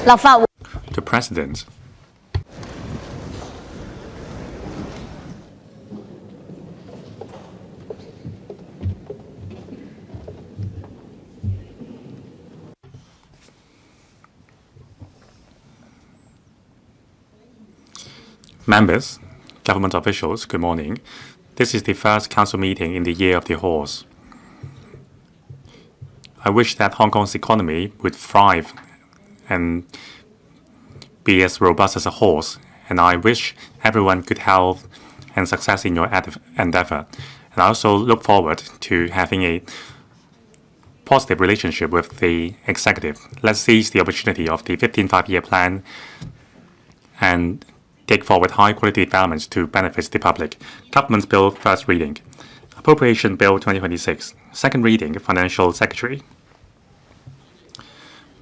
The President. Members, government officials, good morning. This is the first council meeting in the Year of the Horse. I wish that Hong Kong's economy would thrive and be as robust as a horse, and I wish everyone good health and success in your endeavor. And I also look forward to having a positive relationship with the executive. Let's seize the opportunity of the 15th five-year plan and take forward high-quality developments to benefit the public. Government Bill, first reading. Appropriation Bill 2026, second reading, Financial Secretary.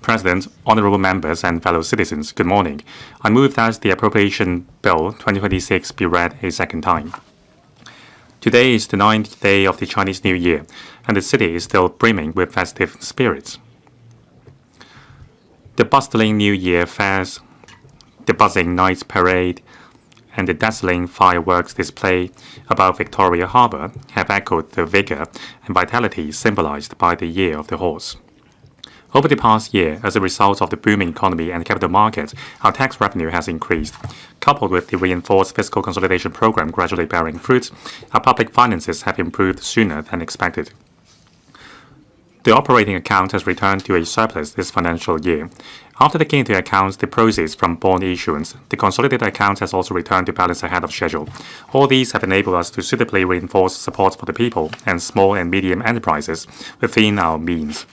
President, honorable members, and fellow citizens, good morning. I move that the Appropriation Bill 2026 be read a second time. Today is the 9th day of the Chinese New Year, and the city is still brimming with festive spirits. The bustling New Year fairs, the buzzing night parade, and the dazzling fireworks display above Victoria Harbour have echoed the vigor and vitality symbolized by the Year of the Horse. Over the past year, as a result of the booming economy and capital markets, our tax revenue has increased. Coupled with the reinforced fiscal consolidation program gradually bearing fruit, our public finances have improved sooner than expected. The operating account has returned to a surplus this financial year. After taking into account the proceeds from bond issuance, the consolidated account has also returned to balance ahead of schedule. All these have enabled us to suitably reinforce support for the people and small and medium enterprises within our means.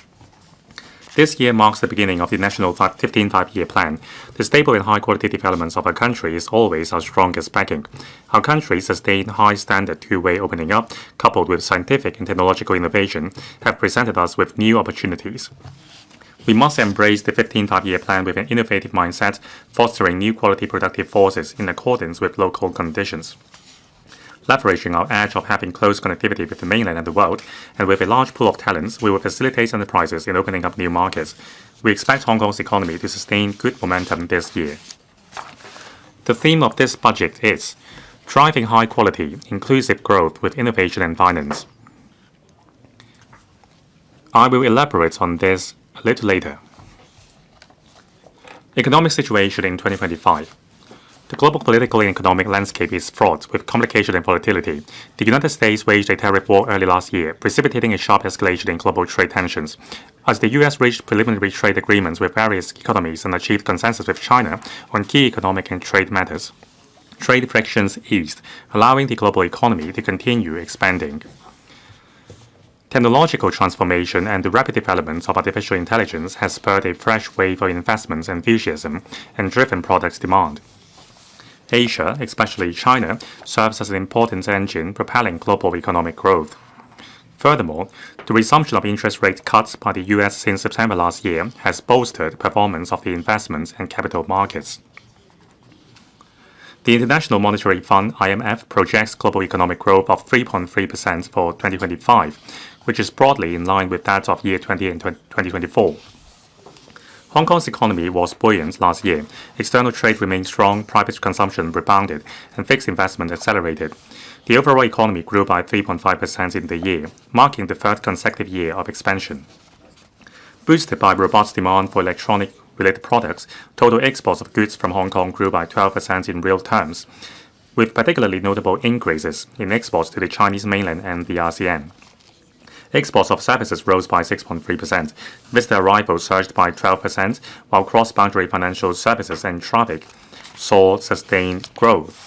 This year marks the beginning of the National 15th Five-Year Plan. The stable and high-quality developments of our country is always our strongest backing. Our country's sustained high-standard two-way opening up, coupled with scientific and technological innovation, have presented us with new opportunities. We must embrace the 15th Five-Year Plan with an innovative mindset, fostering new quality productive forces in accordance with local conditions. Leveraging our edge of having close connectivity with the mainland and the world, and with a large pool of talents, we will facilitate enterprises in opening up new markets. We expect Hong Kong's economy to sustain good momentum this year. The theme of this budget is driving high-quality, inclusive growth with innovation and finance. I will elaborate on this a little later. Economic situation in 2025. The global political and economic landscape is fraught with complication and volatility. The United States waged a tariff war early last year, precipitating a sharp escalation in global trade tensions. As the U.S. reached preliminary trade agreements with various economies and achieved consensus with China on key economic and trade matters, trade frictions eased, allowing the global economy to continue expanding. Technological transformation and the rapid development of artificial intelligence has spurred a fresh wave of investment enthusiasm and driven products demand. Asia, especially China, serves as an important engine propelling global economic growth. Furthermore, the resumption of interest rate cuts by the U.S. since September last year has bolstered performance of the investment and capital markets. The International Monetary Fund (IMF) projects global economic growth of 3.3% for 2025, which is broadly in line with that of year 2020 and 2024. Hong Kong's economy was buoyant last year. External trade remained strong, private consumption rebounded, and fixed investment accelerated. The overall economy grew by 3.5% in the year, marking the third consecutive year of expansion. Boosted by robust demand for electronic-related products, total exports of goods from Hong Kong grew by 12% in real terms, with particularly notable increases in exports to the Chinese mainland and the ASEAN. Exports of services rose by 6.3%. Visitor arrivals surged by 12%, while cross-boundary financial services and traffic saw sustained growth.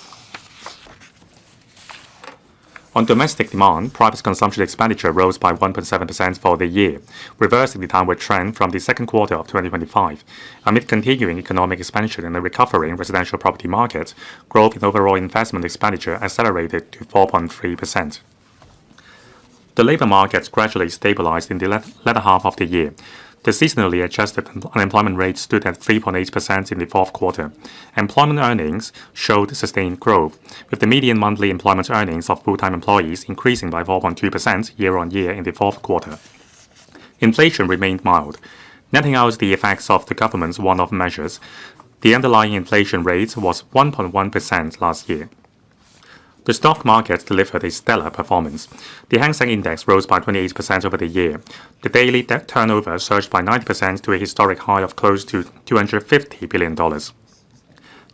On domestic demand, private consumption expenditure rose by 1.7% for the year, reversing the downward trend from the second quarter of 2025. Amid continuing economic expansion and a recovering residential property market, growth in overall investment expenditure accelerated to 4.3%. The labor market gradually stabilized in the latter half of the year. The seasonally adjusted unemployment rate stood at 3.8% in the fourth quarter. Employment earnings showed sustained growth, with the median monthly employment earnings of full-time employees increasing by 4.2% year-on-year in the fourth quarter. Inflation remained mild. Netting out the effects of the government's one-off measures, the underlying inflation rate was 1.1% last year. The stock market delivered a stellar performance. The Hang Seng Index rose by 28% over the year. The daily turnover surged by 90% to a historic high of close to $250 billion.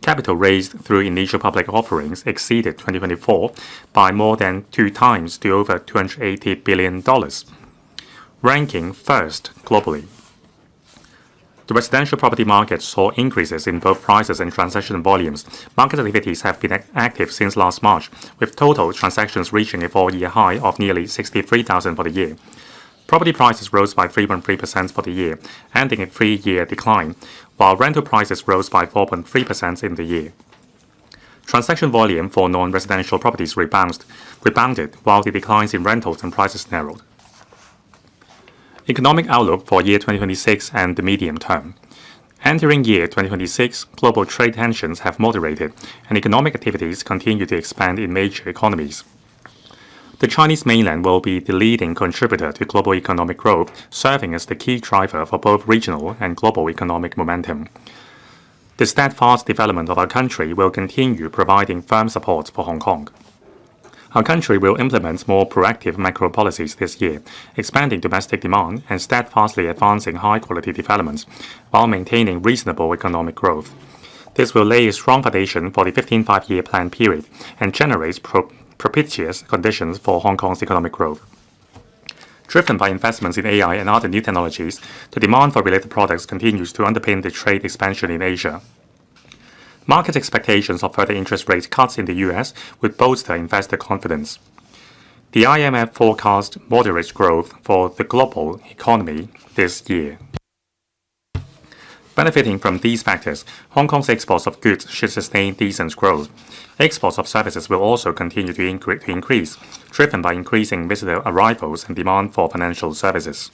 Capital raised through initial public offerings exceeded 2024 by more than 2 times to over $280 billion, ranking first globally. The residential property market saw increases in both prices and transaction volumes. Market activities have been active since last March, with total transactions reaching a 4-year high of nearly 63,000 for the year. Property prices rose by 3.3% for the year, ending a 3-year decline, while rental prices rose by 4.3% in the year. Transaction volume for non-residential properties rebounded, while the declines in rentals and prices narrowed. Economic outlook for year 2026 and the medium term. Entering year 2026, global trade tensions have moderated, and economic activities continue to expand in major economies. The Chinese mainland will be the leading contributor to global economic growth, serving as the key driver for both regional and global economic momentum. The steadfast development of our country will continue providing firm support for Hong Kong. Our country will implement more proactive macro policies this year, expanding domestic demand and steadfastly advancing high-quality developments while maintaining reasonable economic growth. This will lay a strong foundation for the 15th five-year plan period and generates propitious conditions for Hong Kong's economic growth. Driven by investments in AI and other new technologies, the demand for related products continues to underpin the trade expansion in Asia. Market expectations of further interest rate cuts in the U.S. would bolster investor confidence. The IMF forecast moderate growth for the global economy this year. Benefiting from these factors, Hong Kong's exports of goods should sustain decent growth. Exports of services will also continue to increase, driven by increasing visitor arrivals and demand for financial services.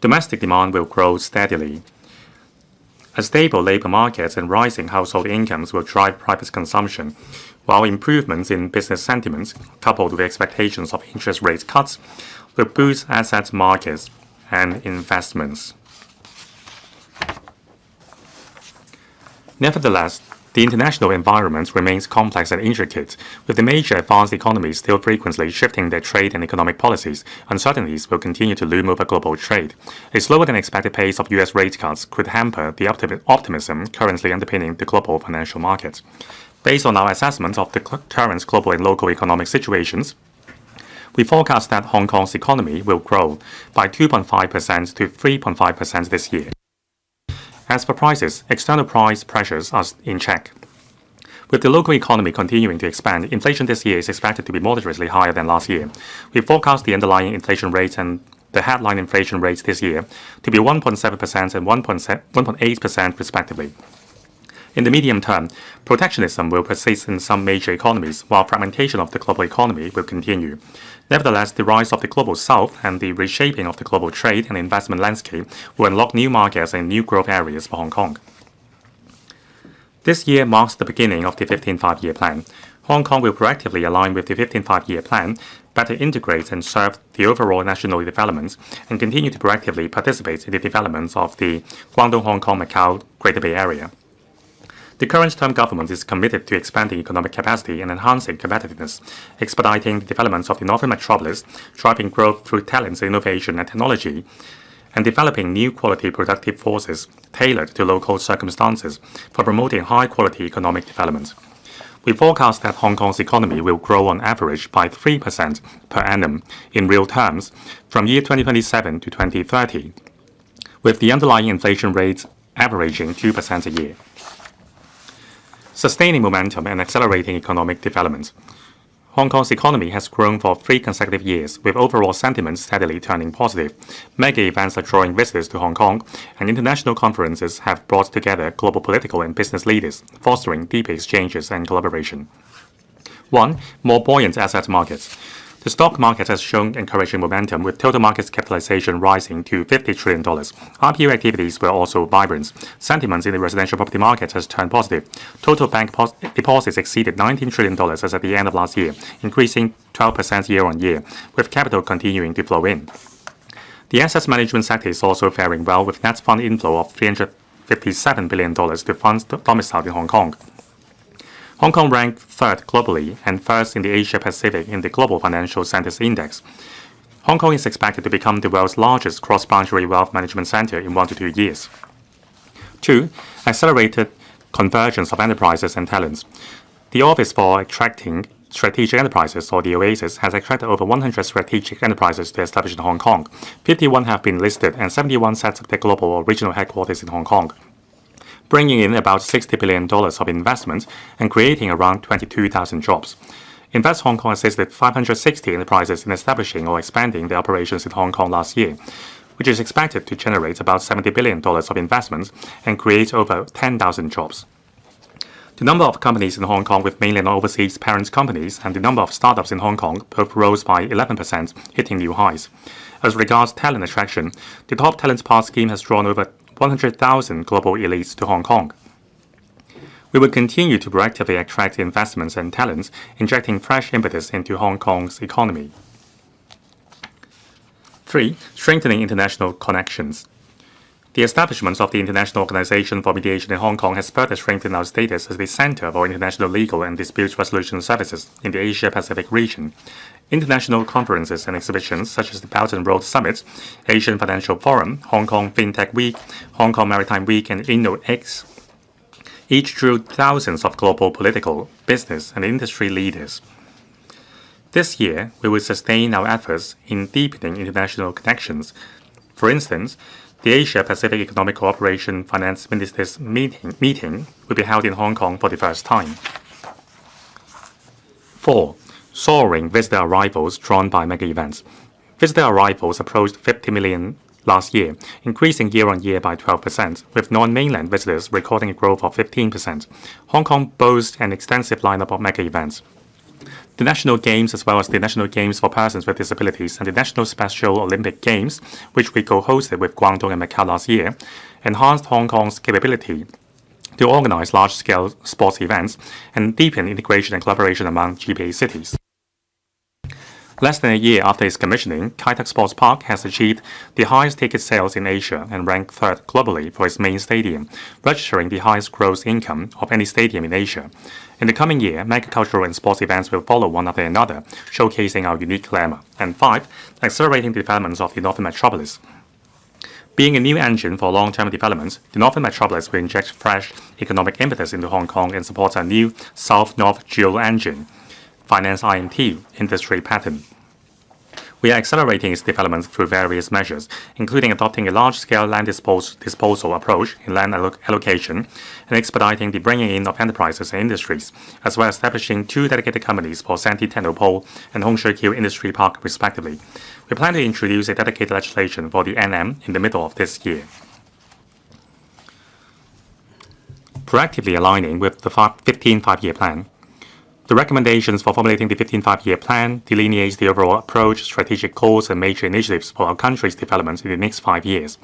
Domestic demand will grow steadily. A stable labor market and rising household incomes will drive private consumption, while improvements in business sentiments, coupled with expectations of interest rate cuts, will boost asset markets and investments. Nevertheless, the international environment remains complex and intricate, with the major advanced economies still frequently shifting their trade and economic policies. Uncertainties will continue to loom over global trade. A slower than expected pace of U.S. rate cuts could hamper the optimism currently underpinning the global financial market. Based on our assessment of the current global and local economic situations, we forecast that Hong Kong's economy will grow by 2.5% to 3.5% this year. As for prices, external price pressures are in check. With the local economy continuing to expand, inflation this year is expected to be moderately higher than last year. We forecast the underlying inflation rate and the headline inflation rates this year to be 1.7% and 1.8% respectively. In the medium term, protectionism will persist in some major economies, while fragmentation of the global economy will continue. Nevertheless, the rise of the Global South and the reshaping of the global trade and investment landscape will unlock new markets and new growth areas for Hong Kong. This year marks the beginning of the 15th five-year plan. Hong Kong will proactively align with the 15th five-year plan, better integrate and serve the overall national development, and continue to proactively participate in the development of the Guangdong-Hong Kong-Macau Greater Bay Area. The current term government is committed to expanding economic capacity and enhancing competitiveness, expediting the development of the Northern Metropolis, driving growth through talents, innovation, and technology, and developing new quality productive forces tailored to local circumstances for promoting high-quality economic development. We forecast that Hong Kong's economy will grow on average by 3% per annum in real terms from year 2027 to 2030, with the underlying inflation rate averaging 2% a year. Sustaining momentum and accelerating economic development. Hong Kong's economy has grown for 3 consecutive years, with overall sentiment steadily turning positive. Mega events are drawing visitors to Hong Kong, and international conferences have brought together global political and business leaders, fostering deeper exchanges and collaboration. 1. More buoyant asset markets. The stock market has shown encouraging momentum, with total market capitalization rising to $50 trillion. IPO activities were also vibrant. Sentiments in the residential property market has turned positive. Total bank deposits exceeded $19 trillion as at the end of last year, increasing 12% year-on-year, with capital continuing to flow in. The asset management sector is also faring well with net fund inflow of $357 billion to funds domiciled in Hong Kong. Hong Kong ranked third globally and first in the Asia-Pacific in the Global Financial Centers Index. Hong Kong is expected to become the world's largest cross-boundary wealth management center in 1 to 2 years. 2. Accelerated convergence of enterprises and talents. The Office for Attracting Strategic Enterprises, or the OASIS, has attracted over 100 strategic enterprises to establish in Hong Kong. 51 have been listed and 71 set up their global or regional headquarters in Hong Kong, bringing in about $60 billion of investment and creating around 22,000 jobs. Invest Hong Kong assisted 560 enterprises in establishing or expanding their operations in Hong Kong last year, which is expected to generate about $70 billion of investment and create over 10,000 jobs. The number of companies in Hong Kong with mainland and overseas parent companies and the number of startups in Hong Kong both rose by 11%, hitting new highs. As regards talent attraction, the Top Talent Pass scheme has drawn over 100,000 global elites to Hong Kong. We will continue to proactively attract investments and talents, injecting fresh impetus into Hong Kong's economy. 3. Strengthening international connections. The establishment of the International Organization for Mediation in Hong Kong has further strengthened our status as the center for international legal and dispute resolution services in the Asia-Pacific region. International conferences and exhibitions such as the Belt and Road Summit, Asian Financial Forum, Hong Kong FinTech Week, Hong Kong Maritime Week, and InnoX each drew thousands of global political, business, and industry leaders. This year, we will sustain our efforts in deepening international connections. For instance, the Asia-Pacific Economic Cooperation Finance Ministers meeting will be held in Hong Kong for the first time. 4. Soaring visitor arrivals drawn by mega events. Visitor arrivals approached 50 million last year, increasing year-on-year by 12%, with non-mainland visitors recording a growth of 15%. Hong Kong boasts an extensive lineup of mega events. The National Games, as well as the National Games for Persons with Disabilities and the National Special Olympic Games, which we co-hosted with Guangdong and Macau last year, enhanced Hong Kong's capability to organize large-scale sports events and deepen integration and collaboration among GBA cities. Less than a year after its commissioning, Kai Tak Sports Park has achieved the highest ticket sales in Asia and ranked third globally for its main stadium, registering the highest gross income of any stadium in Asia. In the coming year, mega cultural and sports events will follow one after another, showcasing our unique glamour. And 5. Accelerating the developments of the Northern Metropolis. Being a new engine for long-term development, the Northern Metropolis will inject fresh economic impetus into Hong Kong and support a new South-North dual engine, finance INT industry pattern. We are accelerating its development through various measures, including adopting a large-scale land disposal approach in land allocation and expediting the bringing in of enterprises and industries, as well as establishing 2 dedicated companies for Santee Technopole and Hung Shui Kiu Industry Park, respectively. We plan to introduce a dedicated legislation for the NM in the middle of this year. Proactively aligning with the 15th five-year plan. The recommendations for formulating the 15th five-year plan delineates the overall approach, strategic goals, and major initiatives for our country's development in the next 5 years.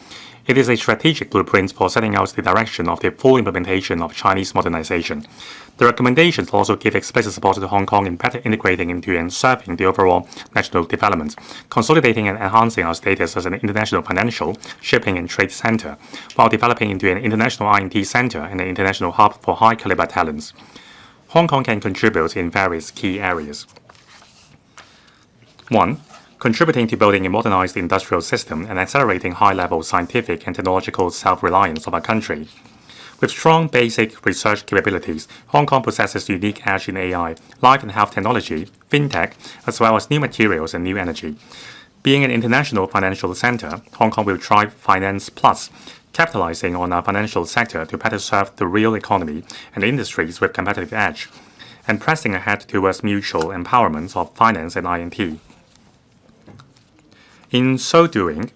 It is a strategic blueprint for setting out the direction of the full implementation of Chinese modernization. The recommendations also give explicit support to Hong Kong in better integrating into and serving the overall national development, consolidating and enhancing our status as an international financial, shipping, and trade center, while developing into an international INT center and an international hub for high-caliber talents. Hong Kong can contribute in various key areas. 1. Contributing to building a modernized industrial system and accelerating high-level scientific and technological self-reliance of our country. With strong basic research capabilities, Hong Kong possesses unique edge in AI, life and health technology, fintech, as well as new materials and new energy. Being an international financial center, Hong Kong will drive Finance Plus, capitalizing on our financial sector to better serve the real economy and industries with competitive edge, and pressing ahead towards mutual empowerment of finance and INT. In so doing,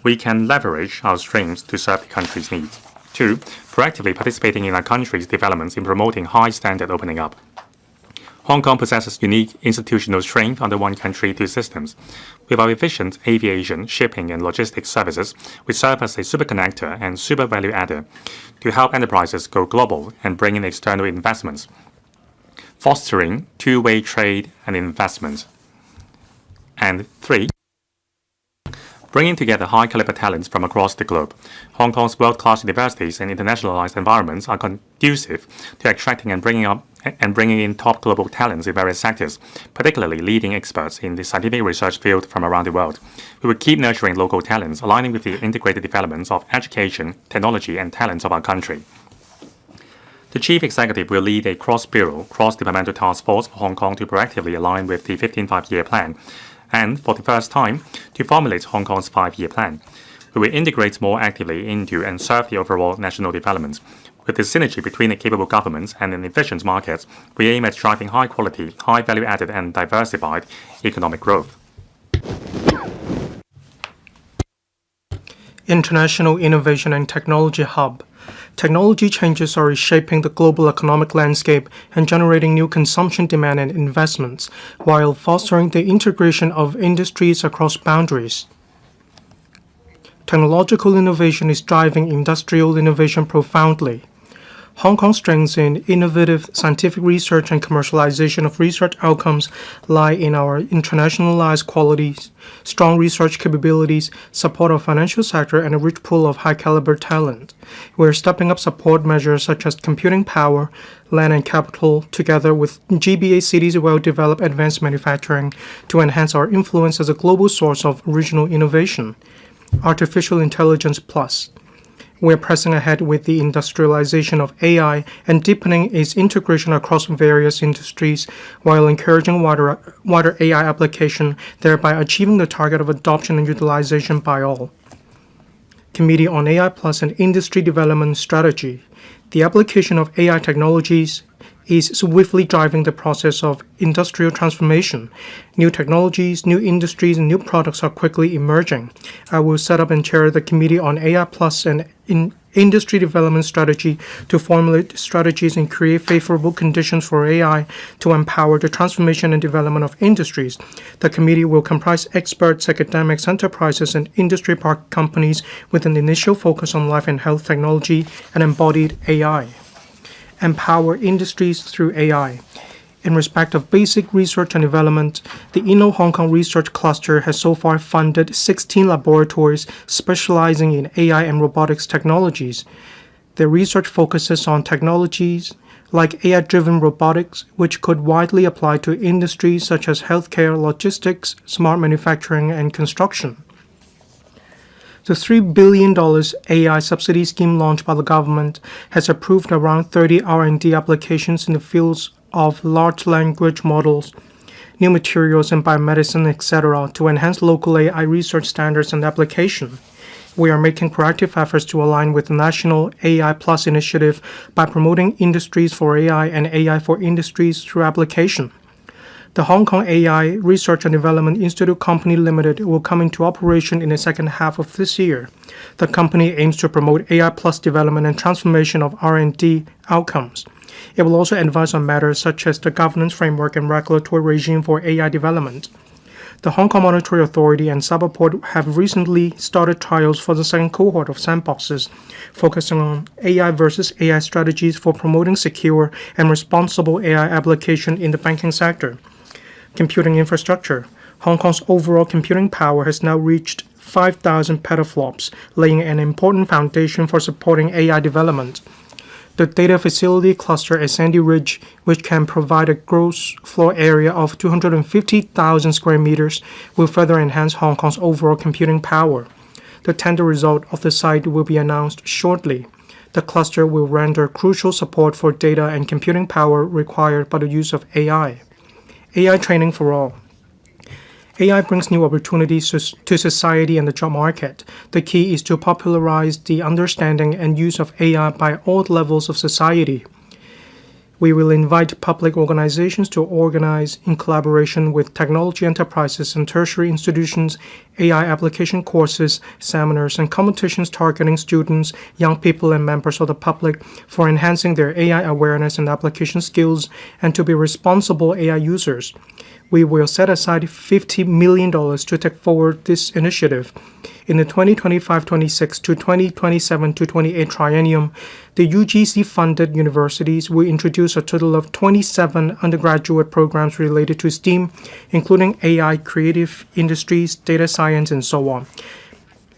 we can leverage our strengths to serve the country's needs. 2. Proactively participating in our country's developments in promoting high-standard opening up. Hong Kong possesses unique institutional strength under one country, 2 systems. With our efficient aviation, shipping, and logistics services, we serve as a super connector and super value adder to help enterprises go global and bring in external investments, fostering two-way trade and investment. And 3. bringing together high-caliber talents from across the globe. Hong Kong's world-class universities and internationalized environments are conducive to attracting and bringing in top global talents in various sectors, particularly leading experts in the scientific research field from around the world. We will keep nurturing local talents, aligning with the integrated developments of education, technology, and talents of our country. The Chief Executive will lead a cross-bureau, cross-departmental task force for Hong Kong to proactively align with the 15th Five-Year Plan, and, for the first time, to formulate Hong Kong's 5-year plan. We will integrate more actively into and serve the overall national development. With the synergy between a capable government and an efficient market, we aim at driving high-quality, high value-added and diversified economic growth. International Innovation and Technology Hub. Technology changes are reshaping the global economic landscape and generating new consumption demand and investments, while fostering the integration of industries across boundaries. Technological innovation is driving industrial innovation profoundly. Hong Kong's strengths in innovative scientific research and commercialization of research outcomes lie in our internationalized qualities, strong research capabilities, support of financial sector, and a rich pool of high-caliber talent. We're stepping up support measures such as computing power, land and capital, together with GBA City's well-developed advanced manufacturing to enhance our influence as a global source of original innovation. Artificial Intelligence Plus. We are pressing ahead with the industrialization of AI and deepening its integration across various industries while encouraging wider AI application, thereby achieving the target of adoption and utilization by all. Committee on AI Plus and Industry Development Strategy. The application of AI technologies is swiftly driving the process of industrial transformation. New technologies, new industries, and new products are quickly emerging. I will set up and chair the Committee on AI Plus and Industry Development Strategy to formulate strategies and create favorable conditions for AI to empower the transformation and development of industries. The committee will comprise experts, academics, enterprises, and industry park companies with an initial focus on life and health technology and embodied AI. Empower industries through AI. In respect of basic research and development, the Inno Hong Kong Research Cluster has so far funded 16 laboratories specializing in AI and robotics technologies. Their research focuses on technologies like AI-driven robotics, which could widely apply to industries such as healthcare, logistics, smart manufacturing, and construction. The $3 billion AI subsidy scheme launched by the government has approved around 30 R&D applications in the fields of large language models, new materials and biomedicine, etc., to enhance local AI research standards and application. We are making proactive efforts to align with the National AI Plus initiative by promoting industries for AI and AI for industries through application. The Hong Kong AI Research and Development Institute Company Limited will come into operation in the second half of this year. The company aims to promote AI plus development and transformation of R&D outcomes. It will also advise on matters such as the governance framework and regulatory regime for AI development. The Hong Kong Monetary Authority and Cyberport have recently started trials for the second cohort of sandboxes, focusing on AI versus AI strategies for promoting secure and responsible AI application in the banking sector. Computing infrastructure. Hong Kong's overall computing power has now reached 5,000 petaflops, laying an important foundation for supporting AI development. The data facility cluster at Sandy Ridge, which can provide a gross floor area of 250,000 square meters, will further enhance Hong Kong's overall computing power. The tender result of the site will be announced shortly. The cluster will render crucial support for data and computing power required by the use of AI. AI training for all. AI brings new opportunities to society and the job market. The key is to popularize the understanding and use of AI by all levels of society. We will invite public organizations to organize, in collaboration with technology enterprises and tertiary institutions, AI application courses, seminars, and competitions targeting students, young people, and members of the public for enhancing their AI awareness and application skills and to be responsible AI users. We will set aside $50 million to take forward this initiative. In the 2025-26 to 2027-28 triennium, the UGC-funded universities will introduce a total of 27 undergraduate programs related to STEAM, including AI, creative industries, data science, and so on.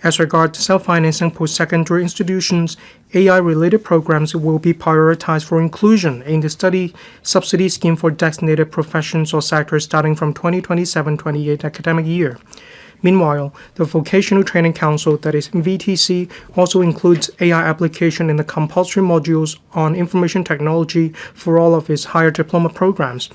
As regards self-financing post-secondary institutions, AI-related programs will be prioritized for inclusion in the study subsidy scheme for designated professions or sectors starting from 2027-28 academic year. Meanwhile, the Vocational Training Council, that is VTC, also includes AI application in the compulsory modules on information technology for all of its higher diploma programs.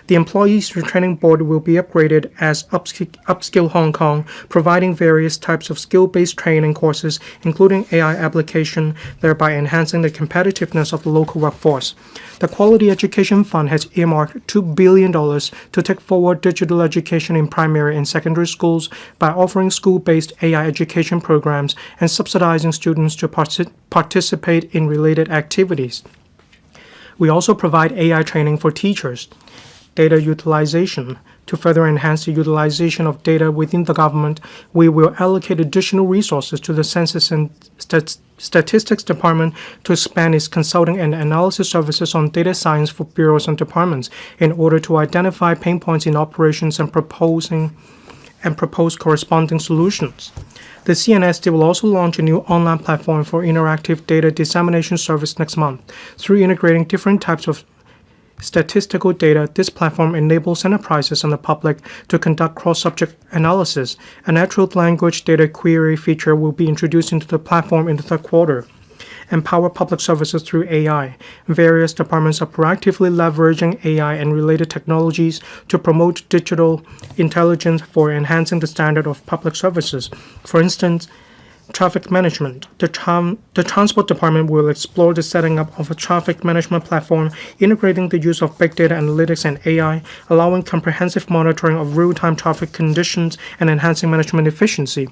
The Employees Retraining Board will be upgraded as Upskill Hong Kong, providing various types of skill-based training courses, including AI application, thereby enhancing the competitiveness of the local workforce. The Quality Education Fund has earmarked $2 billion to take forward digital education in primary and secondary schools by offering school-based AI education programs and subsidizing students to participate in related activities. We also provide AI training for teachers. Data utilization. To further enhance the utilization of data within the government, we will allocate additional resources to the Census and Statistics Department to expand its consulting and analysis services on data science for bureaus and departments in order to identify pain points in operations and propose corresponding solutions. The CNSD will also launch a new online platform for interactive data dissemination service next month. Through integrating different types of statistical data, this platform enables enterprises and the public to conduct cross-subject analysis. A natural language data query feature will be introduced into the platform in the third quarter. Empower public services through AI. Various departments are proactively leveraging AI and related technologies to promote digital intelligence for enhancing the standard of public services. For instance, traffic management. The Transport Department will explore the setting up of a traffic management platform integrating the use of big data analytics and AI, allowing comprehensive monitoring of real-time traffic conditions and enhancing management efficiency.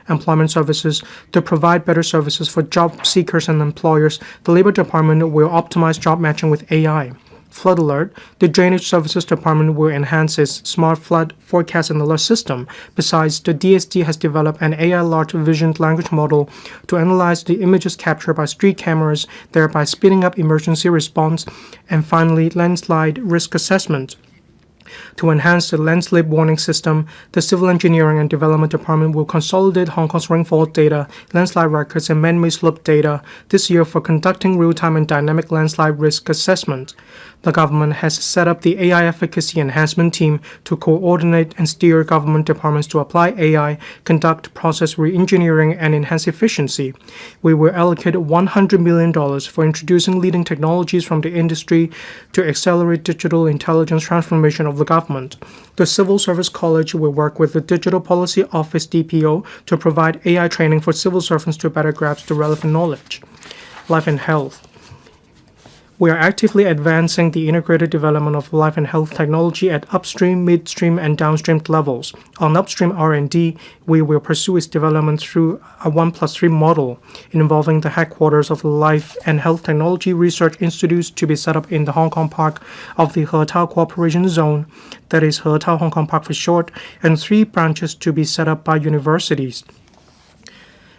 Employment services. To provide better services for job seekers and employers, the Labor Department will optimize job matching with AI. Flood alert. The Drainage Services Department will enhance its smart flood forecast and alert system. Besides, the DSD has developed an AI large vision language model to analyze the images captured by street cameras, thereby speeding up emergency response. And finally, landslide risk assessment. To enhance the landslide warning system, the Civil Engineering and Development Department will consolidate Hong Kong's rainfall data, landslide records, and man-made slope data this year for conducting real-time and dynamic landslide risk assessment. The government has set up the AI Efficacy Enhancement Team to coordinate and steer government departments to apply AI, conduct process re-engineering, and enhance efficiency. We will allocate $100 million for introducing leading technologies from the industry to accelerate digital intelligence transformation of the government. The Civil Service College will work with the Digital Policy Office DPO to provide AI training for civil servants to better grasp the relevant knowledge. Life and health. We are actively advancing the integrated development of life and health technology at upstream, midstream, and downstream levels. On upstream R&D, we will pursue its development through a 1+3 model involving the headquarters of the Life and Health Technology Research Institutes to be set up in the Hong Kong Park of the He-Tao Cooperation Zone, that is He-Tao Hong Kong Park for short, and 3 branches to be set up by universities.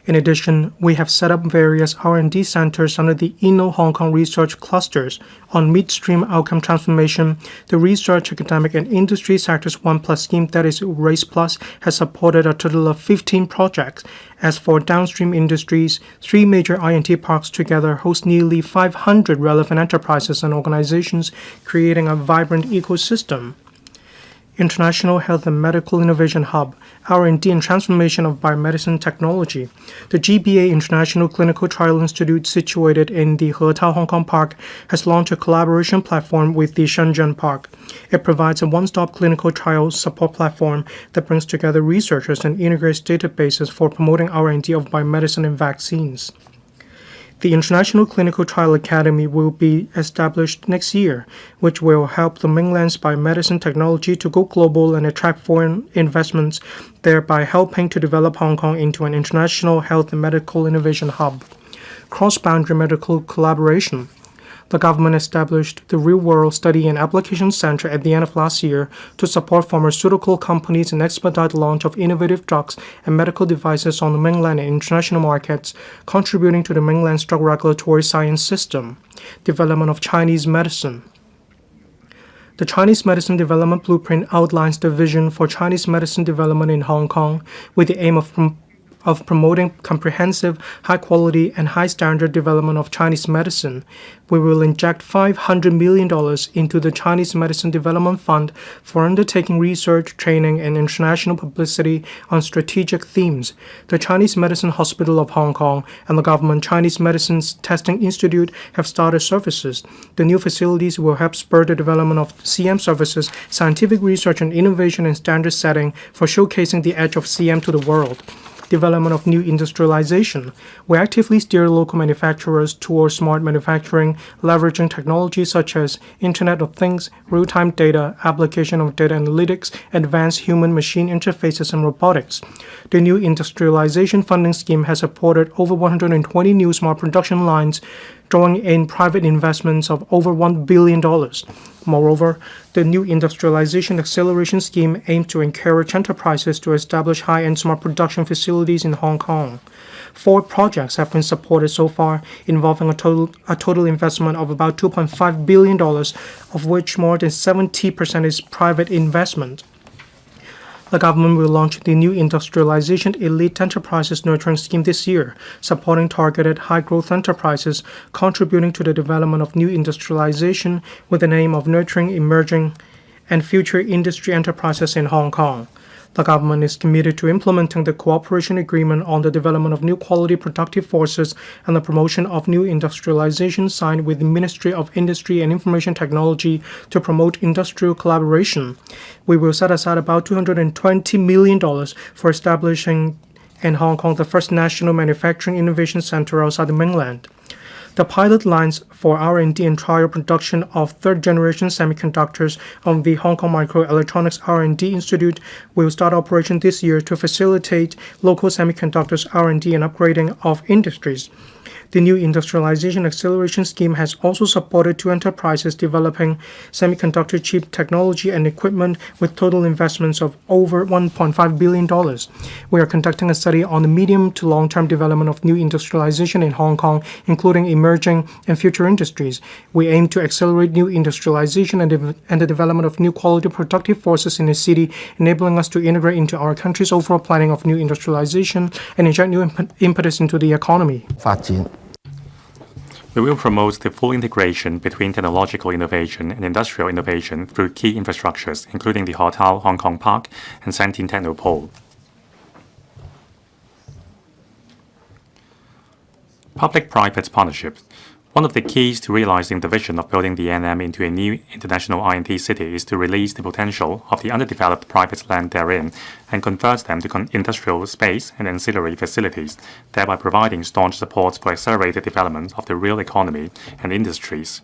In addition, we have set up various R&D centers under the Inno Hong Kong research clusters. On midstream outcome transformation, the research, academic, and industry sectors 1+ scheme, that is RACE Plus, has supported a total of 15 projects. As for downstream industries, 3 major I&T parks together host nearly 500 relevant enterprises and organizations, creating a vibrant ecosystem. International Health and Medical Innovation Hub, R&D and Transformation of Biomedicine Technology. The GBA International Clinical Trial Institute, situated in the He-Tao Hong Kong Park, has launched a collaboration platform with the Shenzhen Park. It provides a one-stop clinical trial support platform that brings together researchers and integrates databases for promoting R&D of biomedicine and vaccines. The International Clinical Trial Academy will be established next year, which will help the mainland's biomedicine technology to go global and attract foreign investments, thereby helping to develop Hong Kong into an international health and medical innovation hub. Cross-boundary medical collaboration. The government established the Real-World Study and Application Center at the end of last year to support pharmaceutical companies and expedite the launch of innovative drugs and medical devices on the mainland and international markets, contributing to the mainland's drug regulatory science system. Development of Chinese medicine. The Chinese Medicine Development Blueprint outlines the vision for Chinese medicine development in Hong Kong with the aim of of promoting comprehensive, high-quality, and high-standard development of Chinese medicine. We will inject $500 million into the Chinese Medicine Development Fund for undertaking research, training, and international publicity on strategic themes. The Chinese Medicine Hospital of Hong Kong and the Government Chinese Medicines Testing Institute have started services. The new facilities will help spur the development of CM services, scientific research and innovation and standard setting for showcasing the edge of CM to the world. Development of new industrialization. We actively steer local manufacturers towards smart manufacturing, leveraging technologies such as Internet of Things, real-time data, application of data analytics, advanced human-machine interfaces, and robotics. The new industrialization funding scheme has supported over 120 new smart production lines, drawing in private investments of over $1 billion. Moreover, the new industrialization acceleration scheme aims to encourage enterprises to establish high-end smart production facilities in Hong Kong. 4 projects have been supported so far, involving a total investment of about $2.5 billion, of which more than 70% is private investment. The government will launch the new Industrialization Elite Enterprises Nurturing Scheme this year, supporting targeted high-growth enterprises, contributing to the development of new industrialization with the aim of nurturing emerging and future industry enterprises in Hong Kong. The government is committed to implementing the cooperation agreement on the development of new quality productive forces and the promotion of new industrialization signed with the Ministry of Industry and Information Technology to promote industrial collaboration. We will set aside about $220 million for establishing in Hong Kong the first national manufacturing innovation center outside the mainland. The pilot lines for R&D and trial production of third-generation semiconductors of the Hong Kong Microelectronics R&D Institute will start operation this year to facilitate local semiconductors R&D and upgrading of industries. The new industrialization acceleration scheme has also supported 2 enterprises developing semiconductor chip technology and equipment with total investments of over $1.5 billion. We are conducting a study on the medium to long-term development of new industrialization in Hong Kong, including emerging and future industries. We aim to accelerate new industrialization and the development of new quality productive forces in the city, enabling us to integrate into our country's overall planning of new industrialization and inject new impetus into the economy. 發展 We will promote the full integration between technological innovation and industrial innovation through key infrastructures, including the Hotel Hong Kong Park and Santine Technopole. Public-private partnerships. One of the keys to realizing the vision of building the NM into a new international I&T city is to release the potential of the underdeveloped private land therein and convert them to industrial space and ancillary facilities, thereby providing staunch support for accelerated development of the real economy and industries.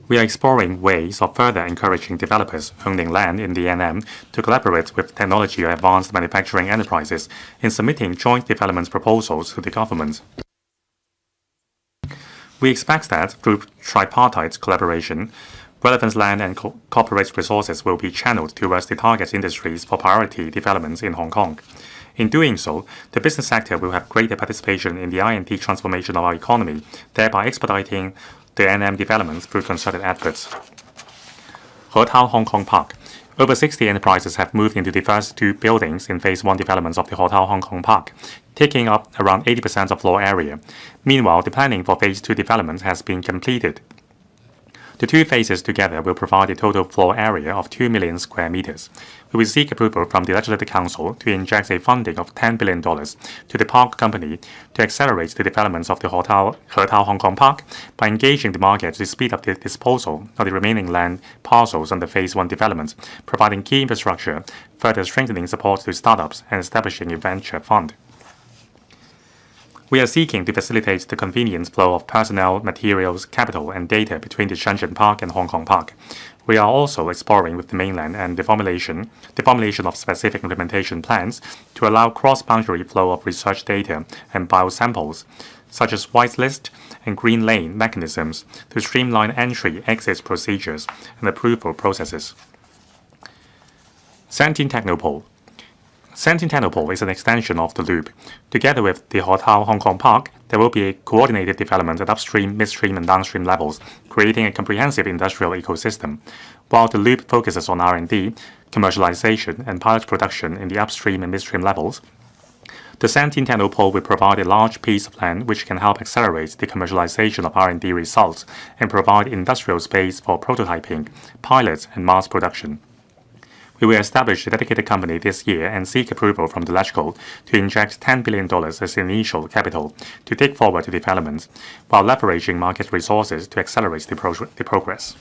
We are exploring ways of further encouraging developers owning land in the NM to collaborate with technology or advanced manufacturing enterprises in submitting joint development proposals to the government. We expect that through tripartite collaboration, relevant land and corporate resources will be channeled towards the target industries for priority developments in Hong Kong. In doing so, the business sector will have greater participation in the I&T transformation of our economy, thereby expediting the NM developments through concerted efforts. Hotel Hong Kong Park. Over 60 enterprises have moved into the first 2 buildings in Phase 1 developments of the Hotel Hong Kong Park, taking up around 80% of floor area. Meanwhile, the planning for Phase 2 development has been completed. The 2 phases together will provide a total floor area of 2 million square meters. We will seek approval from the Legislative Council to inject a funding of $10 billion to the park company to accelerate the developments of the Hotel Hong Kong Park by engaging the market to speed up the disposal of the remaining land parcels under Phase 1 development, providing key infrastructure, further strengthening support to startups, and establishing a venture fund. We are seeking to facilitate the convenient flow of personnel, materials, capital, and data between the Shenzhen Park and Hong Kong Park. We are also exploring with the mainland and the formulation of specific implementation plans to allow cross-boundary flow of research data and biosamples, such as whitelist and green lane mechanisms to streamline entry-exit procedures and approval processes. Santine Technopole. Santine Technopole is an extension of the loop. Together with the Hotel Hong Kong Park, there will be a coordinated development at upstream, midstream, and downstream levels, creating a comprehensive industrial ecosystem. While the loop focuses on R&D, commercialization, and pilot production in the upstream and midstream levels. The 17 technopole will provide a large piece of land which can help accelerate the commercialization of R&D results and provide industrial space for prototyping, pilots, and mass production. We will establish a dedicated company this year and seek approval from the LegCo to inject $10 billion as initial capital to take forward the development, while leveraging market resources to accelerate the progress.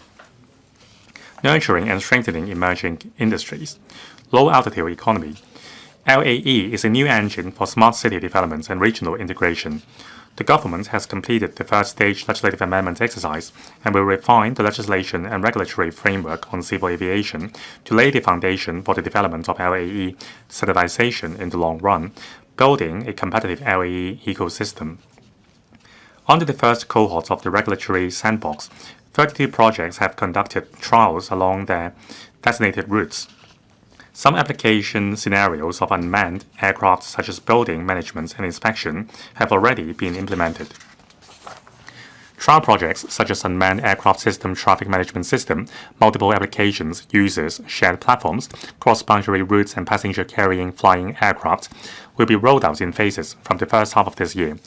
Nurturing and strengthening emerging industries. Low-altitude economy. LAE is a new engine for smart city development and regional integration. The government has completed the first-stage legislative amendment exercise and will refine the legislation and regulatory framework on civil aviation to lay the foundation for the development of LAE standardization in the long run, building a competitive LAE ecosystem. Under the first cohort of the regulatory sandbox, 32 projects have conducted trials along their designated routes. Some application scenarios of unmanned aircraft, such as building management and inspection, have already been implemented. Trial projects such as unmanned aircraft system, traffic management system, multiple applications, users, shared platforms, cross-boundary routes, and passenger-carrying flying aircraft will be rolled out in phases from the first half of this year.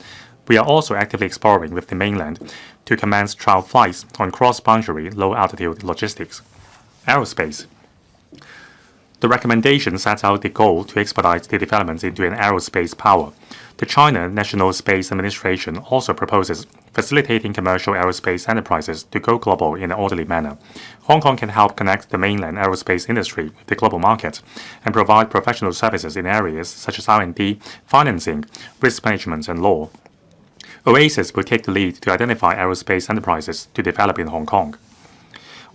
We are also actively exploring with the mainland to commence trial flights on cross-boundary low-altitude logistics. Aerospace. The recommendation sets out the goal to expedite the development into an aerospace power. The China National Space Administration also proposes facilitating commercial aerospace enterprises to go global in an orderly manner. Hong Kong can help connect the mainland aerospace industry with the global market and provide professional services in areas such as R&D, financing, risk management, and law. OASIS will take the lead to identify aerospace enterprises to develop in Hong Kong.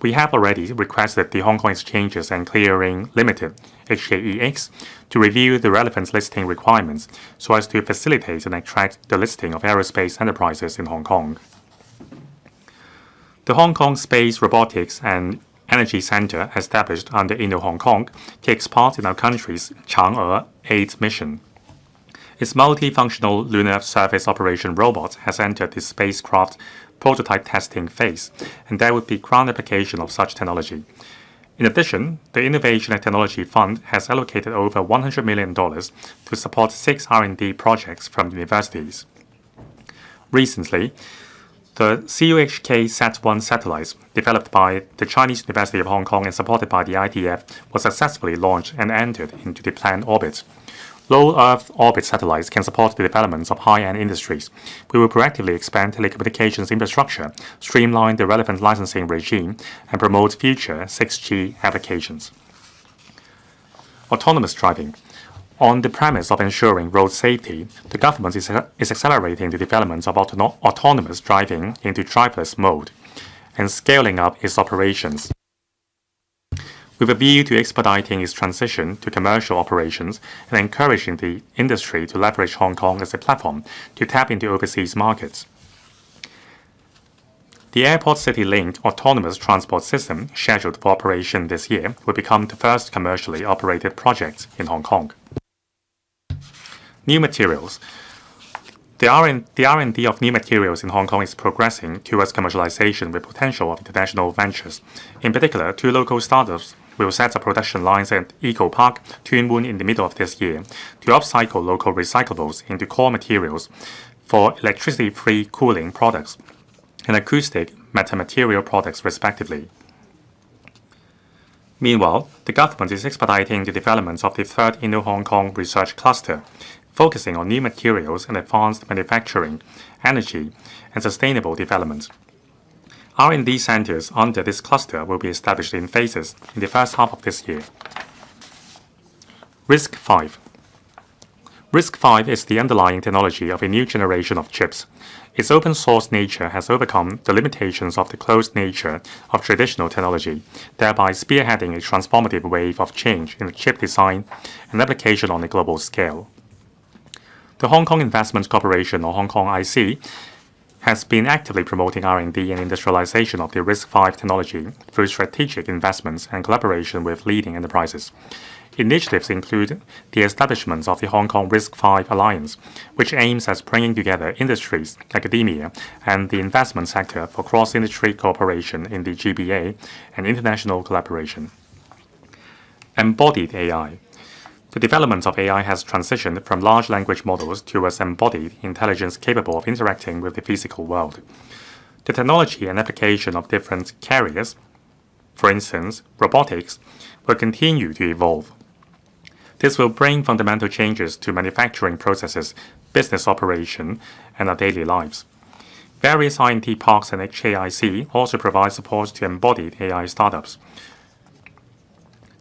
We have already requested the Hong Kong Exchanges and Clearing Limited (HKEX) to review the relevant listing requirements so as to facilitate and attract the listing of aerospace enterprises in Hong Kong. The Hong Kong Space Robotics and Energy Center, established under Inno-Hong Kong, takes part in our country's Chang'e 8 mission. Its multifunctional lunar surface operation robot has entered the spacecraft prototype testing phase, and there would be ground application of such technology. In addition, the Innovation and Technology Fund has allocated over $100 million to support 6 R&D projects from universities. Recently, the CUHK SAT-1 satellite, developed by the Chinese University of Hong Kong and supported by the IDF, was successfully launched and entered into the planned orbit. Low Earth orbit satellites can support the development of high-end industries. We will proactively expand telecommunications infrastructure, streamline the relevant licensing regime, and promote future 6G applications. Autonomous driving. On the premise of ensuring road safety, the government is accelerating the development of autonomous driving into driverless mode and scaling up its operations, with a view to expediting its transition to commercial operations and encouraging the industry to leverage Hong Kong as a platform to tap into overseas markets. The Airport City Link autonomous transport system, scheduled for operation this year, will become the first commercially operated project in Hong Kong. New materials. The R&D of new materials in Hong Kong is progressing towards commercialization with potential of international ventures. In particular, 2 local startups will set up production lines at Eco Park, Tuen Mun in the middle of this year to upcycle local recyclables into core materials for electricity-free cooling products and acoustic metamaterial products respectively. Meanwhile, the government is expediting the development of the 3rd Inno-Hong Kong Research Cluster, focusing on new materials and advanced manufacturing, energy, and sustainable development. R&D centers under this cluster will be established in phases in the first half of this year. RISC-V. RISC-V is the underlying technology of a new generation of chips. Its open-source nature has overcome the limitations of the closed nature of traditional technology, thereby spearheading a transformative wave of change in the chip design and application on a global scale. The Hong Kong Investment Corporation, or Hong Kong IC, has been actively promoting R&D and industrialization of the RISC-V technology through strategic investments and collaboration with leading enterprises. Initiatives include the establishment of the Hong Kong RISC-V Alliance, which aims at bringing together industries, academia, and the investment sector for cross-industry cooperation in the GBA and international collaboration. Embodied AI. The development of AI has transitioned from large language models towards embodied intelligence capable of interacting with the physical world. The technology and application of different carriers, for instance, robotics, will continue to evolve. This will bring fundamental changes to manufacturing processes, business operation, and our daily lives. Various INT parks and HAIC also provide support to embodied AI startups.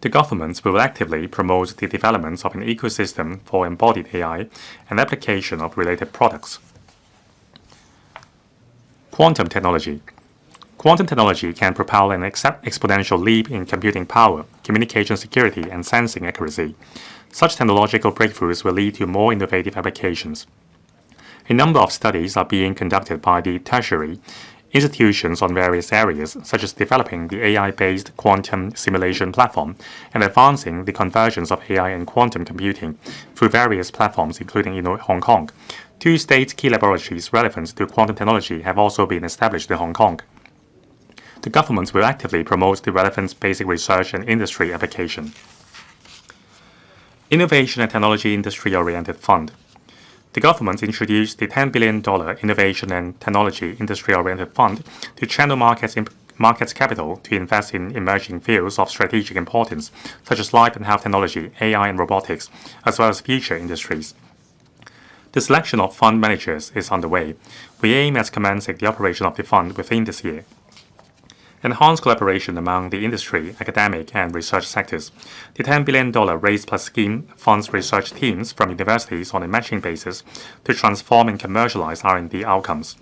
The government will actively promote the development of an ecosystem for embodied AI and application of related products. Quantum technology. Quantum technology can propel an exponential leap in computing power, communication security, and sensing accuracy. Such technological breakthroughs will lead to more innovative applications. A number of studies are being conducted by the tertiary institutions on various areas, such as developing the AI-based quantum simulation platform and advancing the convergence of AI and quantum computing through various platforms, including in Hong Kong. 2 state key laboratories relevant to quantum technology have also been established in Hong Kong. The government will actively promote the relevant basic research and industry application. Innovation and Technology Industry-Oriented Fund. The government introduced the $10 billion Innovation and Technology Industry-Oriented Fund to channel markets capital to invest in emerging fields of strategic importance, such as life and health technology, AI and robotics, as well as future industries. The selection of fund managers is underway. We aim at commencing the operation of the fund within this year. Enhance collaboration among the industry, academic, and research sectors. The $10 billion Raise Plus scheme funds research teams from universities on a matching basis to transform and commercialize R&D outcomes.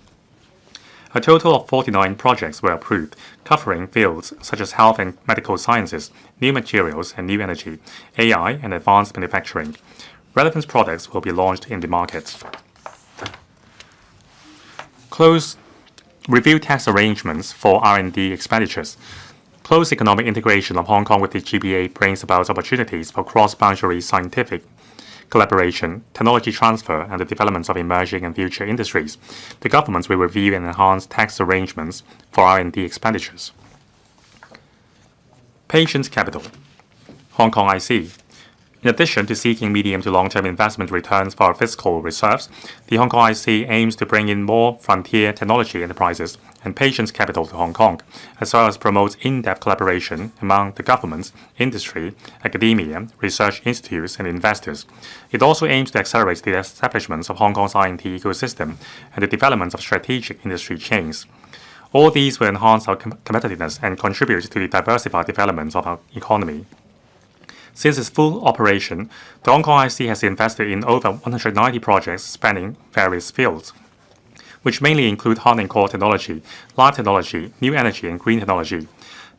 A total of 49 projects were approved, covering fields such as health and medical sciences, new materials and new energy, AI, and advanced manufacturing. Relevant products will be launched in the market. Review tax arrangements for R&D expenditures. Close economic integration of Hong Kong with the GBA brings about opportunities for cross-boundary scientific collaboration, technology transfer, and the development of emerging and future industries. The government will review and enhance tax arrangements for R&D expenditures. Patient capital. Hong Kong IC. In addition to seeking medium to long-term investment returns for our fiscal reserves, the Hong Kong IC aims to bring in more frontier technology enterprises and patient capital to Hong Kong, as well as promote in-depth collaboration among the government, industry, academia, research institutes, and investors. It also aims to accelerate the establishment of Hong Kong's INT ecosystem and the development of strategic industry chains. All these will enhance our competitiveness and contribute to the diversified development of our economy. Since its full operation, the Hong Kong IC has invested in over 190 projects spanning various fields, which mainly include hard and core technology, life technology, new energy, and green technology.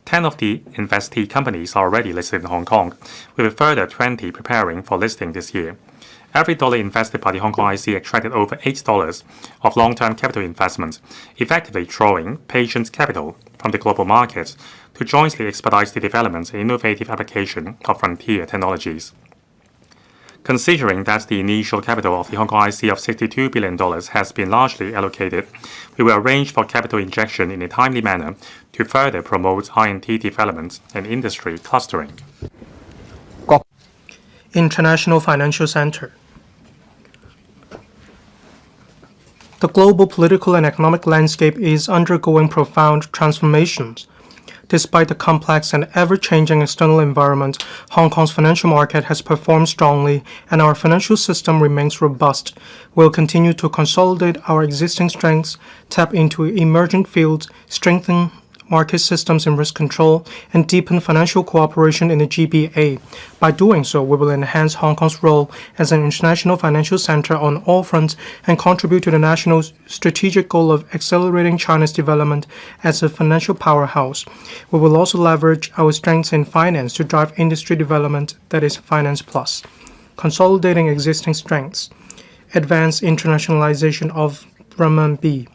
10 of the investee companies are already listed in Hong Kong, with a further 20 preparing for listing this year. Every dollar invested by the Hong Kong IC attracted over $8 of long-term capital investment, effectively drawing patient capital from the global market to jointly expedite the development and innovative application of frontier technologies. Considering that the initial capital of the Hong Kong IC of $62 billion has been largely allocated, we will arrange for capital injection in a timely manner to further promote INT development and industry clustering. International Financial Center. The global political and economic landscape is undergoing profound transformations. Despite the complex and ever-changing external environment, Hong Kong's financial market has performed strongly and our financial system remains robust. We'll continue to consolidate our existing strengths, tap into emerging fields, strengthen market systems and risk control, and deepen financial cooperation in the GBA. By doing so, we will enhance Hong Kong's role as an international financial center on all fronts and contribute to the national strategic goal of accelerating China's development as a financial powerhouse. We will also leverage our strengths in finance to drive industry development that is finance plus. Consolidating existing strengths. Advance internationalization of renminbi.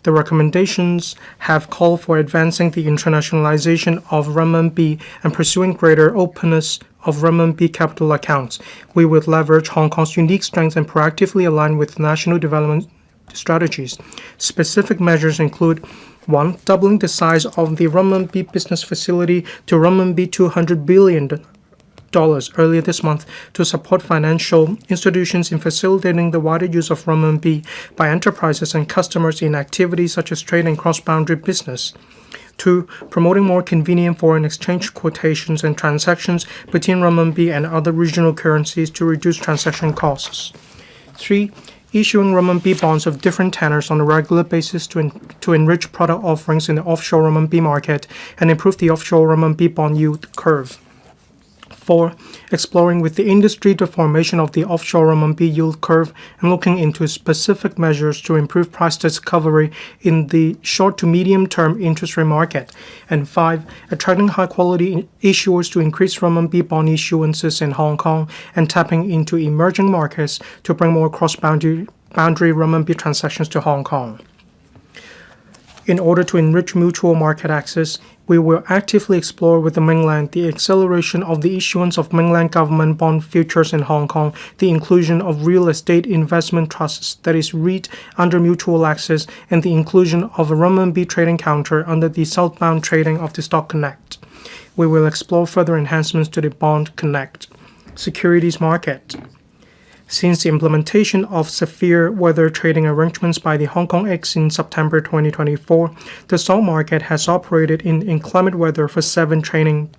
The recommendations have called for advancing the internationalization of renminbi and pursuing greater openness of renminbi capital accounts. We will leverage Hong Kong's unique strengths and proactively align with national development strategies. Specific measures include 1. Doubling the size of the renminbi business facility to renminbi 200 billion earlier this month to support financial institutions in facilitating the wider use of renminbi by enterprises and customers in activities such as trade and cross-boundary business. 2. Promoting more convenient foreign exchange quotations and transactions between renminbi and other regional currencies to reduce transaction costs. 3. Issuing renminbi bonds of different tenors on a regular basis to enrich product offerings in the offshore renminbi market and improve the offshore renminbi bond yield curve. 4. Exploring with the industry the formation of the offshore renminbi yield curve and looking into specific measures to improve price discovery in the short to medium term interest rate market. And 5. Attracting high-quality issuers to increase renminbi bond issuances in Hong Kong and tapping into emerging markets to bring more cross-boundary renminbi transactions to Hong Kong. In order to enrich mutual market access, we will actively explore with the mainland the acceleration of the issuance of mainland government bond futures in Hong Kong, the inclusion of real estate investment trusts, that is REIT, under mutual access, and the inclusion of a renminbi trading counter under the southbound trading of the Stock Connect. We will explore further enhancements to the Bond Connect securities market. Since the implementation of severe weather trading arrangements by the Hong Kong Ex in September 2024, the stock market has operated in inclement weather for 7 trading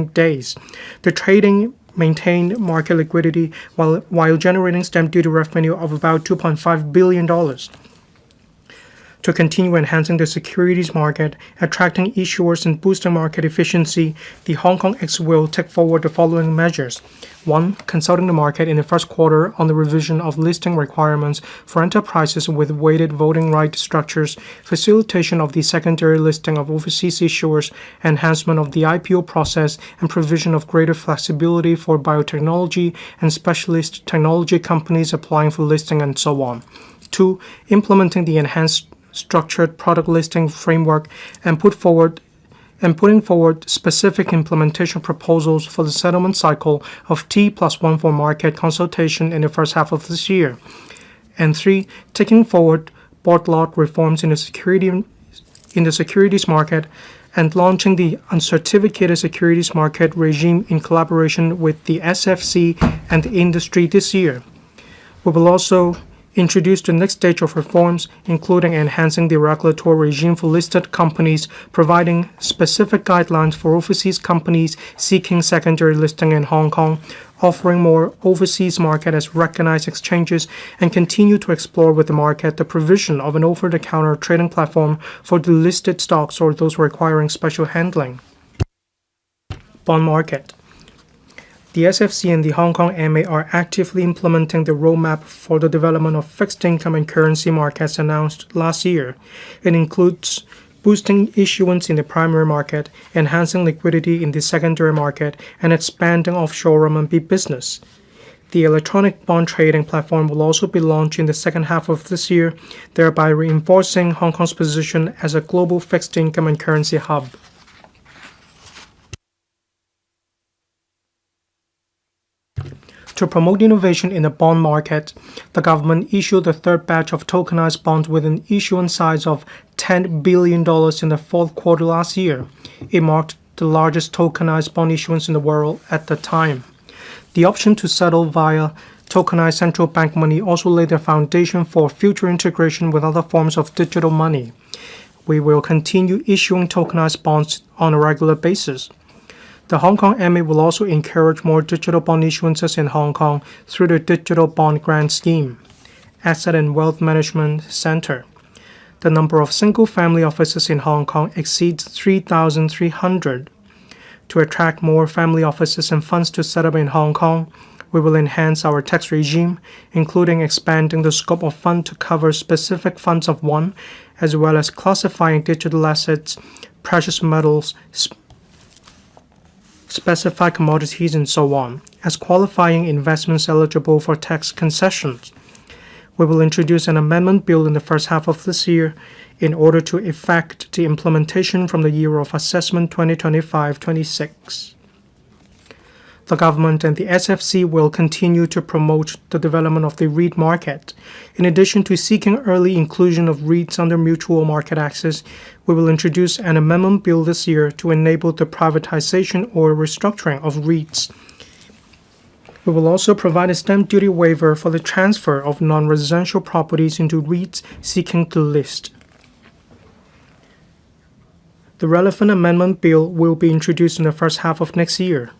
days. The trading maintained market liquidity while generating stamp duty revenue of about $2.5 billion. To continue enhancing the securities market, attracting issuers, and boosting market efficiency, the Hong Kong Ex will take forward the following measures. 1. Consulting the market in the first quarter on the revision of listing requirements for enterprises with weighted voting right structures, facilitation of the secondary listing of overseas issuers, enhancement of the IPO process, and provision of greater flexibility for biotechnology and specialist technology companies applying for listing, and so on. 2. Implementing the enhanced structured product listing framework and putting forward specific implementation proposals for the settlement cycle of T+1 for market consultation in the first half of this year. And 3. Taking forward board lot reforms in the securities market and launching the uncertificated securities market regime in collaboration with the SFC and the industry this year. We will also introduce the next stage of reforms, including enhancing the regulatory regime for listed companies, providing specific guidelines for overseas companies seeking secondary listing in Hong Kong, offering more overseas market as recognized exchanges, and continue to explore with the market the provision of an over-the-counter trading platform for the listed stocks or those requiring special handling. Bond market. The SFC and the Hong Kong MA are actively implementing the roadmap for the development of fixed income and currency markets announced last year. It includes boosting issuance in the primary market, enhancing liquidity in the secondary market, and expanding offshore renminbi business. The electronic bond trading platform will also be launched in the second half of this year, thereby reinforcing Hong Kong's position as a global fixed income and currency hub. To promote innovation in the bond market, the government issued the third batch of tokenized bonds with an issuance size of $10 billion in the fourth quarter last year. It marked the largest tokenized bond issuance in the world at the time. The option to settle via tokenized central bank money also laid the foundation for future integration with other forms of digital money. We will continue issuing tokenized bonds on a regular basis. The Hong Kong MA will also encourage more digital bond issuances in Hong Kong through the Digital Bond Grant Scheme. Asset and Wealth Management Center. The number of single-family offices in Hong Kong exceeds 3,300. To attract more family offices and funds to set up in Hong Kong, we will enhance our tax regime, including expanding the scope of fund to cover specific funds of one, as well as classifying digital assets, precious metals, specified commodities, and so on, as qualifying investments eligible for tax concessions. We will introduce an amendment bill in the first half of this year in order to effect the implementation from the year of assessment 2025-26. The government and the SFC will continue to promote the development of the REIT market. In addition to seeking early inclusion of REITs under mutual market access, we will introduce an amendment bill this year to enable the privatization or restructuring of REITs. We will also provide a stamp duty waiver for the transfer of non-residential properties into REITs seeking to list. The relevant amendment bill will be introduced in the first half of next year.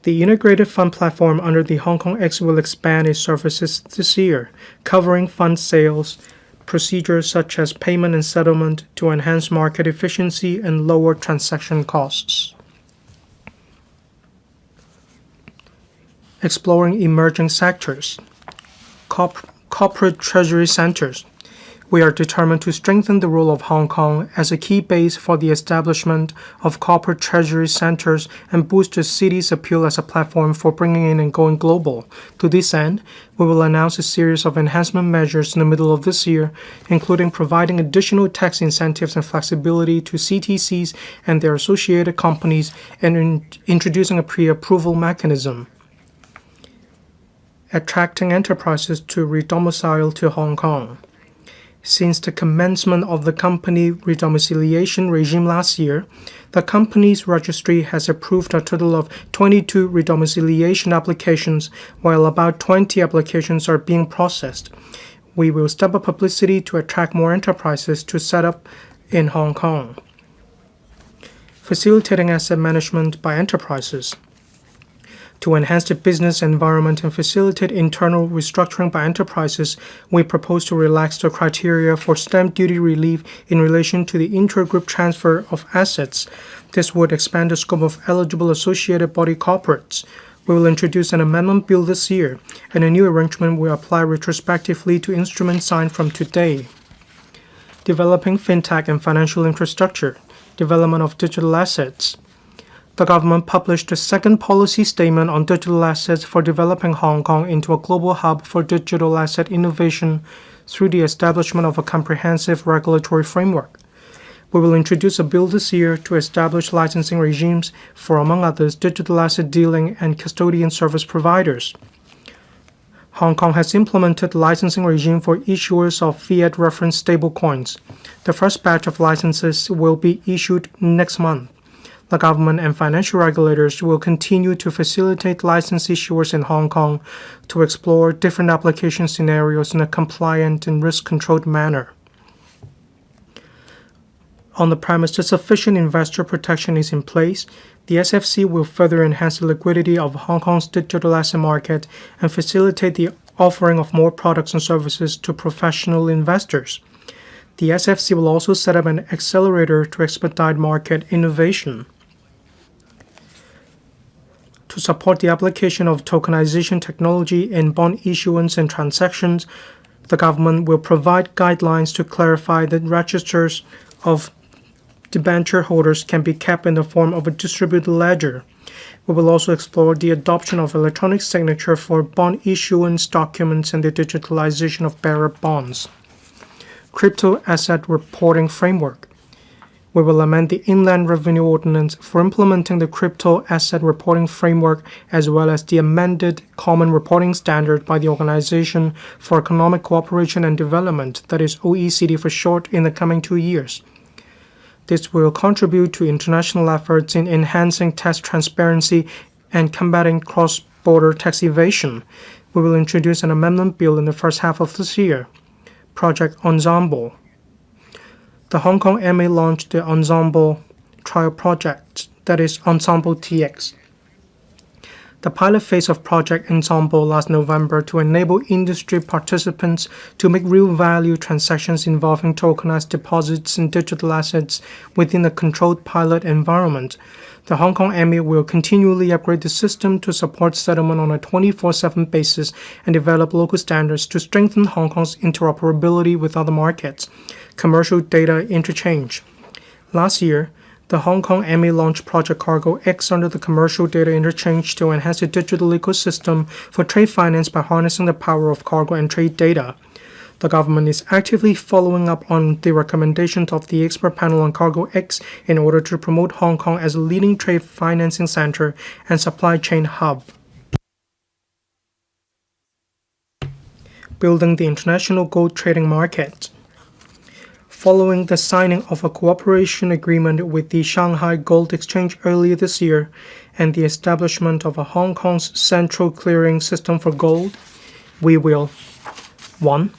The integrated fund platform under the Hong Kong X will expand its services this year, covering fund sales, procedures such as payment and settlement to enhance market efficiency and lower transaction costs. Exploring emerging sectors. Corporate treasury centers. We are determined to strengthen the role of Hong Kong as a key base for the establishment of corporate treasury centers and boost the city's appeal as a platform for bringing in and going global. To this end, we will announce a series of enhancement measures in the middle of this year, including providing additional tax incentives and flexibility to CTCs and their associated companies and introducing a pre-approval mechanism. Attracting enterprises to redomicile to Hong Kong. Since the commencement of the company redomiciliation regime last year, the company's registry has approved a total of 22 redomiciliation applications, while about 20 applications are being processed. We will step up publicity to attract more enterprises to set up in Hong Kong. Facilitating asset management by enterprises. To enhance the business environment and facilitate internal restructuring by enterprises, we propose to relax the criteria for stamp duty relief in relation to the intra-group transfer of assets. This would expand the scope of eligible associated body corporates. We will introduce an amendment bill this year, and a new arrangement will apply retrospectively to instruments signed from today. Developing fintech and financial infrastructure. Development of digital assets. The government published the second policy statement on digital assets for developing Hong Kong into a global hub for digital asset innovation through the establishment of a comprehensive regulatory framework. We will introduce a bill this year to establish licensing regimes for, among others, digital asset dealing and custodian service providers. Hong Kong has implemented the licensing regime for issuers of fiat reference stablecoins. The first batch of licenses will be issued next month. The government and financial regulators will continue to facilitate license issuers in Hong Kong to explore different application scenarios in a compliant and risk-controlled manner. On the premise that sufficient investor protection is in place, the SFC will further enhance the liquidity of Hong Kong's digital asset market and facilitate the offering of more products and services to professional investors. The SFC will also set up an accelerator to expedite market innovation. To support the application of tokenization technology in bond issuance and transactions, the government will provide guidelines to clarify that registers of debenture holders can be kept in the form of a distributed ledger. We will also explore the adoption of electronic signature for bond issuance documents and the digitalization of bearer bonds. Crypto asset reporting framework. We will amend the Inland Revenue Ordinance for implementing the crypto asset reporting framework as well as the amended Common Reporting Standard by the Organization for Economic Cooperation and Development, that is OECD for short, in the coming 2 years. This will contribute to international efforts in enhancing tax transparency and combating cross-border tax evasion. We will introduce an amendment bill in the first half of this year. Project Ensemble. The Hong Kong MA launched the Ensemble trial project, that is Ensemble TX. The pilot phase of Project Ensemble last November to enable industry participants to make real value transactions involving tokenized deposits and digital assets within a controlled pilot environment. The Hong Kong MA will continually upgrade the system to support settlement on a 24/7 basis and develop local standards to strengthen Hong Kong's interoperability with other markets. Commercial data interchange. Last year, the Hong Kong MA launched Project Cargo X under the commercial data interchange to enhance the digital ecosystem for trade finance by harnessing the power of cargo and trade data. The government is actively following up on the recommendations of the expert panel on Cargo X in order to promote Hong Kong as a leading trade financing center and supply chain hub. Building the international gold trading market. Following the signing of a cooperation agreement with the Shanghai Gold Exchange earlier this year and the establishment of a Hong Kong's central clearing system for gold, we will 1.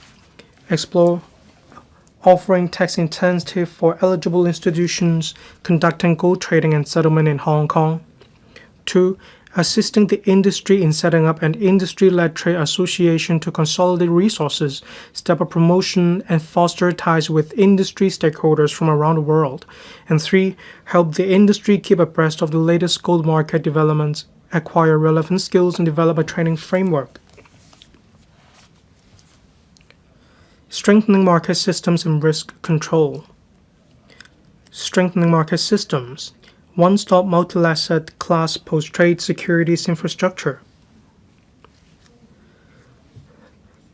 Explore offering tax incentive for eligible institutions conducting gold trading and settlement in Hong Kong. 2. Assisting the industry in setting up an industry-led trade association to consolidate resources, step up promotion, and foster ties with industry stakeholders from around the world. And 3. Help the industry keep abreast of the latest gold market developments, acquire relevant skills, and develop a training framework. Strengthening market systems and risk control. Strengthening market systems. One-stop multi-asset class post-trade securities infrastructure.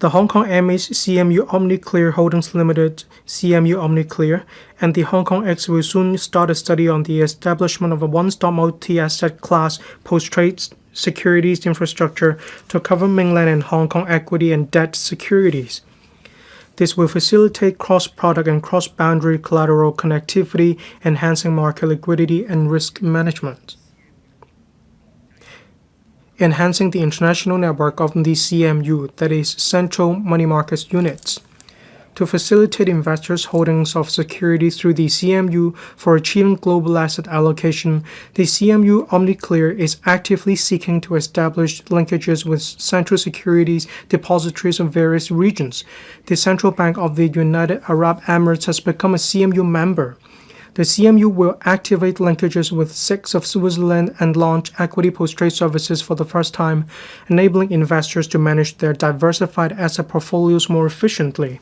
The Hong Kong MA's CMU OmniClear Holdings Limited, CMU OmniClear, and the Hong Kong X will soon start a study on the establishment of a one-stop multi-asset class post-trade securities infrastructure to cover mainland and Hong Kong equity and debt securities. This will facilitate cross-product and cross-boundary collateral connectivity, enhancing market liquidity and risk management. Enhancing the international network of the CMU, that is, Central Money Markets Units. To facilitate investors' holdings of securities through the CMU for achieving global asset allocation, the CMU OmniClear is actively seeking to establish linkages with central securities depositories of various regions. The Central Bank of the United Arab Emirates has become a CMU member. The CMU will activate linkages with SIX of Switzerland and launch equity post-trade services for the first time, enabling investors to manage their diversified asset portfolios more efficiently.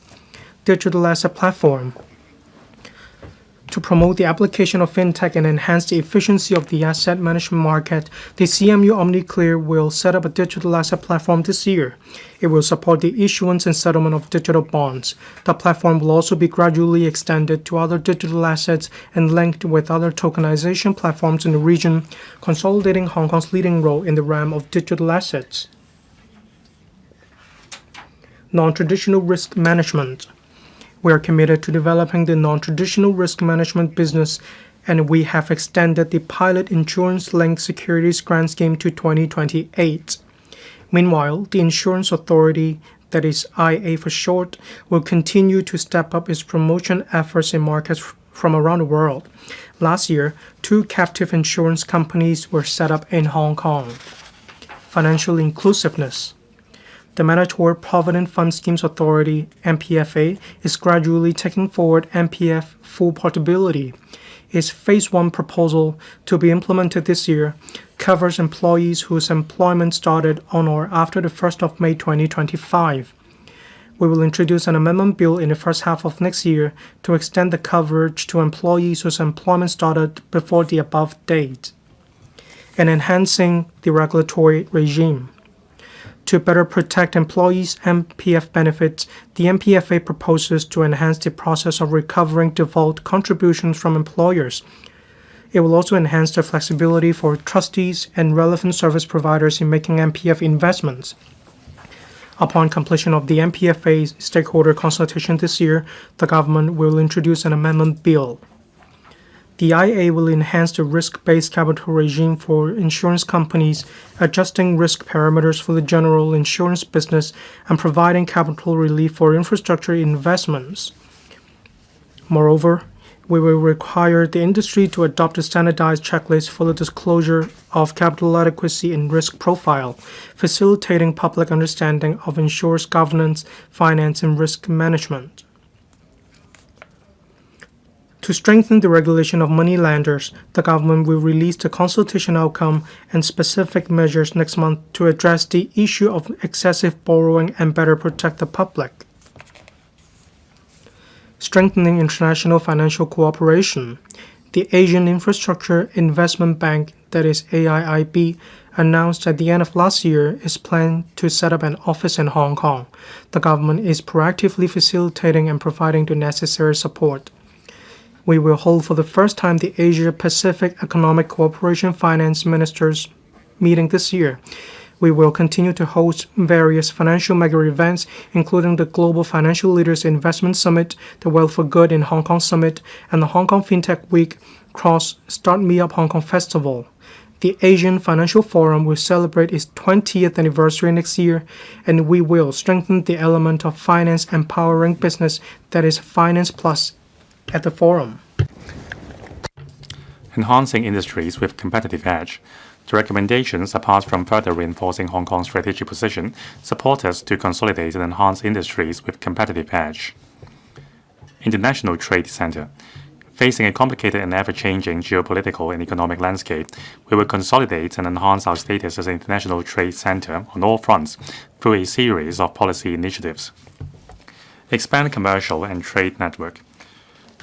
Digital asset platform. To promote the application of fintech and enhance the efficiency of the asset management market, the CMU OmniClear will set up a digital asset platform this year. It will support the issuance and settlement of digital bonds. The platform will also be gradually extended to other digital assets and linked with other tokenization platforms in the region, consolidating Hong Kong's leading role in the realm of digital assets. Non-traditional risk management. We are committed to developing the non-traditional risk management business, and we have extended the pilot insurance-linked securities grant scheme to 2028. Meanwhile, the Insurance Authority, that is IA for short, will continue to step up its promotion efforts in markets from around the world. Last year, 2 captive insurance companies were set up in Hong Kong. Financial inclusiveness. The Mandatory Provident Fund Schemes Authority, MPFA, is gradually taking forward MPF full portability. Its Phase 1 proposal, to be implemented this year, covers employees whose employment started on or after the 1st of May 2025. We will introduce an amendment bill in the first half of next year to extend the coverage to employees whose employment started before the above date, and enhancing the regulatory regime. To better protect employees' MPF benefits, the MPFA proposes to enhance the process of recovering default contributions from employers. It will also enhance the flexibility for trustees and relevant service providers in making MPF investments. Upon completion of the MPFA's stakeholder consultation this year, the government will introduce an amendment bill. The IA will enhance the risk-based capital regime for insurance companies, adjusting risk parameters for the general insurance business and providing capital relief for infrastructure investments. Moreover, we will require the industry to adopt a standardized checklist for the disclosure of capital adequacy and risk profile, facilitating public understanding of insurance governance, finance, and risk management. To strengthen the regulation of moneylenders, the government will release the consultation outcome and specific measures next month to address the issue of excessive borrowing and better protect the public. Strengthening international financial cooperation. The Asian Infrastructure Investment Bank, that is AIIB, announced at the end of last year its plan to set up an office in Hong Kong. The government is proactively facilitating and providing the necessary support. We will hold for the first time the Asia-Pacific Economic Cooperation Finance Ministers meeting this year. We will continue to host various financial mega events, including the Global Financial Leaders Investment Summit, the Wealth for Good in Hong Kong Summit, and the Hong Kong FinTech Week Cross Start Me Up Hong Kong Festival. The Asian Financial Forum will celebrate its 20th anniversary next year, and we will strengthen the element of finance empowering business that is Finance Plus at the forum. Enhancing industries with competitive edge. The recommendations, apart from further reinforcing Hong Kong's strategic position, support us to consolidate and enhance industries with competitive edge. International Trade Center. Facing a complicated and ever-changing geopolitical and economic landscape, we will consolidate and enhance our status as an international trade center on all fronts through a series of policy initiatives. Expand commercial and trade network.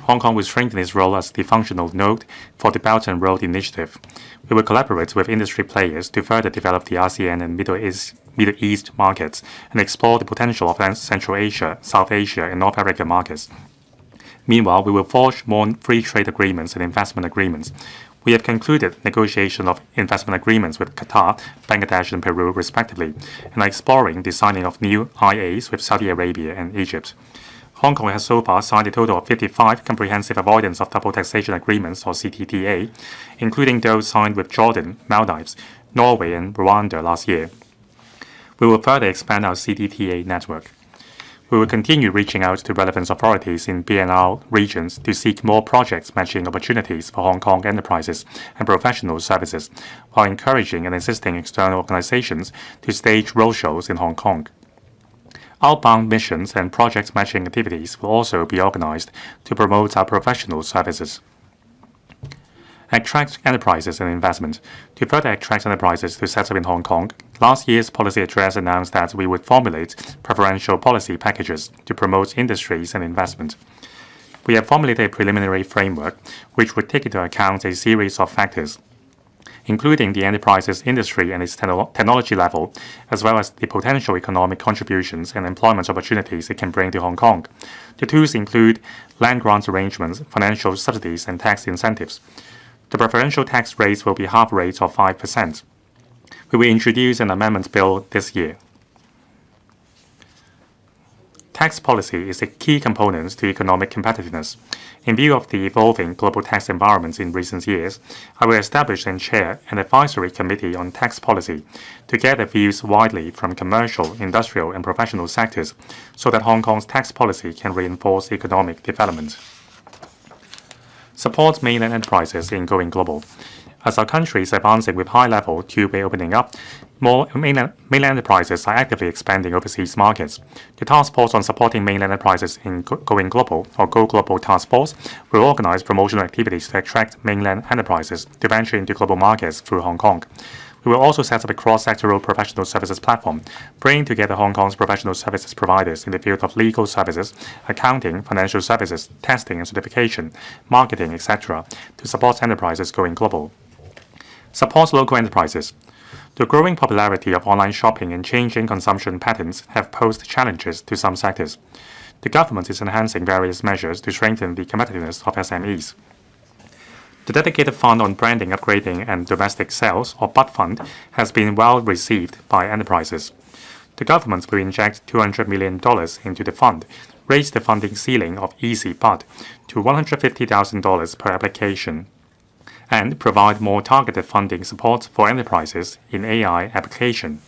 Hong Kong will strengthen its role as the functional node for the Belt and Road Initiative. We will collaborate with industry players to further develop the ASEAN and Middle East markets and explore the potential of Central Asia, South Asia, and North Africa markets. Meanwhile, we will forge more free trade agreements and investment agreements. We have concluded negotiation of investment agreements with Qatar, Bangladesh, and Peru, respectively, and are exploring the signing of new IAs with Saudi Arabia and Egypt. Hong Kong has so far signed a total of 55 Comprehensive Avoidance of Double Taxation Agreements, or CTTA, including those signed with Jordan, Maldives, Norway, and Rwanda last year. We will further expand our CTTA network. We will continue reaching out to relevant authorities in BNR regions to seek more projects matching opportunities for Hong Kong enterprises and professional services, while encouraging and assisting external organizations to stage roadshows in Hong Kong. Outbound missions and project matching activities will also be organized to promote our professional services. Attract enterprises and investment. To further attract enterprises to set up in Hong Kong, last year's policy address announced that we would formulate preferential policy packages to promote industries and investment. We have formulated a preliminary framework which would take into account a series of factors, including the enterprise's industry and its technology level, as well as the potential economic contributions and employment opportunities it can bring to Hong Kong. The tools include land grant arrangements, financial subsidies, and tax incentives. The preferential tax rates will be half rates of 5%. We will introduce an amendment bill this year. Tax policy is a key component to economic competitiveness. In view of the evolving global tax environments in recent years, I will establish and chair an advisory committee on tax policy to gather views widely from commercial, industrial, and professional sectors so that Hong Kong's tax policy can reinforce economic development. Support mainland enterprises in going global. As our country is advancing with high-level two-way opening up, more mainland enterprises are actively expanding overseas markets. The Task Force on Supporting Mainland Enterprises in Going Global, or Go Global Task Force, will organize promotional activities to attract mainland enterprises to venture into global markets through Hong Kong. We will also set up a cross-sectoral professional services platform, bringing together Hong Kong's professional services providers in the field of legal services, accounting, financial services, testing and certification, marketing, etc., to support enterprises going global. Support local enterprises. The growing popularity of online shopping and changing consumption patterns have posed challenges to some sectors. The government is enhancing various measures to strengthen the competitiveness of SMEs. The dedicated fund on branding, upgrading, and domestic sales, or BUD fund, has been well received by enterprises. The government will inject $200 million into the fund, raise the funding ceiling of Easy BUD to $150,000 per application, and provide more targeted funding support for enterprises in AI application.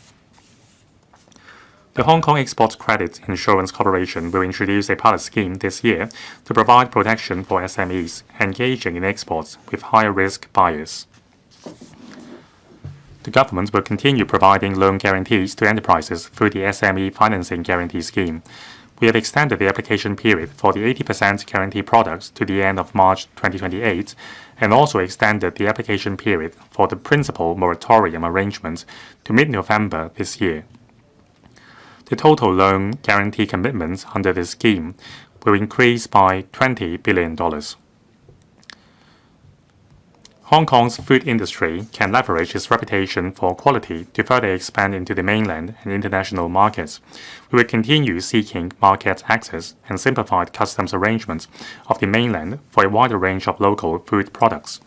The Hong Kong Export Credit Insurance Corporation will introduce a pilot scheme this year to provide protection for SMEs engaging in exports with higher-risk buyers. The government will continue providing loan guarantees to enterprises through the SME Financing Guarantee Scheme. We have extended the application period for the 80% guarantee products to the end of March 2028 and also extended the application period for the principal moratorium arrangement to mid-November this year. The total loan guarantee commitments under this scheme will increase by $20 billion. Hong Kong's food industry can leverage its reputation for quality to further expand into the mainland and international markets. We will continue seeking market access and simplified customs arrangements of the mainland for a wider range of local food products.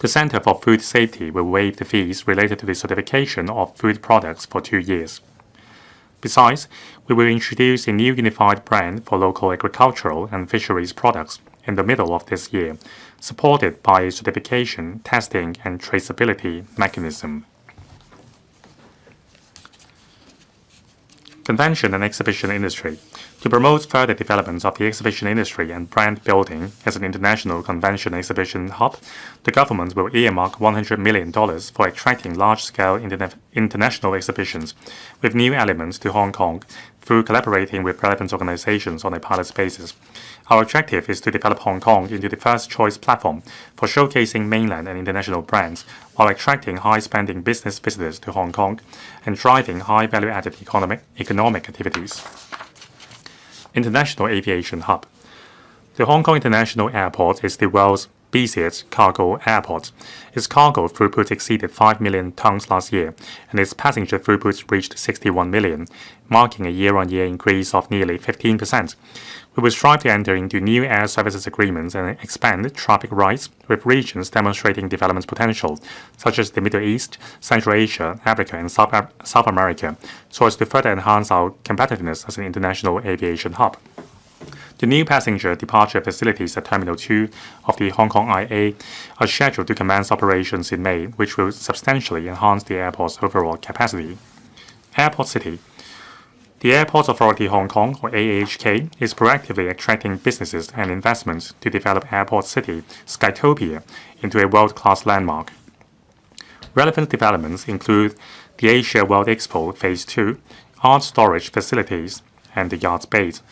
The Center for Food Safety will waive the fees related to the certification of food products for 2 years. Besides, we will introduce a new unified brand for local agricultural and fisheries products in the middle of this year, supported by a certification, testing, and traceability mechanism. Convention and exhibition industry. To promote further development of the exhibition industry and brand building as an international convention and exhibition hub, the government will earmark $100 million for attracting large-scale international exhibitions with new elements to Hong Kong through collaborating with relevant organizations on a pilot basis. Our objective is to develop Hong Kong into the first-choice platform for showcasing mainland and international brands while attracting high-spending business visitors to Hong Kong and driving high-value-added economic activities. International Aviation Hub. The Hong Kong International Airport is the world's busiest cargo airport. Its cargo throughput exceeded 5 million tons last year, and its passenger throughput reached 61 million, marking a year-on-year increase of nearly 15%. We will strive to enter into new air services agreements and expand traffic rights with regions demonstrating development potential, such as the Middle East, Central Asia, Africa, and South America, so as to further enhance our competitiveness as an international aviation hub. The new passenger departure facilities at Terminal 2 of the Hong Kong IA are scheduled to commence operations in May, which will substantially enhance the airport's overall capacity. Airport City. The Airports Authority Hong Kong, or AAHK, is proactively attracting businesses and investments to develop Airport City, Skytopia, into a world-class landmark. Relevant developments include the Asia World Expo Phase 2, art storage facilities, and the yacht base.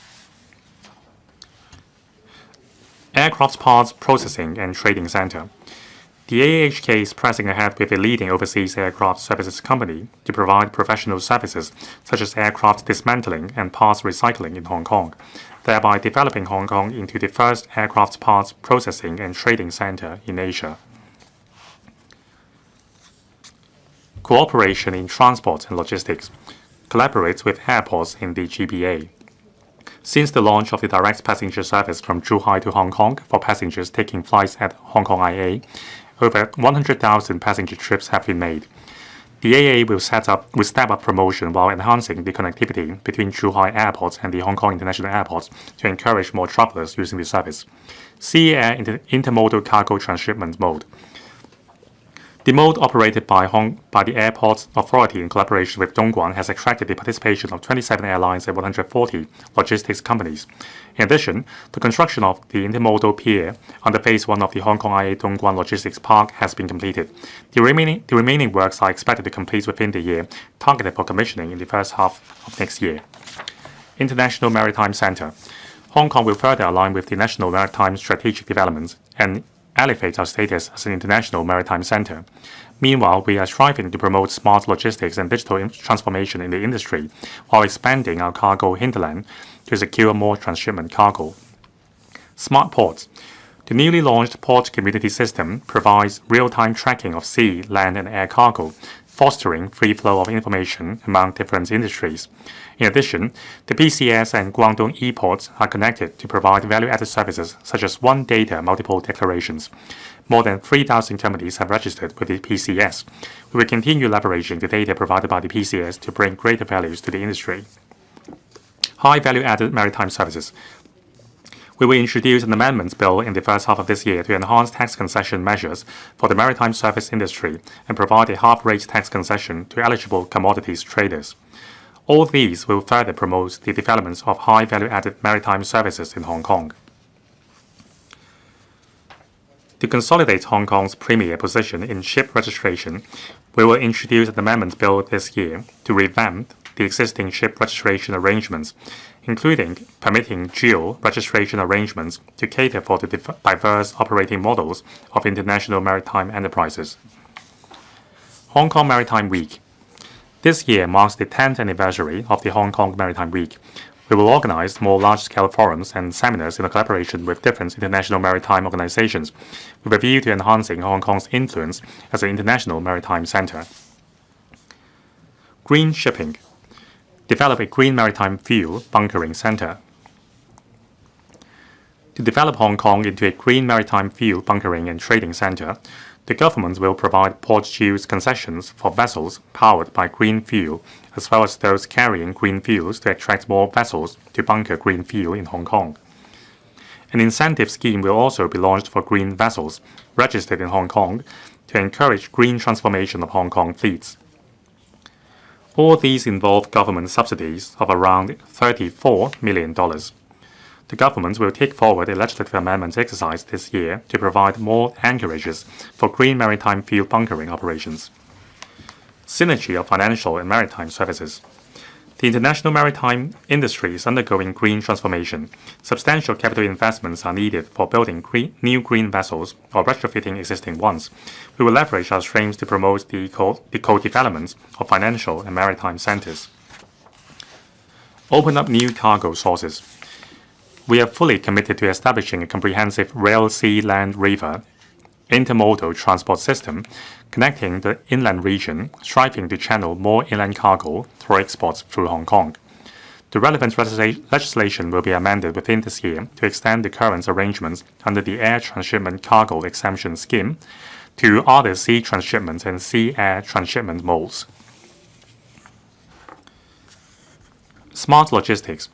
Aircraft Parts Processing and Trading Center. The AAHK is pressing ahead with a leading overseas aircraft services company to provide professional services such as aircraft dismantling and parts recycling in Hong Kong, thereby developing Hong Kong into the first aircraft parts processing and trading center in Asia. Cooperation in transport and logistics. Collaborates with airports in the GBA. Since the launch of the direct passenger service from Zhuhai to Hong Kong for passengers taking flights at Hong Kong IA, over 100,000 passenger trips have been made. The AA will step up promotion while enhancing the connectivity between Zhuhai Airport and the Hong Kong International Airport to encourage more travelers using the service. Sea Air Intermodal Cargo Transshipment Mode. The mode operated by the Airports Authority in collaboration with Dongguan has attracted the participation of 27 airlines and 140 logistics companies. In addition, the construction of the intermodal pier under Phase 1 of the Hong Kong IA Dongguan Logistics Park has been completed. The remaining works are expected to complete within the year, targeted for commissioning in the first half of next year. International Maritime Center. Hong Kong will further align with the national maritime strategic developments and elevate our status as an international maritime center. Meanwhile, we are striving to promote smart logistics and digital transformation in the industry while expanding our cargo hinterland to secure more transshipment cargo. Smart Ports. The newly launched Port Community System provides real-time tracking of sea, land, and air cargo, fostering free flow of information among different industries. In addition, the PCS and Guangdong e-ports are connected to provide value-added services such as one data, multiple declarations. More than 3,000 companies have registered with the PCS. We will continue leveraging the data provided by the PCS to bring greater values to the industry. High value-added maritime services. We will introduce an amendments bill in the first half of this year to enhance tax concession measures for the maritime service industry and provide a half-rate tax concession to eligible commodities traders. All these will further promote the development of high value-added maritime services in Hong Kong. To consolidate Hong Kong's premier position in ship registration, we will introduce an amendment bill this year to revamp the existing ship registration arrangements, including permitting dual registration arrangements to cater for the diverse operating models of international maritime enterprises. Hong Kong Maritime Week. This year marks the 10th anniversary of the Hong Kong Maritime Week. We will organize more large-scale forums and seminars in collaboration with different international maritime organizations, with a view to enhancing Hong Kong's influence as an international maritime center. Green shipping. Develop a green maritime fuel bunkering center. To develop Hong Kong into a green maritime fuel bunkering and trading center, The government will provide port use concessions for vessels powered by green fuel, as well as those carrying green fuels to attract more vessels to bunker green fuel in Hong Kong. An incentive scheme will also be launched for green vessels registered in Hong Kong to encourage green transformation of Hong Kong fleets. All these involve government subsidies of around $34 million. The government will take forward a legislative amendment exercise this year to provide more anchorages for green maritime fuel bunkering operations. Synergy of financial and maritime services. The international maritime industry is undergoing green transformation. Substantial capital investments are needed for building new green vessels or retrofitting existing ones. We will leverage our strengths to promote the co-development of financial and maritime centers. Open up new cargo sources. We are fully committed to establishing a comprehensive rail, sea, land, river intermodal transport system connecting the inland region, striving to channel more inland cargo for exports through Hong Kong. The relevant legislation will be amended within this year to extend the current arrangements under the Air Transshipment Cargo Exemption Scheme to other sea transshipment and sea-air transshipment modes. Smart logistics.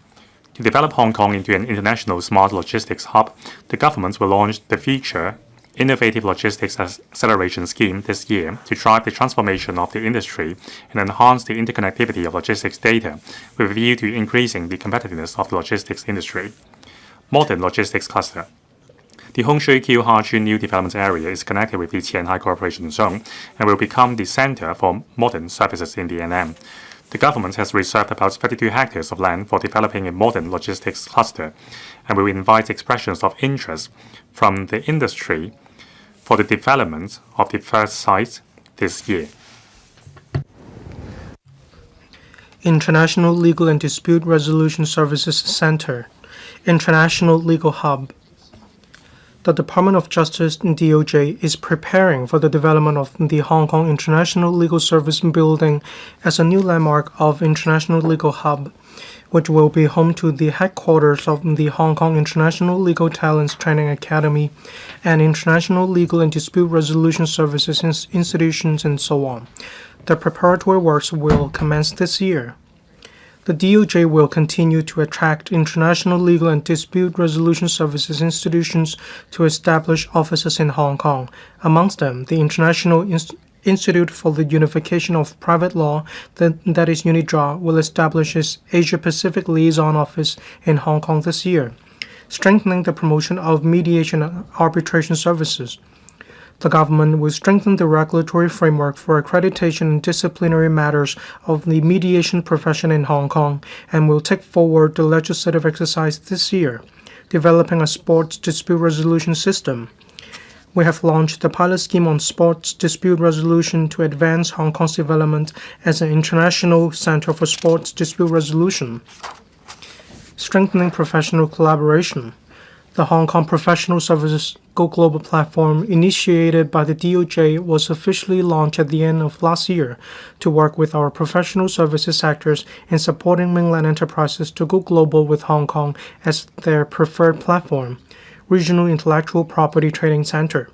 To develop Hong Kong into an international smart logistics hub, the government will launch the Future Innovative Logistics Acceleration Scheme this year to drive the transformation of the industry and enhance the interconnectivity of logistics data with a view to increasing the competitiveness of the logistics industry. Modern Logistics Cluster. The Hung Shui Kiu Ha-Chun New Development Area is connected with the Qianhai Cooperation Zone and will become the center for modern services in the NM. The government has reserved about 32 hectares of land for developing a modern logistics cluster, and will invite expressions of interest from the industry for the development of the first site this year. International Legal and Dispute Resolution Services Center, International Legal Hub. The Department of Justice (DOJ) is preparing for the development of the Hong Kong International Legal Service Building as a new landmark of International Legal Hub, which will be home to the headquarters of the Hong Kong International Legal Talents Training Academy and International Legal and Dispute Resolution Services institutions and so on. The preparatory works will commence this year. The DOJ will continue to attract international legal and dispute resolution services institutions to establish offices in Hong Kong. Amongst them, the International Institute for the Unification of Private Law, that is UNIDRA, will establish its Asia-Pacific Liaison Office in Hong Kong this year, strengthening the promotion of mediation and arbitration services. The government will strengthen the regulatory framework for accreditation and disciplinary matters of the mediation profession in Hong Kong and will take forward the legislative exercise this year, developing a sports dispute resolution system. We have launched the pilot scheme on sports dispute resolution to advance Hong Kong's development as an international center for sports dispute resolution. Strengthening professional collaboration. The Hong Kong Professional Services Go Global platform, initiated by the DOJ, was officially launched at the end of last year to work with our professional services sectors in supporting mainland enterprises to go global with Hong Kong as their preferred platform. Regional Intellectual Property Trading Center.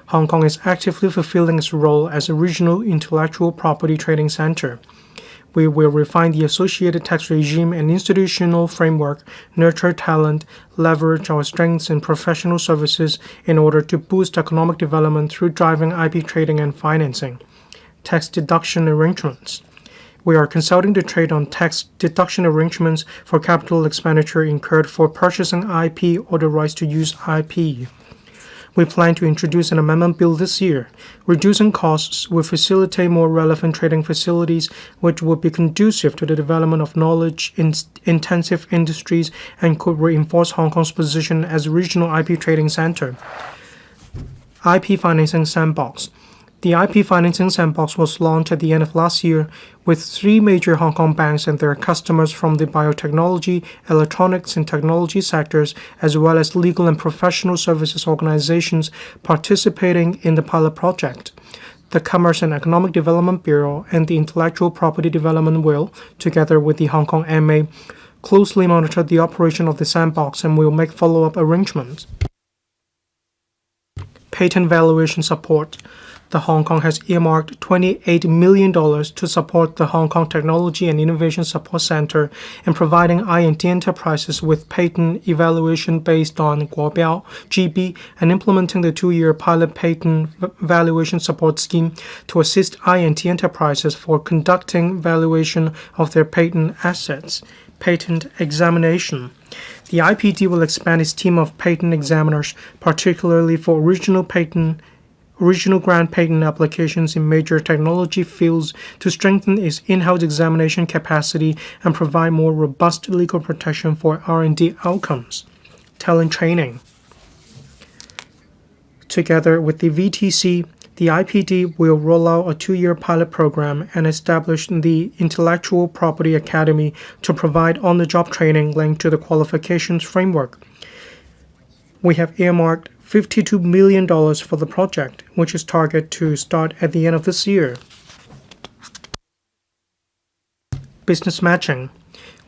Hong Kong is actively fulfilling its role as a regional intellectual property trading center. We will refine the associated tax regime and institutional framework, nurture talent, leverage our strengths in professional services in order to boost economic development through driving IP trading and financing. Tax deduction arrangements. We are consulting the trade on tax deduction arrangements for capital expenditure incurred for purchasing IP or the rights to use IP. We plan to introduce an amendment bill this year. Reducing costs will facilitate more relevant trading facilities, which would be conducive to the development of knowledge-intensive industries and could reinforce Hong Kong's position as a regional IP trading center. IP Financing Sandbox. The IP Financing Sandbox was launched at the end of last year with 3 major Hong Kong banks and their customers from the biotechnology, electronics, and technology sectors, as well as legal and professional services organizations participating in the pilot project. The Commerce and Economic Development Bureau and the Intellectual Property Development will, together with the Hong Kong MA, closely monitor the operation of the sandbox and will make follow-up arrangements. patent valuation support. The Hong Kong has earmarked $28 million to support the Hong Kong Technology and Innovation Support Center in providing INT enterprises with patent evaluation based on Guobiao, GB, and implementing the 2-year pilot patent valuation support scheme to assist INT enterprises for conducting valuation of their patent assets. Patent examination. The IPD will expand its team of patent examiners, particularly for original grant patent applications in major technology fields to strengthen its in-house examination capacity and provide more robust legal protection for R&D outcomes. Talent training. Together with the VTC, the IPD will roll out a 2-year pilot program and establish the Intellectual Property Academy to provide on-the-job training linked to the qualifications framework. We have earmarked $52 million for the project, which is targeted to start at the end of this year. Business matching.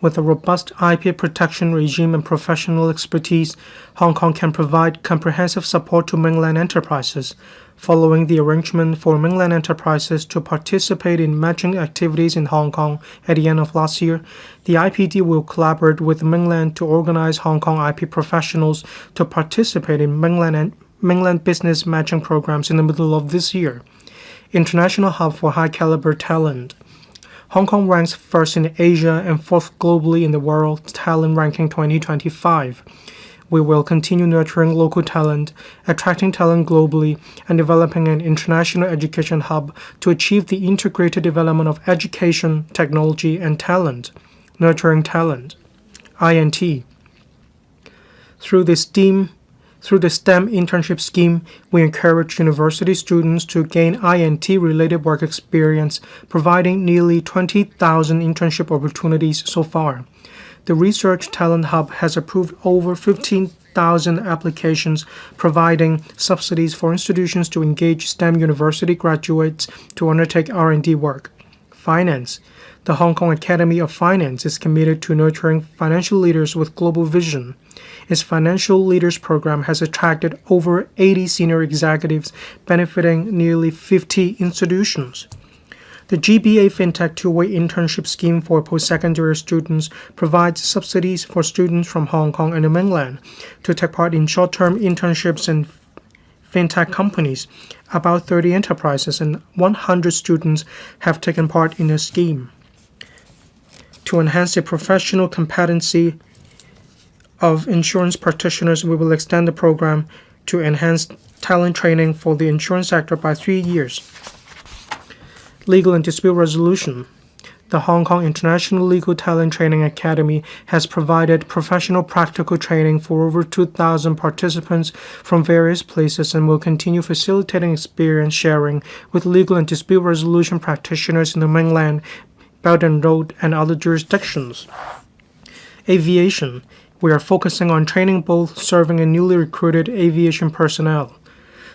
With a robust IP protection regime and professional expertise, Hong Kong can provide comprehensive support to mainland enterprises. Following the arrangement for mainland enterprises to participate in matching activities in Hong Kong at the end of last year, the IPD will collaborate with mainland to organize Hong Kong IP professionals to participate in mainland business matching programs in the middle of this year. International Hub for High Caliber Talent. Hong Kong ranks first in Asia and fourth globally in the World Talent Ranking 2025. We will continue nurturing local talent, attracting talent globally, and developing an international education hub to achieve the integrated development of education, technology, and talent. Nurturing talent. INT. Through the STEM internship scheme, we encourage university students to gain INT-related work experience, providing nearly 20,000 internship opportunities so far. The Research Talent Hub has approved over 15,000 applications, providing subsidies for institutions to engage STEM university graduates to undertake R&D work. Finance. The Hong Kong Academy of Finance is committed to nurturing financial leaders with global vision. Its Financial Leaders Program has attracted over 80 senior executives, benefiting nearly 50 institutions. The GBA FinTech two-way internship scheme for post-secondary students provides subsidies for students from Hong Kong and the mainland to take part in short-term internships in FinTech companies. About 30 enterprises and 100 students have taken part in the scheme. To enhance the professional competency of insurance practitioners, we will extend the program to enhance talent training for the insurance sector by 3 years. Legal and dispute resolution. The Hong Kong International Legal Talent Training Academy has provided professional practical training for over 2,000 participants from various places and will continue facilitating experience sharing with legal and dispute resolution practitioners in the mainland, Belt and Road, and other jurisdictions. Aviation. We are focusing on training both serving and newly recruited aviation personnel.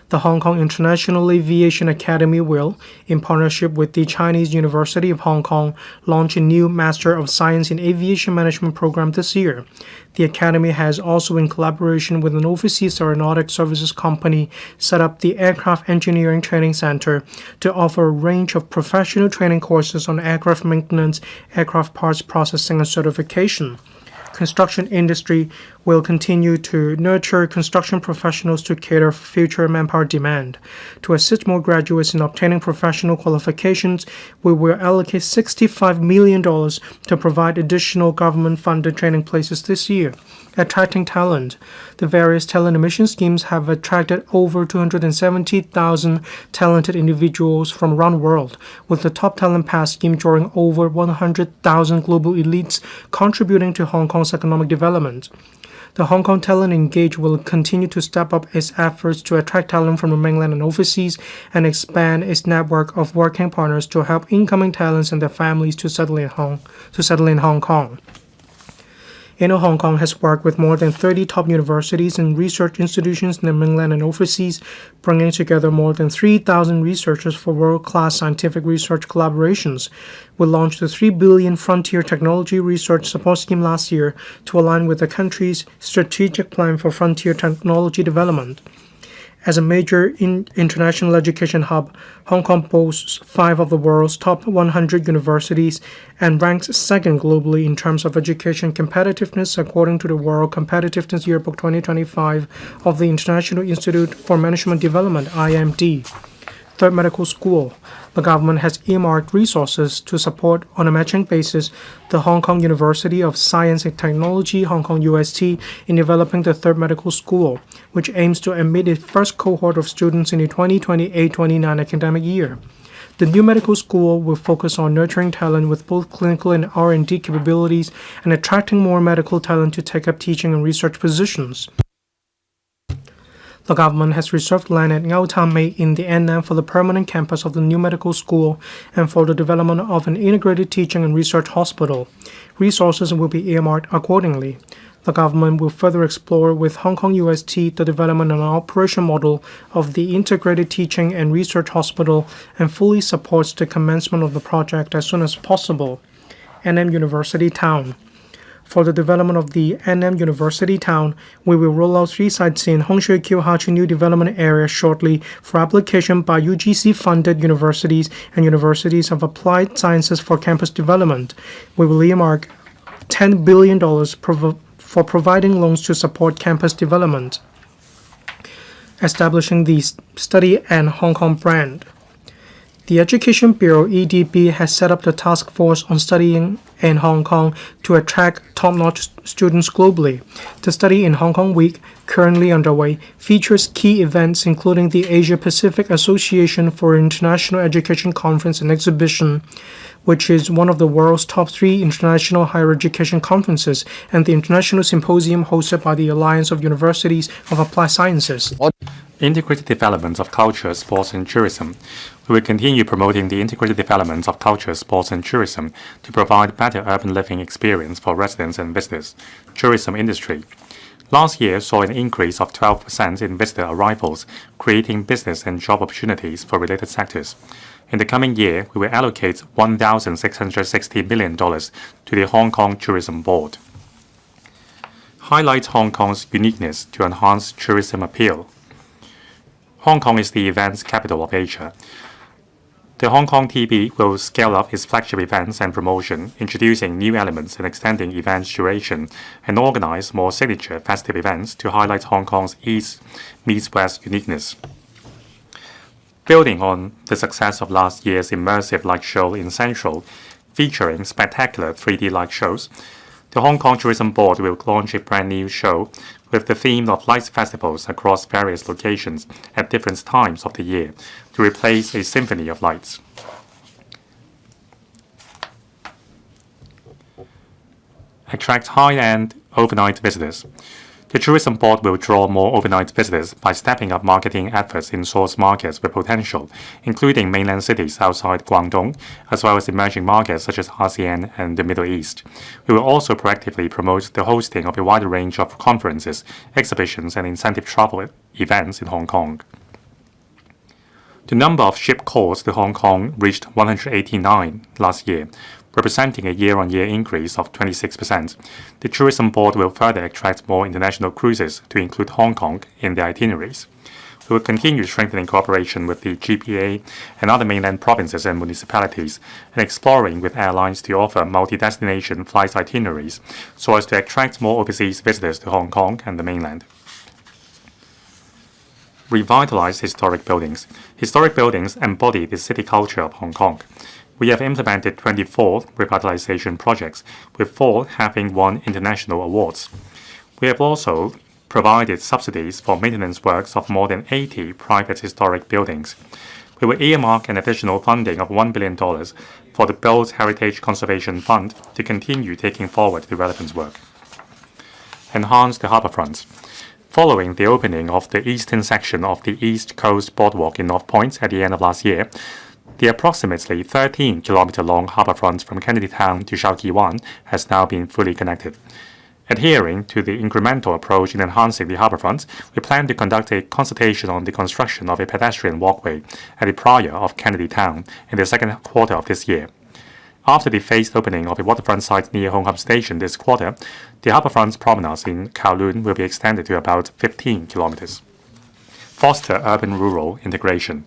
The Hong Kong International Aviation Academy will, in partnership with the Chinese University of Hong Kong, launch a new Master of Science in Aviation Management program this year. The Academy has also, in collaboration with an overseas aeronautic services company, set up the Aircraft Engineering Training Center to offer a range of professional training courses on aircraft maintenance, aircraft parts processing, and certification. Construction industry will continue to nurture construction professionals to cater for future manpower demand. To assist more graduates in obtaining professional qualifications, we will allocate $65 million to provide additional government-funded training places this year. Attracting talent. The various talent admission schemes have attracted over 270,000 talented individuals from around the world, with the Top Talent Pass scheme drawing over 100,000 global elites, contributing to Hong Kong's economic development. The Hong Kong Talent Engage will continue to step up its efforts to attract talent from the mainland and overseas and expand its network of working partners to help incoming talents and their families to settle in Hong Kong. Inno Hong Kong has worked with more than 30 top universities and research institutions in the mainland and overseas, bringing together more than 3,000 researchers for world-class scientific research collaborations. We launched the 3 billion Frontier Technology Research Support Scheme last year to align with the country's strategic plan for frontier technology development. As a major international education hub, Hong Kong boasts 5 of the world's top 100 universities and ranks second globally in terms of education competitiveness according to the World Competitiveness Yearbook 2025 of the International Institute for Management Development, IMD. Third Medical School. The government has earmarked resources to support, on a matching basis, the Hong Kong University of Science and Technology, Hong Kong UST, in developing the Third Medical School, which aims to admit its first cohort of students in the 2028-29 academic year. The new medical school will focus on nurturing talent with both clinical and R&D capabilities and attracting more medical talent to take up teaching and research positions. The government has reserved land at Ngau Tam Mei in the Annam for the permanent campus of the new medical school and for the development of an integrated teaching and research hospital. Resources will be earmarked accordingly. The government will further explore with Hong Kong UST the development and operation model of the integrated teaching and research hospital and fully supports the commencement of the project as soon as possible. NM University Town. For the development of the NM University Town, we will roll out 3 sites in Hong Shui Kiu Hachi New Development Area shortly for application by UGC-funded universities and universities of applied sciences for campus development. We will earmark $10 billion for providing loans to support campus development. Establishing the Study and Hong Kong brand. The Education Bureau, EDB, has set up the task force on studying in Hong Kong to attract top-notch students globally. The Study in Hong Kong Week, currently underway, features key events including the Asia-Pacific Association for International Education Conference and Exhibition, which is one of the world's top 3 international higher education conferences, and the International Symposium hosted by the Alliance of Universities of Applied Sciences. Integrated development of culture, sports and tourism. We will continue promoting the integrated development of culture, sports and tourism to provide better urban living experience for residents and visitors. Tourism industry. Last year saw an increase of 12% in visitor arrivals, creating business and job opportunities for related sectors. In the coming year, we will allocate $1,660 million to the Hong Kong Tourism Board. Highlight Hong Kong's uniqueness to enhance tourism appeal. Hong Kong is the events capital of Asia. The Hong Kong TB will scale up its flagship events and promotion, introducing new elements and extending events duration, and organize more signature festive events to highlight Hong Kong's East meets West uniqueness. Building on the success of last year's immersive light show in Central, featuring spectacular 3D light shows, the Hong Kong Tourism Board will launch a brand new show with the theme of light festivals across various locations at different times of the year to replace a symphony of lights. Attract high-end overnight visitors. The Tourism Board will draw more overnight visitors by stepping up marketing efforts in source markets with potential, including mainland cities outside Guangdong, as well as emerging markets such as ASEAN and the Middle East. We will also proactively promote the hosting of a wider range of conferences, exhibitions, and incentive travel events in Hong Kong. The number of ship calls to Hong Kong reached 189 last year, representing a year-on-year increase of 26%. The Tourism Board will further attract more international cruises to include Hong Kong in their itineraries. We will continue strengthening cooperation with the GPA and other mainland provinces and municipalities, and exploring with airlines to offer multi-destination flight itineraries so as to attract more overseas visitors to Hong Kong and the mainland. Revitalize historic buildings. Historic buildings embody the city culture of Hong Kong. We have implemented 24 revitalization projects, with 4 having won international awards. We have also provided subsidies for maintenance works of more than 80 private historic buildings. We will earmark an additional funding of $1 billion for the Built Heritage Conservation Fund to continue taking forward the relevant work. Enhance the harbourfront. Following the opening of the eastern section of the East Coast Boardwalk in North Point at the end of last year, the approximately 13-kilometer-long harbourfront from Kennedy Town to Shao Ki Wan has now been fully connected. Adhering to the incremental approach in enhancing the harbourfront, we plan to conduct a consultation on the construction of a pedestrian walkway at the Praia of Kennedy Town in the second quarter of this year. After the phased opening of a waterfront site near Hong Kong Station this quarter, the harbourfront promenade in Kowloon will be extended to about 15 kilometers. foster urban-rural integration.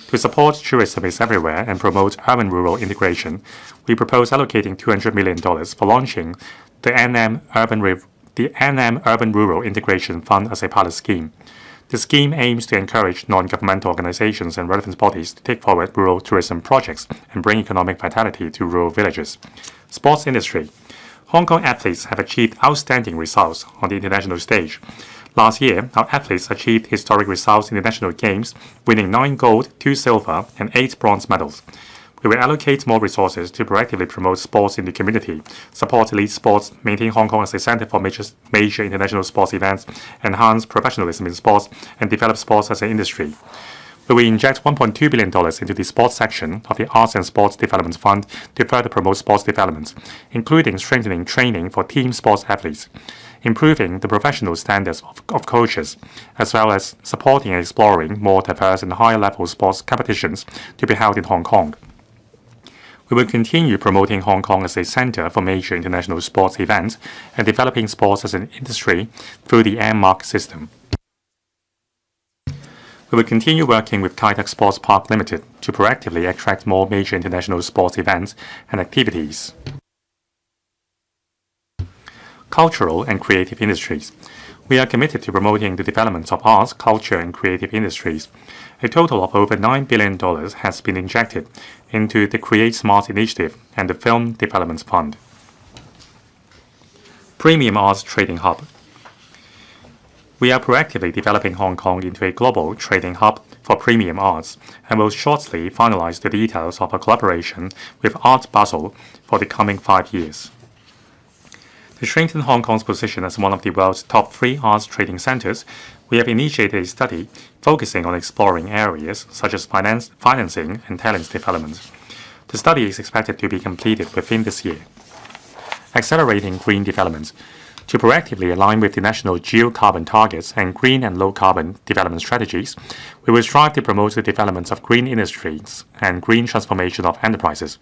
To support tourism is everywhere and promote urban-rural integration, we propose allocating $200 million for launching the NM Urban-Rural Integration Fund as a pilot scheme. The scheme aims to encourage non-governmental organizations and relevant bodies to take forward rural tourism projects and bring economic vitality to rural villages. Sports industry. Hong Kong athletes have achieved outstanding results on the international stage. Last year, our athletes achieved historic results in the national games, winning 9 gold, 2 silver, and 8 bronze medals. We will allocate more resources to proactively promote sports in the community, support elite sports, maintain Hong Kong as a center for major international sports events, enhance professionalism in sports, and develop sports as an industry. We will inject $1.2 billion into the sports section of the Arts and Sports Development Fund to further promote sports development, including strengthening training for team sports athletes, improving the professional standards of coaches, as well as supporting and exploring more diverse and higher-level sports competitions to be held in Hong Kong. We will continue promoting Hong Kong as a center for major international sports events and developing sports as an industry through the M-Mark system. We will continue working with Kai Tak Sports Park Limited to proactively attract more major international sports events and activities. Cultural and creative industries. We are committed to promoting the development of arts, culture, and creative industries. A total of over $9 billion has been injected into the Create Smart initiative and the Film Development Fund. Premium Arts Trading Hub. We are proactively developing Hong Kong into a global trading hub for premium arts and will shortly finalize the details of a collaboration with Art Basel for the coming 5 years. To strengthen Hong Kong's position as one of the world's top 3 arts trading centers, we have initiated a study focusing on exploring areas such as financing and talent development. The study is expected to be completed within this year. Accelerating green development. To proactively align with the national geocarbon targets and green and low-carbon development strategies, we will strive to promote the development of green industries and green transformation of enterprises.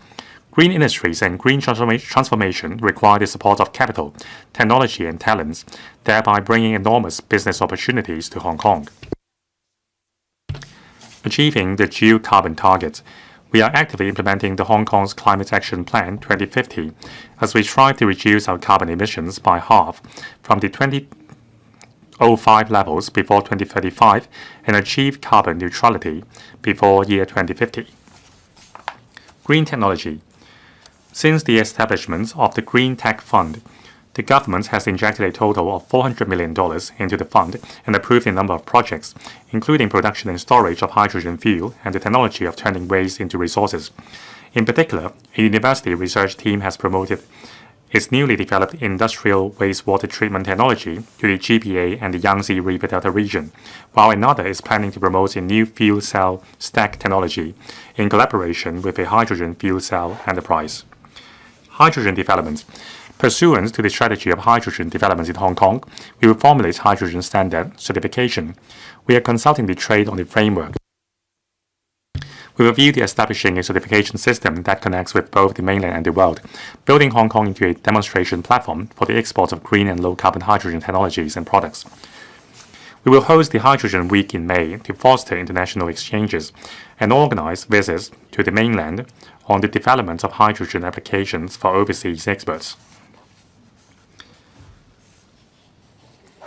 Green industries and green transformation require the support of capital, technology, and talents, thereby bringing enormous business opportunities to Hong Kong. Achieving the geocarbon targets. We are actively implementing the Hong Kong's Climate Action Plan 2050 as we strive to reduce our carbon emissions by half from the 2005 levels before 2035 and achieve carbon neutrality before year 2050. Green technology. Since the establishment of the Green Tech Fund, the government has injected a total of $400 million into the fund and approved a number of projects, including production and storage of hydrogen fuel and the technology of turning waste into resources. In particular, a university research team has promoted its newly developed industrial wastewater treatment technology to the GBA and the Yangtze River Delta region, while another is planning to promote a new fuel cell stack technology in collaboration with a hydrogen fuel cell enterprise. Hydrogen development. Pursuant to the strategy of hydrogen development in Hong Kong, we will formulate hydrogen standard certification. We are consulting the trade on the framework. We will view the establishing a certification system that connects with both the mainland and the world, building Hong Kong into a demonstration platform for the export of green and low-carbon hydrogen technologies and products. We will host the Hydrogen Week in May to foster international exchanges and organize visits to the mainland on the development of hydrogen applications for overseas experts.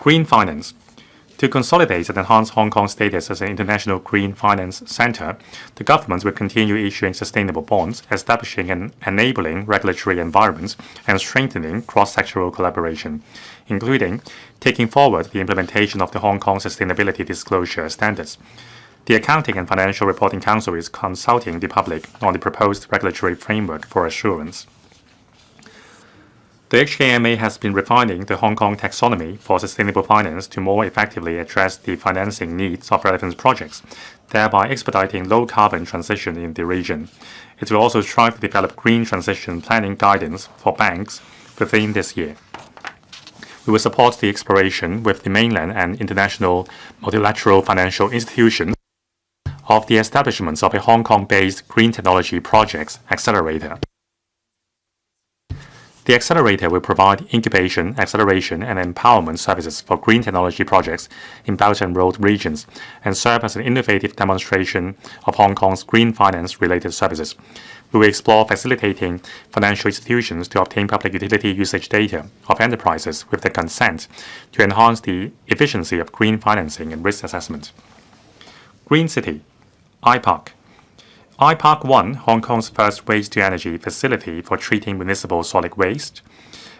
Green finance. To consolidate and enhance Hong Kong's status as an international green finance center, the government will continue issuing sustainable bonds, establishing and enabling regulatory environments, and strengthening cross-sectoral collaboration, including taking forward the implementation of the Hong Kong Sustainability Disclosure Standards. The Accounting and Financial Reporting Council is consulting the public on the proposed regulatory framework for assurance. The HKMA has been refining the Hong Kong taxonomy for sustainable finance to more effectively address the financing needs of relevant projects, thereby expediting low-carbon transition in the region. It will also strive to develop green transition planning guidance for banks within this year. We will support the exploration with the mainland and international multilateral financial institutions of the establishment of a Hong Kong-based green technology projects accelerator. The accelerator will provide incubation, acceleration, and empowerment services for green technology projects in Belt and Road regions and serve as an innovative demonstration of Hong Kong's green finance-related services. We will explore facilitating financial institutions to obtain public utility usage data of enterprises with their consent to enhance the efficiency of green financing and risk assessment. Green City, iPark. iPark 1, Hong Kong's first waste-to-energy facility for treating municipal solid waste,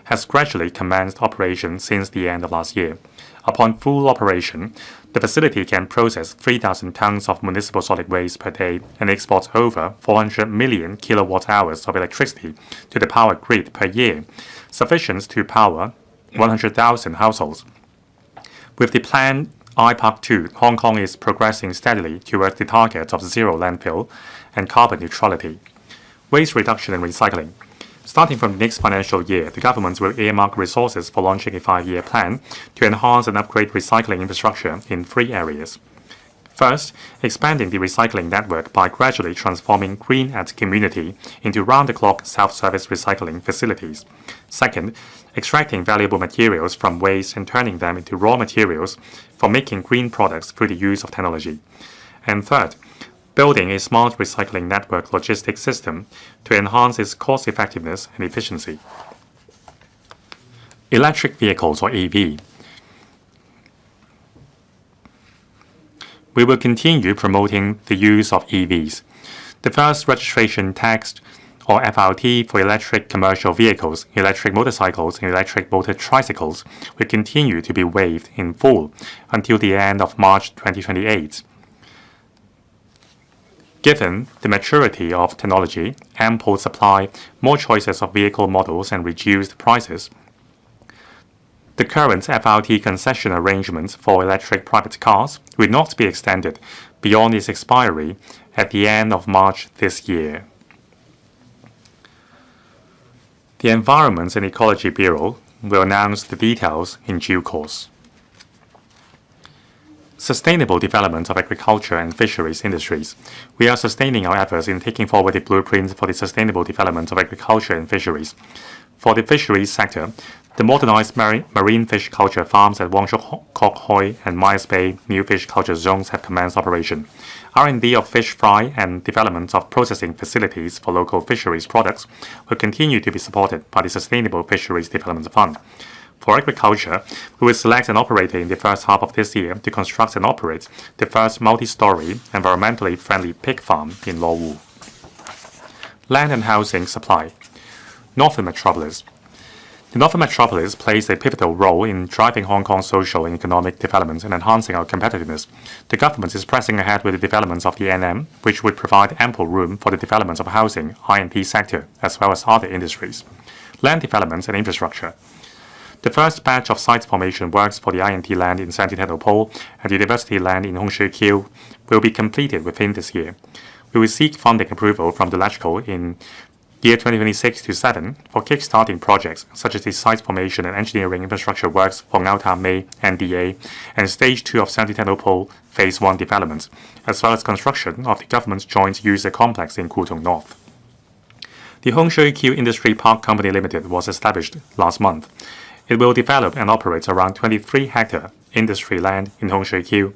has gradually commenced operation since the end of last year. Upon full operation, the facility can process 3,000 tons of municipal solid waste per day and exports over 400 million kilowatt-hours of electricity to the power grid per year, sufficient to power 100,000 households. With the planned iPark 2, Hong Kong is progressing steadily towards the target of zero landfill and carbon neutrality. Waste reduction and recycling. Starting from next financial year, the government will earmark resources for launching a 5-year plan to enhance and upgrade recycling infrastructure in 3 areas. First, expanding the recycling network by gradually transforming Green at Community into round-the-clock self-service recycling facilities. Second, extracting valuable materials from waste and turning them into raw materials for making green products through the use of technology. And third, building a smart recycling network logistics system to enhance its cost effectiveness and efficiency. Electric vehicles, or EV. We will continue promoting the use of EVs. The first registration tax, or FRT, for electric commercial vehicles, electric motorcycles, and electric motor tricycles will continue to be waived in full until the end of March 2028. Given the maturity of technology, ample supply, more choices of vehicle models, and reduced prices, the current FRT concession arrangements for electric private cars will not be extended beyond its expiry at the end of March this year. The Environment and Ecology Bureau will announce the details in due course. Sustainable development of agriculture and fisheries industries. We are sustaining our efforts in taking forward the blueprint for the sustainable development of agriculture and fisheries. For the fisheries sector, the modernized marine fish culture farms at Wong Chuk Kok Hoi and Myers Bay new fish culture zones have commenced operation. R&D of fish fry and development of processing facilities for local fisheries products will continue to be supported by the Sustainable Fisheries Development Fund. For agriculture, we will select an operator in the first half of this year to construct and operate the first multi-story, environmentally friendly pig farm in Lo Wu. Land and housing supply. Northern Metropolis. The Northern Metropolis plays a pivotal role in driving Hong Kong's social and economic development and enhancing our competitiveness. The government is pressing ahead with the development of the NM, which would provide ample room for the development of housing, I&T sector, as well as other industries. Land development and infrastructure. The first batch of site formation works for the I&T land in 17 Heddle Pole and university land in Hung Shui Kiu will be completed within this year. We will seek funding approval from the LegCo in year 2026-7 for kick-starting projects such as the site formation and engineering infrastructure works for Ngau Tam Mei NDA and Stage 2 of 17 Heddle Pole Phase 1 development, as well as construction of the government's joint user complex in Kutong North. The Hung Shui Kiu Industry Park Company Limited was established last month. It will develop and operate around 23-hectare industry land in Hung Shui Kiu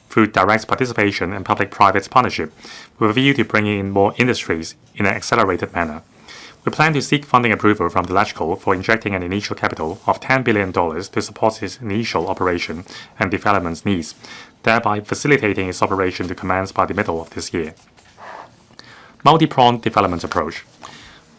through direct participation and public-private partnership with a view to bringing in more industries in an accelerated manner. We plan to seek funding approval from the LegCo for injecting an initial capital of $10 billion to support its initial operation and development needs, thereby facilitating its operation to commence by the middle of this year. Multi-pronged development approach.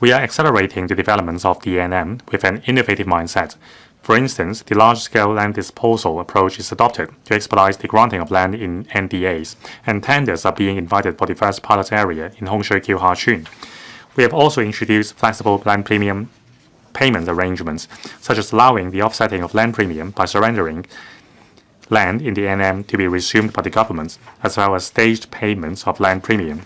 We are accelerating the development of the NM with an innovative mindset. For instance, the large-scale land disposal approach is adopted to expedite the granting of land in NDAs, and tenders are being invited for the first pilot area in Hung Shui Kiu Ha Chun. We have also introduced flexible land premium payment arrangements, such as allowing the offsetting of land premium by surrendering land in the NM to be resumed by the government, as well as staged payments of land premium.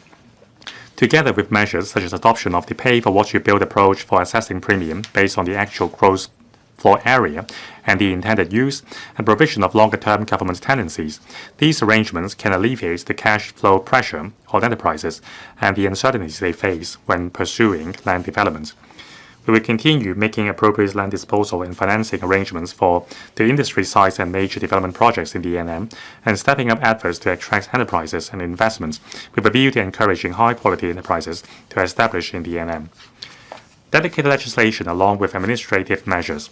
Together with measures such as adoption of the pay-for-what-you-build approach for assessing premium based on the actual gross floor area and the intended use, and provision of longer-term government tenancies, these arrangements can alleviate the cash flow pressure on enterprises and the uncertainties they face when pursuing land development. We will continue making appropriate land disposal and financing arrangements for the industry sites and major development projects in the ENM, and stepping up efforts to attract enterprises and investments with a view to encouraging high-quality enterprises to establish in the ENM. Dedicated legislation along with administrative measures.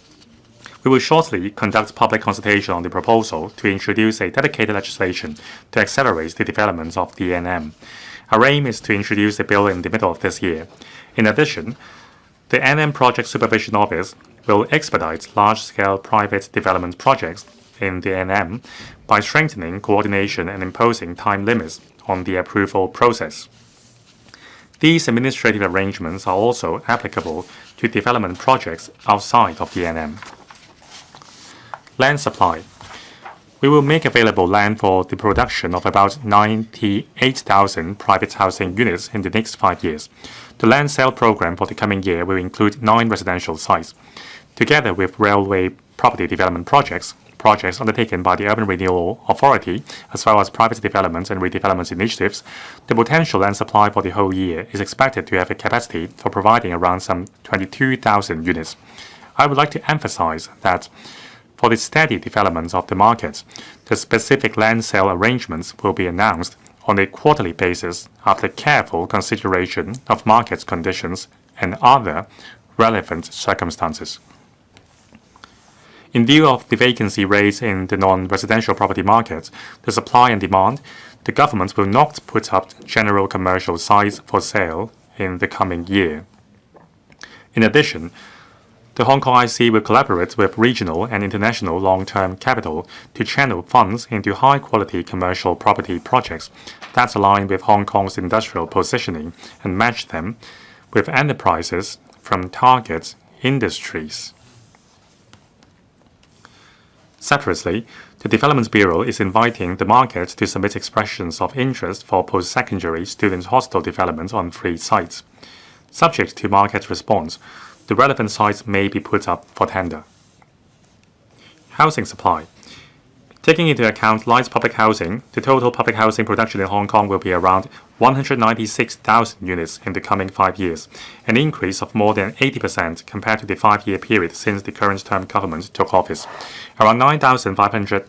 We will shortly conduct public consultation on the proposal to introduce a dedicated legislation to accelerate the development of the ENM. Our aim is to introduce the bill in the middle of this year. In addition, the ENM Project Supervision Office will expedite large-scale private development projects in the ENM by strengthening coordination and imposing time limits on the approval process. These administrative arrangements are also applicable to development projects outside of the ENM. Land supply. We will make available land for the production of about 98,000 private housing units in the next 5 years. The land sale program for the coming year will include 9 residential sites. Together with railway property development projects undertaken by the Urban Renewal Authority, as well as private development and redevelopment initiatives, the potential land supply for the whole year is expected to have a capacity for providing around some 22,000 units. I would like to emphasize that for the steady development of the market, the specific land sale arrangements will be announced on a quarterly basis after careful consideration of market conditions and other relevant circumstances. In view of the vacancy rates in the non-residential property market, the supply and demand, the government will not put up general commercial sites for sale in the coming year. In addition, the Hong Kong IC will collaborate with regional and international long-term capital to channel funds into high-quality commercial property projects that align with Hong Kong's industrial positioning and match them with enterprises from target industries. Separately, the Development Bureau is inviting the market to submit expressions of interest for post-secondary student hostel development on 3 sites. Subject to market response, the relevant sites may be put up for tender. Housing supply. Taking into account light public housing, the total public housing production in Hong Kong will be around 196,000 units in the coming 5 years, an increase of more than 80% compared to the 5-year period since the current term government took office. Around 9,500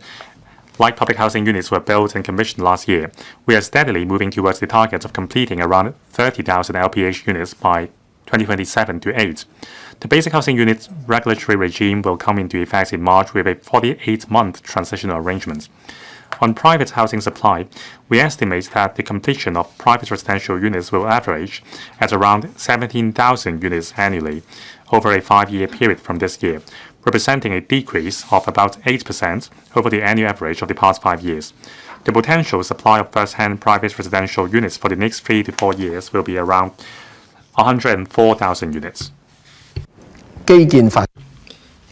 light public housing units were built and commissioned last year. We are steadily moving towards the target of completing around 30,000 LPH units by 2027 to 8. The basic housing unit regulatory regime will come into effect in March with a 48-month transitional arrangement. On private housing supply, we estimate that the completion of private residential units will average at around 17,000 units annually over a 5-year period from this year, representing a decrease of about 8% over the annual average of the past 5 years. The potential supply of first-hand private residential units for the next 3 to 4 years will be around 104,000 units.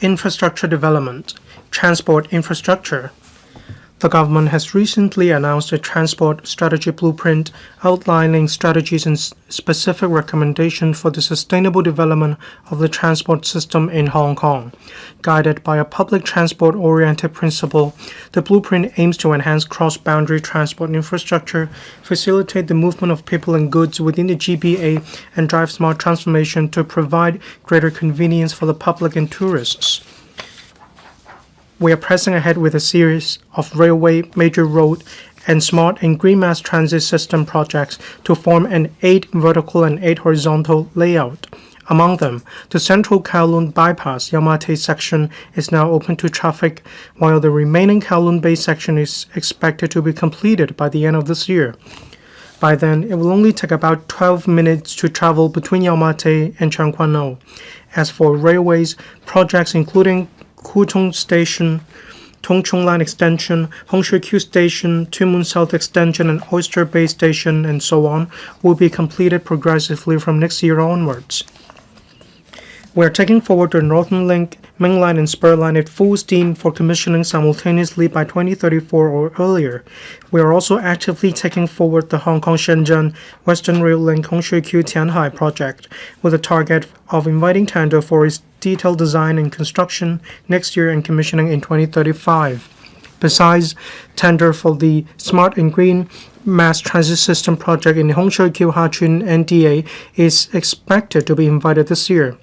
Infrastructure development, transport infrastructure. The government has recently announced a transport strategy blueprint outlining strategies and specific recommendations for the sustainable development of the transport system in Hong Kong. Guided by a public transport-oriented principle, the blueprint aims to enhance cross-boundary transport infrastructure, facilitate the movement of people and goods within the GBA, and drive smart transformation to provide greater convenience for the public and tourists. We are pressing ahead with a series of railway, major road, and smart and green mass transit system projects to form an 8 vertical and 8 horizontal layout. Among them, the central Kowloon bypass Yau Ma Tei section is now open to traffic, while the remaining Kowloon Bay section is expected to be completed by the end of this year. By then, it will only take about 12 minutes to travel between Yau Ma Tei and Tseung Kwan O. As for railways, projects including Kwu Tung Station, Tung Chung Line Extension, Hong Shui Q Station, Tuen Mun South Extension, and Oyster Bay Station, and so on, will be completed progressively from next year onwards. We are taking forward the Northern Link, Main Line, and Spur Line at full steam for commissioning simultaneously by 2034 or earlier. We are also actively taking forward the Hong Kong-Shenzhen Western Rail Link Hong Shui Q Tianhai project, with a target of inviting tender for its detailed design and construction next year and commissioning in 2035. Besides, tender for the Smart and Green Mass Transit System project in Hong Shui Q Ha Chun NDA is expected to be invited this year.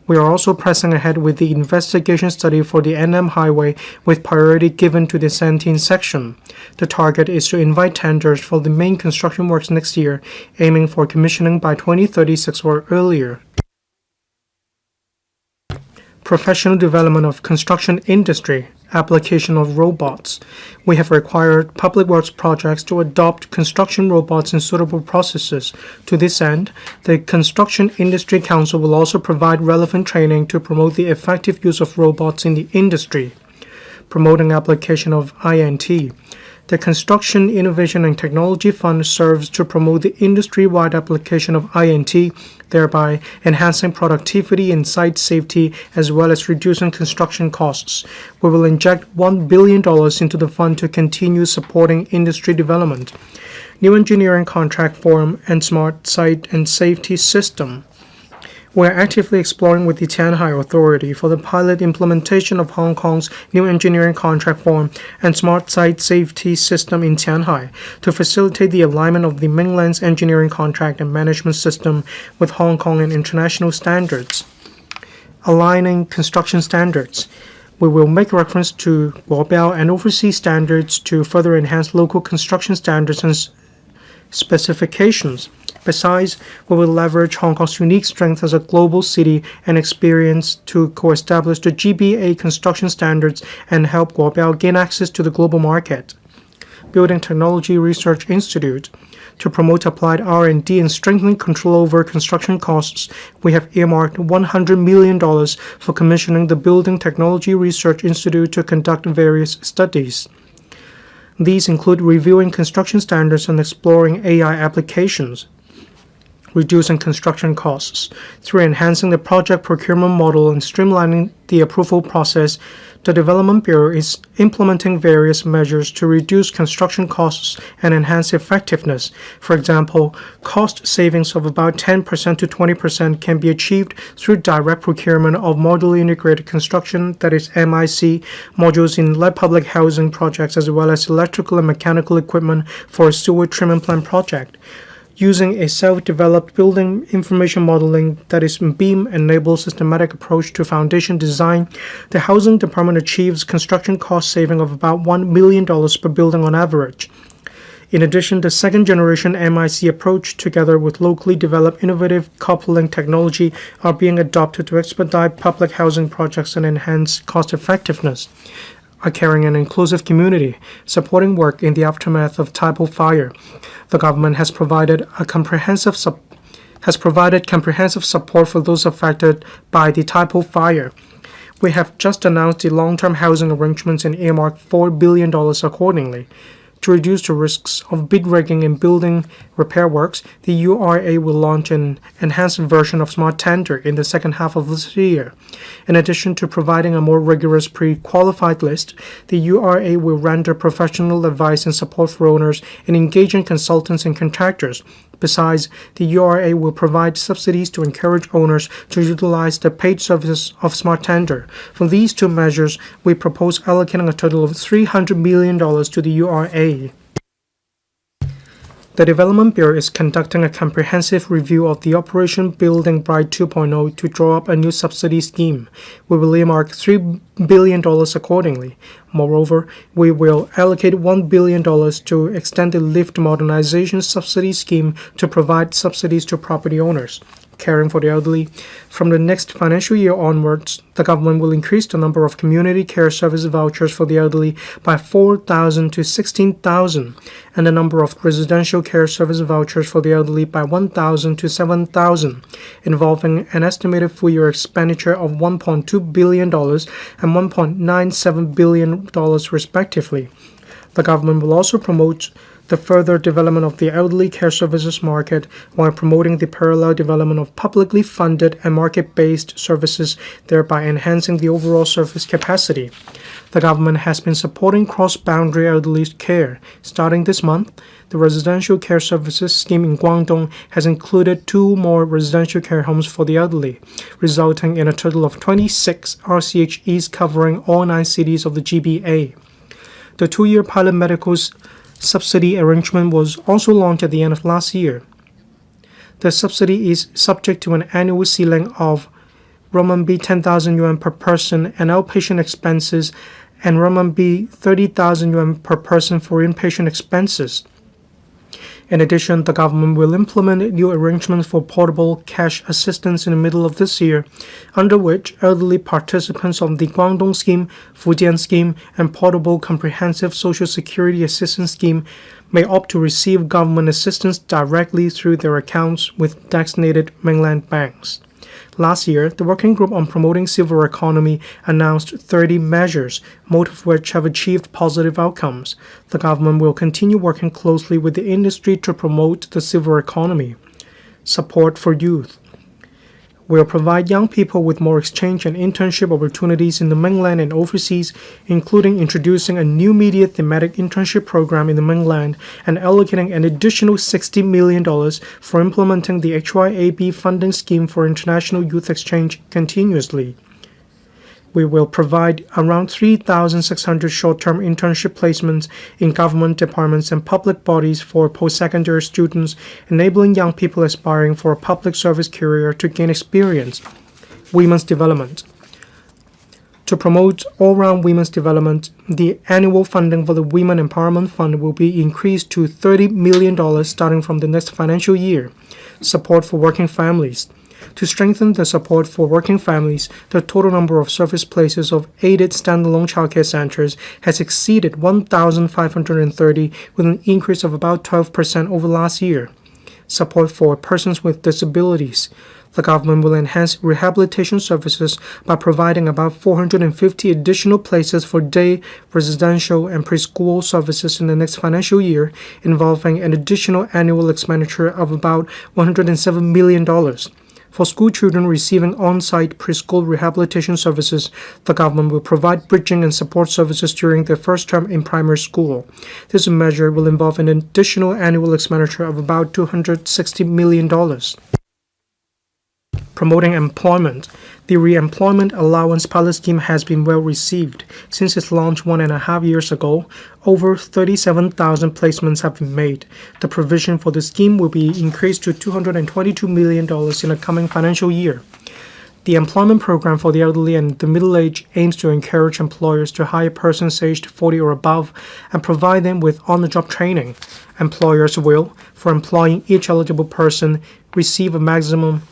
We are also pressing ahead with the investigation study for the NM Highway with priority given to the Santin section. The target is to invite tenders for the main construction works next year, aiming for commissioning by 2036 or earlier. Professional development of construction industry, application of robots. We have required public works projects to adopt construction robots in suitable processes. To this end, the Construction Industry Council will also provide relevant training to promote the effective use of robots in the industry. Promoting application of INT. The Construction Innovation and Technology Fund serves to promote the industry-wide application of INT, thereby enhancing productivity and site safety as well as reducing construction costs. We will inject $1 billion into the fund to continue supporting industry development. New engineering contract form and smart site and safety system. We are actively exploring with the Tianhai Authority for the pilot implementation of Hong Kong's new engineering contract form and smart site safety system in Tianhai to facilitate the alignment of the mainland's engineering contract and management system with Hong Kong and international standards. Aligning construction standards. We will make reference to Guobiao and overseas standards to further enhance local construction standards and specifications. Besides, we will leverage Hong Kong's unique strength as a global city and experience to co-establish the GBA construction standards and help Guobiao gain access to the global market. Building Technology Research Institute. To promote applied R&D and strengthen control over construction costs, we have earmarked $100 million for commissioning the Building Technology Research Institute to conduct various studies. These include reviewing construction standards and exploring AI applications. Reducing construction costs. Through enhancing the project procurement model and streamlining the approval process, the Development Bureau is implementing various measures to reduce construction costs and enhance effectiveness. For example, cost savings of about 10% to 20% can be achieved through direct procurement of modular integrated construction, that is MIC, modules in lead public housing projects as well as electrical and mechanical equipment for a sewer treatment plant project. Using a self-developed building information modeling, that is BEAM-enabled systematic approach to foundation design, the Housing Department achieves construction cost saving of about $1 million per building on average. In addition, the second-generation MIC approach, together with locally developed innovative coupling technology, are being adopted to expedite public housing projects and enhance cost-effectiveness. A caring and inclusive community, supporting work in the aftermath of Taipo fire. The government has provided comprehensive support for those affected by the Taipo fire. We have just announced the long-term housing arrangements and earmarked $4 billion accordingly. To reduce the risks of bid rigging in building repair works, the URA will launch an enhanced version of Smart Tender in the second half of this year. In addition to providing a more rigorous pre-qualified list, the URA will render professional advice and support for owners in engaging consultants and contractors. Besides, the URA will provide subsidies to encourage owners to utilize the paid services of Smart Tender. For these two measures, we propose allocating a total of $300 million to the URA. The Development Bureau is conducting a comprehensive review of the Operation Building Bright 2.0 to draw up a new subsidy scheme. We will earmark $3 billion accordingly. Moreover, we will allocate $1 billion to extend the lift modernization subsidy scheme to provide subsidies to property owners. Caring for the elderly. From the next financial year onwards, the government will increase the number of community care service vouchers for the elderly by 4,000 to 16,000, and the number of residential care service vouchers for the elderly by 1,000 to 7,000, involving an estimated full-year expenditure of $1.2 billion and $1.97 billion respectively. The government will also promote the further development of the elderly care services market while promoting the parallel development of publicly funded and market-based services, thereby enhancing the overall service capacity. The government has been supporting cross-boundary elderly care. Starting this month, the residential care services scheme in Guangdong has included 2 more residential care homes for the elderly, resulting in a total of 26 RCHEs covering all 9 cities of the GBA. The 2-year pilot medical subsidy arrangement was also launched at the end of last year. The subsidy is subject to an annual ceiling of RMB 10,000 yuan per person and outpatient expenses, and RMB 30,000 yuan per person for inpatient expenses. In addition, the government will implement new arrangements for portable cash assistance in the middle of this year, under which elderly participants of the Guangdong Scheme, Fujian Scheme, and Portable Comprehensive Social Security Assistance Scheme may opt to receive government assistance directly through their accounts with designated mainland banks. Last year, the Working Group on Promoting Silver Economy announced 30 measures, most of which have achieved positive outcomes. The government will continue working closely with the industry to promote the silver economy. Support for youth will provide young people with more exchange and internship opportunities in the mainland and overseas, including introducing a new media thematic internship program in the mainland and allocating an additional $60 million for implementing the HYAB funding scheme for international youth exchange continuously. We will provide around 3,600 short-term internship placements in government departments and public bodies for post-secondary students, enabling young people aspiring for a public service career to gain experience. Women's development. To promote all-round women's development, the annual funding for the Women Empowerment Fund will be increased to $30 million starting from the next financial year. Support for working families. To strengthen the support for working families, the total number of service places of aided standalone childcare centers has exceeded 1,530, with an increase of about 12% over last year. Support for persons with disabilities. The government will enhance rehabilitation services by providing about 450 additional places for day, residential, and preschool services in the next financial year, involving an additional annual expenditure of about $107 million. For school children receiving on-site preschool rehabilitation services, the government will provide bridging and support services during their first term in primary school. This measure will involve an additional annual expenditure of about $260 million. Promoting employment. The Re-employment Allowance pilot scheme has been well received. Since its launch 1.5 years ago, over 37,000 placements have been made. The provision for the scheme will be increased to $222 million in the coming financial year. The employment program for the elderly and the middle-aged aims to encourage employers to hire persons aged 40 or above and provide them with on-the-job training. Employers will, for employing each eligible person, receive a maximum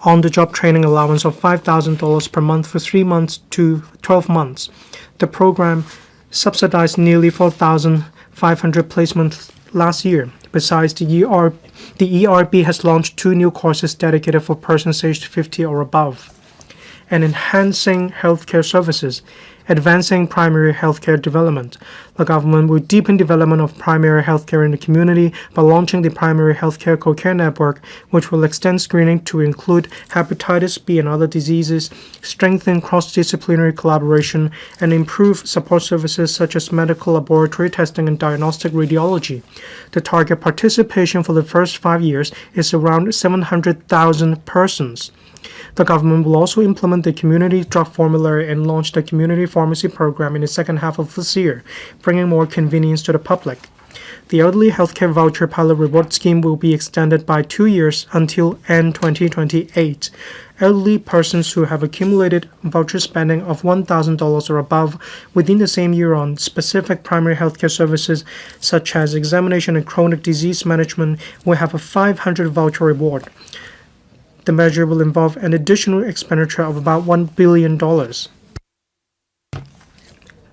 on-the-job training allowance of $5,000 per month for 3 months to 12 months. The program subsidized nearly 4,500 placements last year. Besides, the ERB has launched 2 new courses dedicated for persons aged 50 or above. And enhancing healthcare services. Advancing primary healthcare development. The government will deepen development of primary healthcare in the community by launching the Primary Healthcare Co-care Network, which will extend screening to include hepatitis B and other diseases, strengthen cross-disciplinary collaboration, and improve support services such as medical laboratory testing and diagnostic radiology. The target participation for the first 5 years is around 700,000 persons. The government will also implement the community drug formulary and launch the community pharmacy program in the second half of this year, bringing more convenience to the public. The elderly healthcare voucher pilot reward scheme will be extended by 2 years until end 2028. Elderly persons who have accumulated voucher spending of $1,000 or above within the same year on specific primary healthcare services such as examination and chronic disease management will have a 500 voucher reward. The measure will involve an additional expenditure of about $1 billion.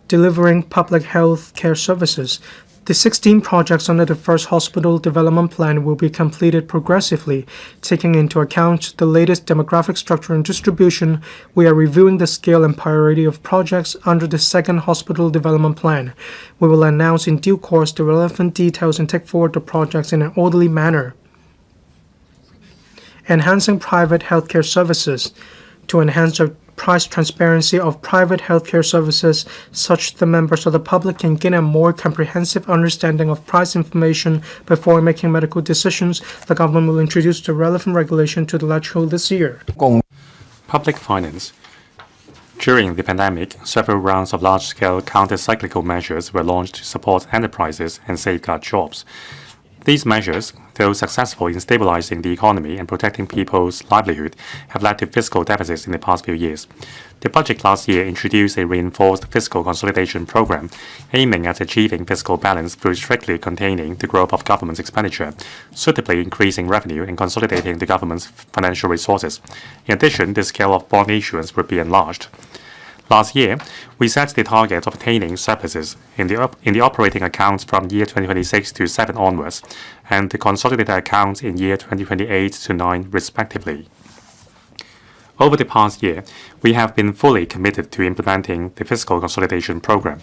Delivering public health care services. The 16 projects under the first hospital development plan will be completed progressively. Taking into account the latest demographic structure and distribution, we are reviewing the scale and priority of projects under the second hospital development plan. We will announce in due course the relevant details and take forward the projects in an orderly manner. Enhancing private healthcare services. To enhance the price transparency of private healthcare services, such that members of the public can gain a more comprehensive understanding of price information before making medical decisions, the government will introduce the relevant regulation to the legislature this year. Public finance. During the pandemic, several rounds of large-scale counter-cyclical measures were launched to support enterprises and safeguard jobs. These measures, though successful in stabilizing the economy and protecting people's livelihood, have led to fiscal deficits in the past few years. The budget last year introduced a reinforced fiscal consolidation program aiming at achieving fiscal balance through strictly containing the growth of government's expenditure, suitably increasing revenue and consolidating the government's financial resources. In addition, the scale of bond issuance would be enlarged. Last year, we set the target of attaining surpluses in the operating accounts from year 2026 to 7 onwards, and the consolidated accounts in year 2028 to 9 respectively. Over the past year, we have been fully committed to implementing the fiscal consolidation program.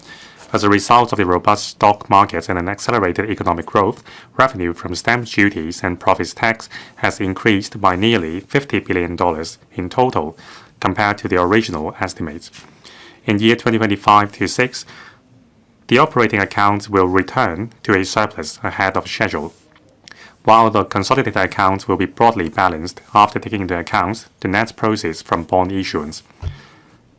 As a result of the robust stock market and an accelerated economic growth, revenue from stamp duties and profits tax has increased by nearly $50 billion in total compared to the original estimates. In year 2025-6, the operating accounts will return to a surplus ahead of schedule, while the consolidated accounts will be broadly balanced after taking into account the net proceeds from bond issuance.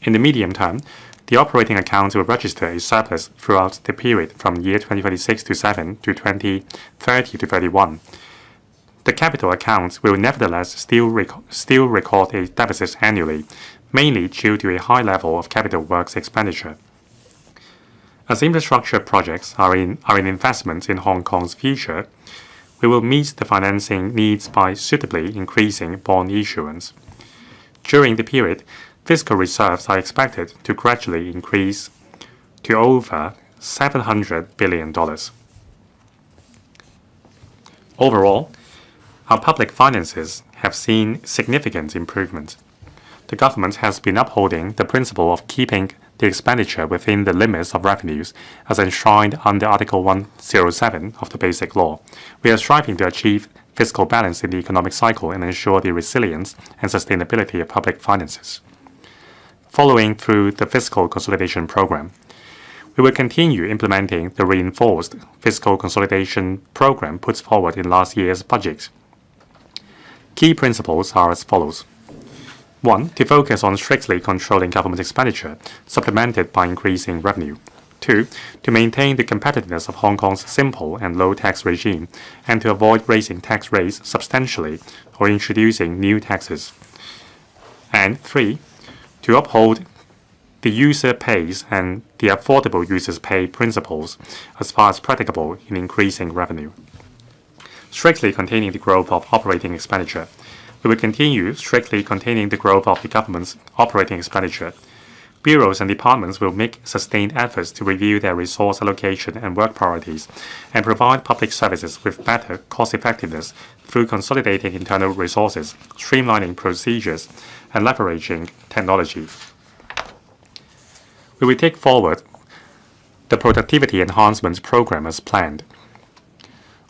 In the medium term, the operating accounts will register a surplus throughout the period from year 2026-7 to 2030-31. The capital accounts will nevertheless still record a deficit annually, mainly due to a high level of capital works expenditure. As infrastructure projects are an investment in Hong Kong's future, we will meet the financing needs by suitably increasing bond issuance. During the period, fiscal reserves are expected to gradually increase to over $700 billion. Overall, our public finances have seen significant improvement. The government has been upholding the principle of keeping the expenditure within the limits of revenues as enshrined under Article 107 of the Basic Law. We are striving to achieve fiscal balance in the economic cycle and ensure the resilience and sustainability of public finances. Following through the fiscal consolidation program, we will continue implementing the reinforced fiscal consolidation program put forward in last year's budget. Key principles are as follows. 1. To focus on strictly controlling government expenditure, supplemented by increasing revenue. 2. To maintain the competitiveness of Hong Kong's simple and low tax regime, and to avoid raising tax rates substantially or introducing new taxes. And 3. To uphold the user pays and the affordable users pay principles as far as practicable in increasing revenue. Strictly containing the growth of operating expenditure. We will continue strictly containing the growth of the government's operating expenditure. Bureaus and departments will make sustained efforts to review their resource allocation and work priorities and provide public services with better cost effectiveness through consolidating internal resources, streamlining procedures, and leveraging technology. We will take forward the productivity enhancement program as planned.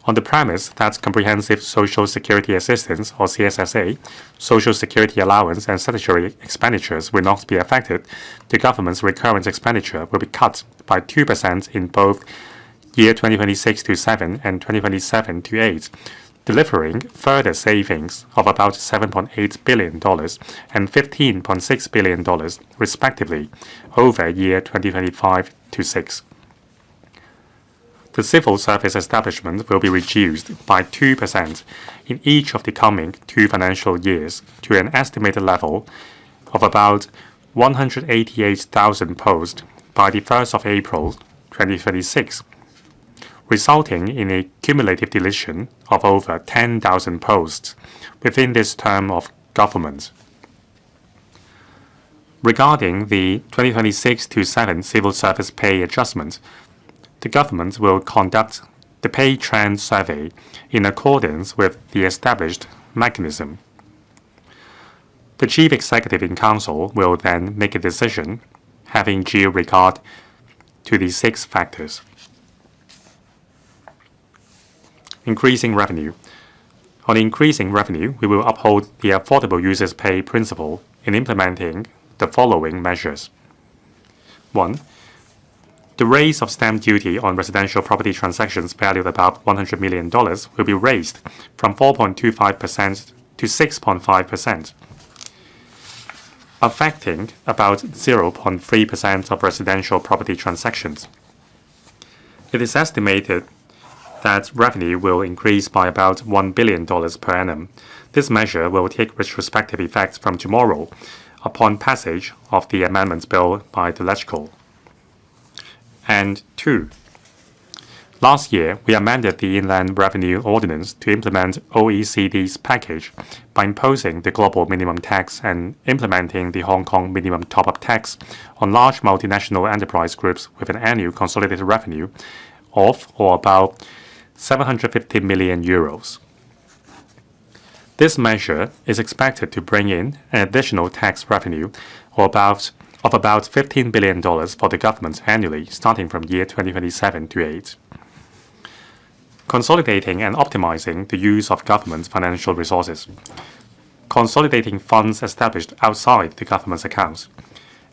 On the premise that comprehensive social security assistance, or CSSA, social security allowance, and statutory expenditures will not be affected, the government's recurrent expenditure will be cut by 2% in both year 2026-7 and 2027-8, delivering further savings of about $7.8 billion and $15.6 billion, respectively, over year 2025-6. The civil service establishment will be reduced by 2% in each of the coming 2 financial years to an estimated level of about 188,000 posts by the 1st of April 2026, resulting in a cumulative deletion of over 10,000 posts within this term of government. Regarding the 2026-7 civil service pay adjustment, the government will conduct the pay trend survey in accordance with the established mechanism. The Chief Executive in Council will then make a decision, having due regard to the 6 factors. Increasing revenue. On increasing revenue, we will uphold the affordable users pay principle in implementing the following measures. 1. The raise of stamp duty on residential property transactions valued above $100 million will be raised from 4.25% to 6.5%, affecting about 0.3% of residential property transactions. It is estimated that revenue will increase by about $1 billion per annum. This measure will take retrospective effect from tomorrow upon passage of the amendments bill by the Legislature. And 2. Last year, we amended the Inland Revenue Ordinance to implement OECD's package by imposing the global minimum tax and implementing the Hong Kong minimum top-up tax on large multinational enterprise groups with an annual consolidated revenue of or about 750 million euros. This measure is expected to bring in an additional tax revenue of about $15 billion for the government annually starting from year 2027 to 8. Consolidating and optimizing the use of government financial resources. Consolidating funds established outside the government's accounts.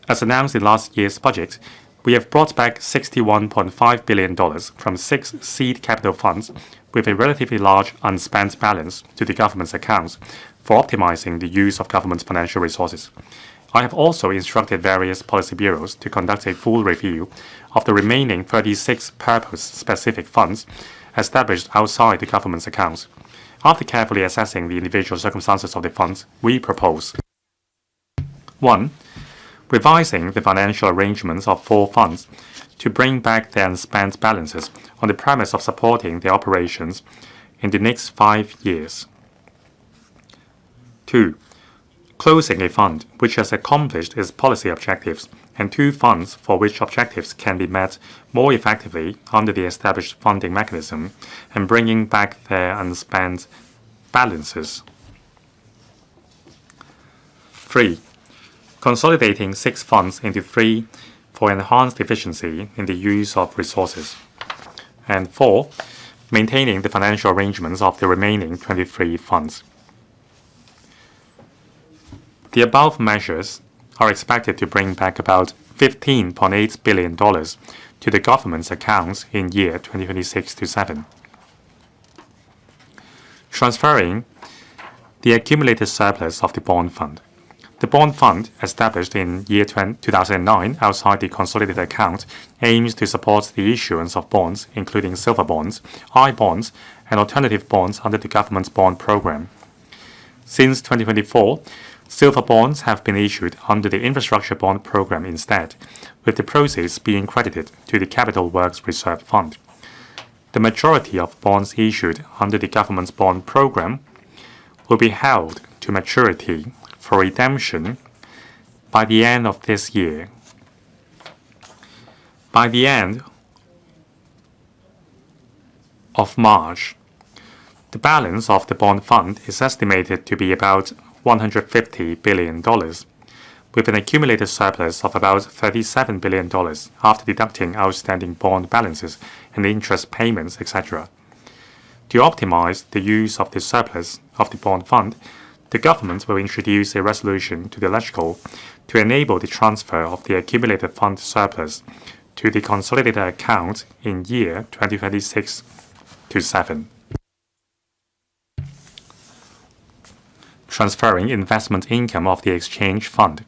As announced in last year's budget, we have brought back $61.5 billion from 6 seed capital funds with a relatively large unspent balance to the government's accounts for optimizing the use of government financial resources. I have also instructed various policy bureaus to conduct a full review of the remaining 36 purpose-specific funds established outside the government's accounts. After carefully assessing the individual circumstances of the funds, we propose 1. Revising the financial arrangements of 4 funds to bring back their unspent balances on the premise of supporting their operations in the next 5 years. 2. Closing a fund which has accomplished its policy objectives and 2 funds for which objectives can be met more effectively under the established funding mechanism and bringing back their unspent balances. 3. Consolidating 6 funds into 3 for enhanced efficiency in the use of resources. And 4. Maintaining the financial arrangements of the remaining 23 funds. The above measures are expected to bring back about $15.8 billion to the government's accounts in year 2026-7. Transferring the accumulated surplus of the bond fund. The bond fund, established in year 2009 outside the consolidated account, aims to support the issuance of bonds, including silver bonds, I-bonds, and alternative bonds under the government's bond program. Since 2024, silver bonds have been issued under the Infrastructure Bond Program instead, with the proceeds being credited to the Capital Works Reserve Fund. The majority of bonds issued under the government's bond program will be held to maturity for redemption by the end of this year. By the end of March, the balance of the bond fund is estimated to be about $150 billion, with an accumulated surplus of about $37 billion after deducting outstanding bond balances and interest payments, etc. To optimize the use of the surplus of the bond fund, the government will introduce a resolution to the Legislature to enable the transfer of the accumulated fund surplus to the consolidated account in year 2026-7. Transferring investment income of the exchange fund.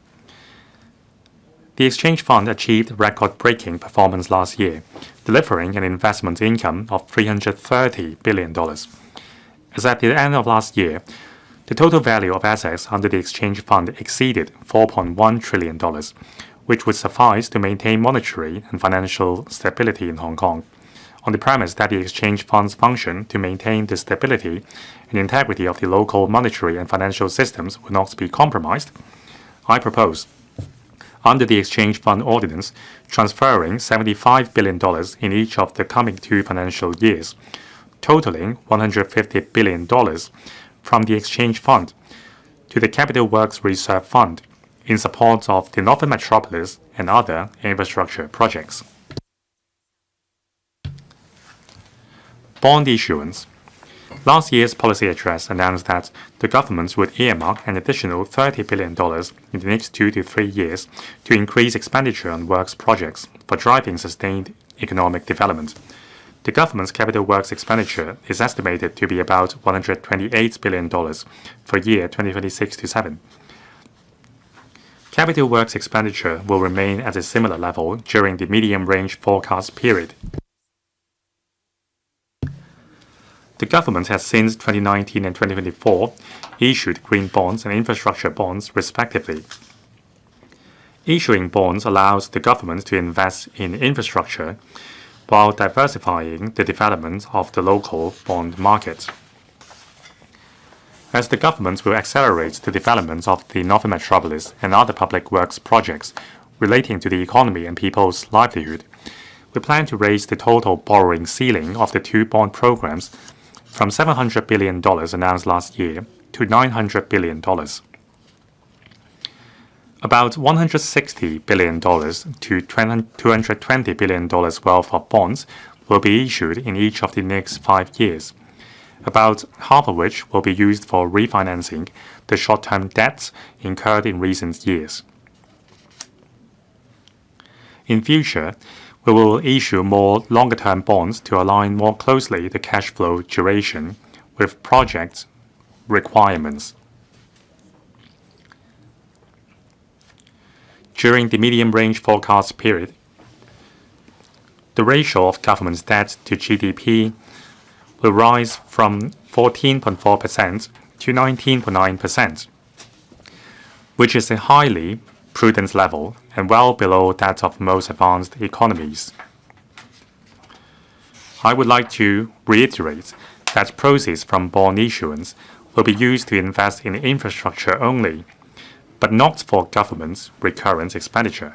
The exchange fund achieved record-breaking performance last year, delivering an investment income of $330 billion. As at the end of last year, the total value of assets under the exchange fund exceeded $4.1 trillion, which would suffice to maintain monetary and financial stability in Hong Kong. On the premise that the exchange funds function to maintain the stability and integrity of the local monetary and financial systems will not be compromised, I propose, under the Exchange Fund Ordinance, transferring $75 billion in each of the coming 2 financial years, totaling $150 billion from the Exchange Fund to the Capital Works Reserve Fund in support of the Northern Metropolis and other infrastructure projects. Bond issuance. Last year's policy address announced that the government would earmark an additional $30 billion in the next 2 to 3 years to increase expenditure on works projects for driving sustained economic development. The government's capital works expenditure is estimated to be about $128 billion for year 2026-7. Capital works expenditure will remain at a similar level during the medium-range forecast period. The government has since 2019 and 2024 issued green bonds and infrastructure bonds respectively. Issuing bonds allows the government to invest in infrastructure while diversifying the development of the local bond market. As the government will accelerate the development of the Northern Metropolis and other public works projects relating to the economy and people's livelihood, we plan to raise the total borrowing ceiling of the two bond programs from $700 billion announced last year to $900 billion. About $160 billion to $220 billion worth of bonds will be issued in each of the next 5 years, about half of which will be used for refinancing the short-term debts incurred in recent years. In future, we will issue more longer-term bonds to align more closely the cash flow duration with project requirements. During the medium-range forecast period, the ratio of government's debt to GDP will rise from 14.4% to 19.9%, which is a highly prudent level and well below that of most advanced economies. I would like to reiterate that proceeds from bond issuance will be used to invest in infrastructure only, but not for government's recurrent expenditure.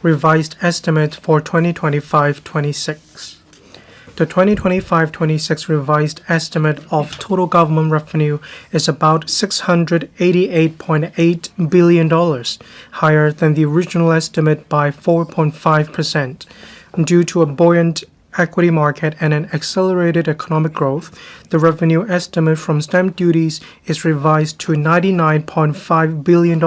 Revised estimate for 2025-26. The 2025-26 revised estimate of total government revenue is about $688.8 billion, higher than the original estimate by 4.5%, due to a buoyant equity market and an accelerated economic growth. The revenue estimate from stamp duties is revised to $99.5 billion,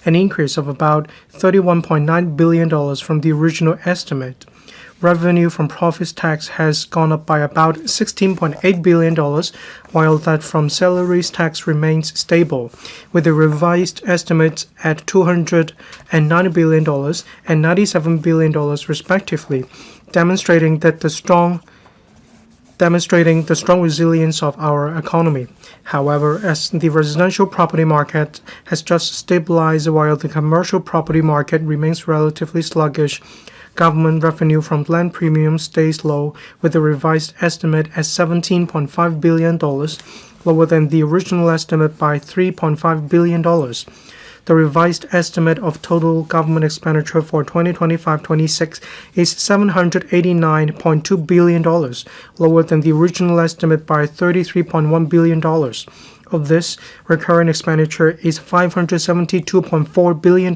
an increase of about $31.9 billion from the original estimate. Revenue from profits tax has gone up by about $16.8 billion, while that from salaries tax remains stable, with the revised estimates at $290 billion and $97 billion respectively, demonstrating the strong resilience of our economy. However, as the residential property market has just stabilized while the commercial property market remains relatively sluggish, government revenue from land premiums stays low, with the revised estimate at $17.5 billion, lower than the original estimate by $3.5 billion. The revised estimate of total government expenditure for 2025-26 is $789.2 billion, lower than the original estimate by $33.1 billion. Of this, recurrent expenditure is $572.4 billion,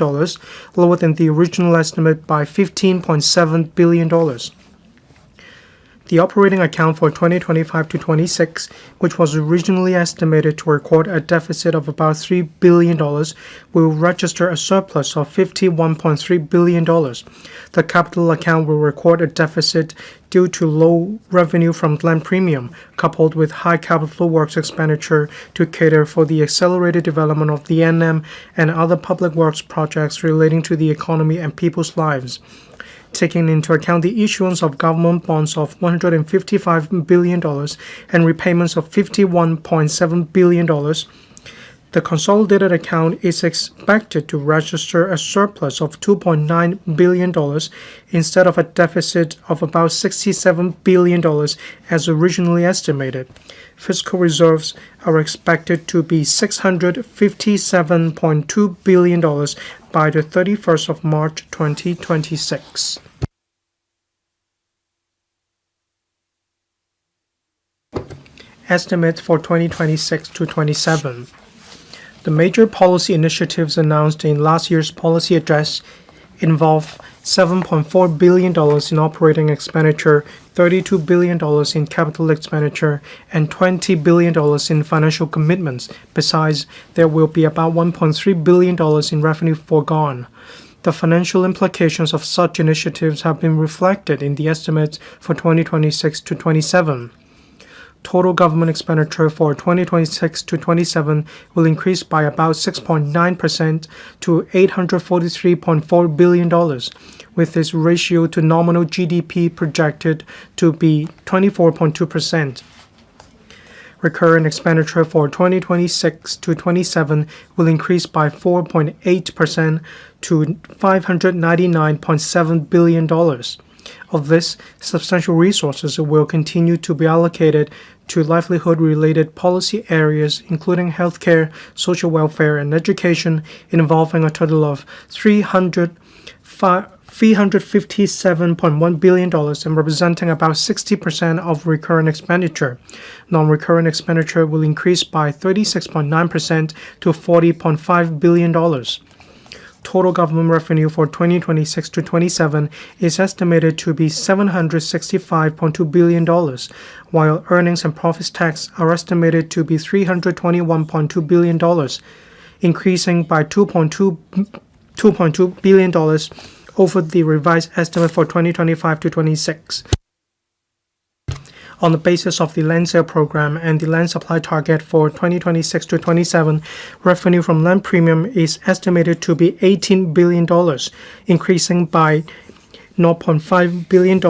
lower than the original estimate by $15.7 billion. The operating account for 2025-26, which was originally estimated to record a deficit of about $3 billion, will register a surplus of $51.3 billion. The capital account will record a deficit due to low revenue from land premium, coupled with high capital works expenditure to cater for the accelerated development of the NM and other public works projects relating to the economy and people's lives. Taking into account the issuance of government bonds of $155 billion and repayments of $51.7 billion, the consolidated account is expected to register a surplus of $2.9 billion instead of a deficit of about $67 billion as originally estimated. Fiscal reserves are expected to be $657.2 billion by the 31st of March 2026. Estimates for 2026 to 27. The major policy initiatives announced in last year's policy address involve $7.4 billion in operating expenditure, $32 billion in capital expenditure, and $20 billion in financial commitments. Besides, there will be about $1.3 billion in revenue foregone. The financial implications of such initiatives have been reflected in the estimates for 2026 to 27. Total government expenditure for 2026 to 27 will increase by about 6.9% to $843.4 billion, with its ratio to nominal GDP projected to be 24.2%. Recurrent expenditure for 2026 to 27 will increase by 4.8% to $599.7 billion. Of this, substantial resources will continue to be allocated to livelihood-related policy areas, including healthcare, social welfare, and education, involving a total of $357.1 billion and representing about 60% of recurrent expenditure. Non-recurrent expenditure will increase by 36.9% to $40.5 billion. Total government revenue for 2026 to 27 is estimated to be $765.2 billion, while earnings and profits tax are estimated to be $321.2 billion, increasing by $2.2 billion over the revised estimate for 2025 to 26. On the basis of the land sale program and the land supply target for 2026 to 27, revenue from land premium is estimated to be $18 billion, increasing by $0.5 billion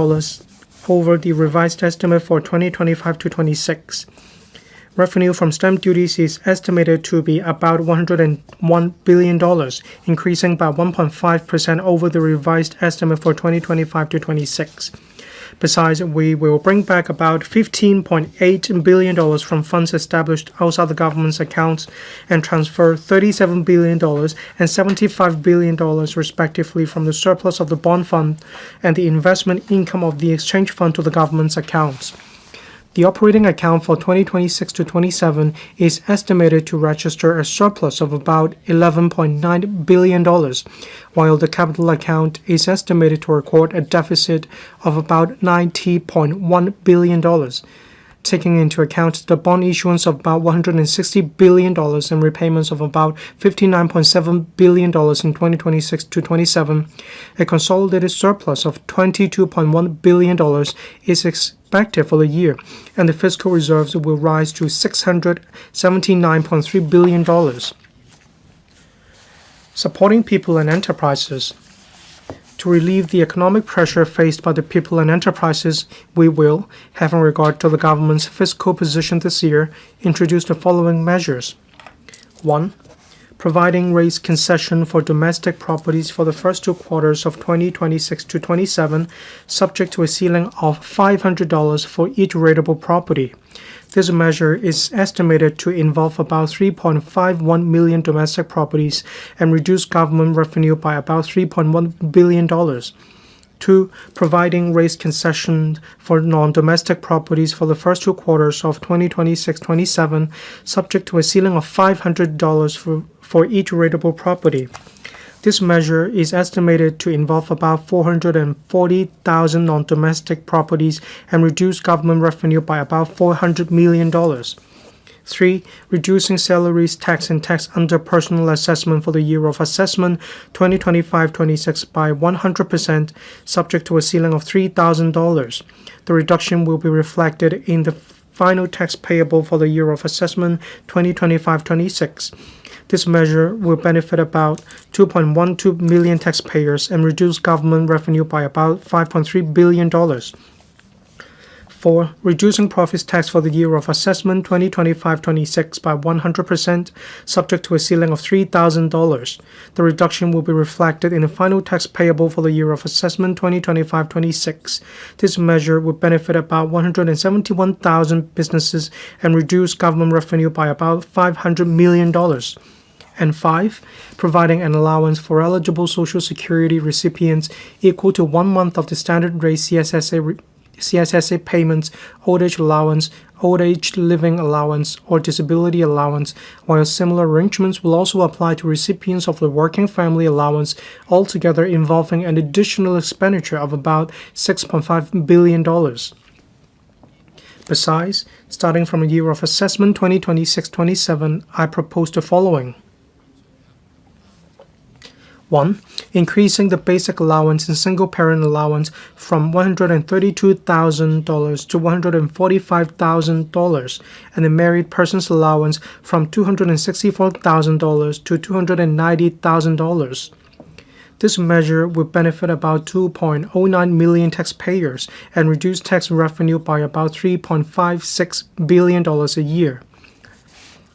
over the revised estimate for 2025 to 26. Revenue from stamp duties is estimated to be about $101 billion, increasing by 1.5% over the revised estimate for 2025 to 26. Besides, we will bring back about $15.8 billion from funds established outside the government's accounts and transfer $37 billion and $75 billion respectively from the surplus of the bond fund and the investment income of the exchange fund to the government's accounts. The operating account for 2026 to 27 is estimated to register a surplus of about $11.9 billion, while the capital account is estimated to record a deficit of about $90.1 billion. Taking into account the bond issuance of about $160 billion and repayments of about $59.7 billion in 2026 to 27, a consolidated surplus of $22.1 billion is expected for the year, and the fiscal reserves will rise to $679.3 billion. Supporting people and enterprises. To relieve the economic pressure faced by the people and enterprises, we will, having regard to the government's fiscal position this year, introduce the following measures. 1. Providing rates concession for domestic properties for the first 2 quarters of 2026 to 27, subject to a ceiling of $500 for each rateable property. This measure is estimated to involve about 3.51 million domestic properties and reduce government revenue by about $3.1 billion. 2. Providing rates concession for non-domestic properties for the first 2 quarters of 2026-27, subject to a ceiling of $500 for each rateable property. This measure is estimated to involve about 440,000 non-domestic properties and reduce government revenue by about $400 million. 3. Reducing salaries, tax, and tax under personal assessment for the year of assessment 2025-26 by 100%, subject to a ceiling of $3,000. The reduction will be reflected in the final tax payable for the year of assessment 2025-26. This measure will benefit about 2.12 million taxpayers and reduce government revenue by about $5.3 billion. 4. Reducing profits tax for the year of assessment 2025-26 by 100%, subject to a ceiling of $3,000. The reduction will be reflected in the final tax payable for the year of assessment 2025-26. This measure will benefit about 171,000 businesses and reduce government revenue by about $500 million. And 5. Providing an allowance for eligible Social Security recipients equal to 1 month of the standard rate CSSA payments, old age allowance, old age living allowance, or disability allowance, while similar arrangements will also apply to recipients of the working family allowance, altogether involving an additional expenditure of about $6.5 billion. Besides, starting from the year of assessment 2026-27, I propose the following. 1. Increasing the basic allowance and single-parent allowance from $132,000 to $145,000, and the married person's allowance from $264,000 to $290,000. This measure would benefit about 2.09 million taxpayers and reduce tax revenue by about $3.56 billion a year.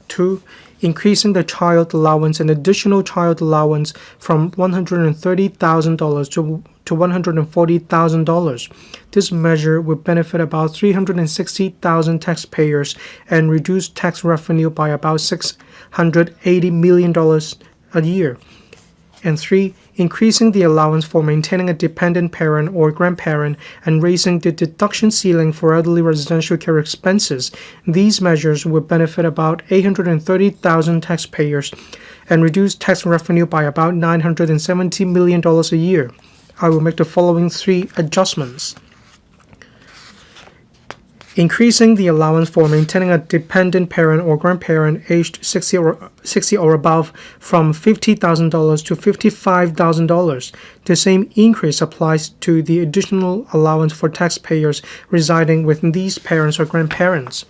2. Increasing the child allowance and additional child allowance from $130,000 to $140,000. This measure would benefit about 360,000 taxpayers and reduce tax revenue by about $680 million a year. And 3. Increasing the allowance for maintaining a dependent parent or grandparent and raising the deduction ceiling for elderly residential care expenses. These measures would benefit about 830,000 taxpayers and reduce tax revenue by about $970 million a year. I will make the following 3 adjustments. Increasing the allowance for maintaining a dependent parent or grandparent aged 60 or above from $50,000 to $55,000. The same increase applies to the additional allowance for taxpayers residing with these parents or grandparents.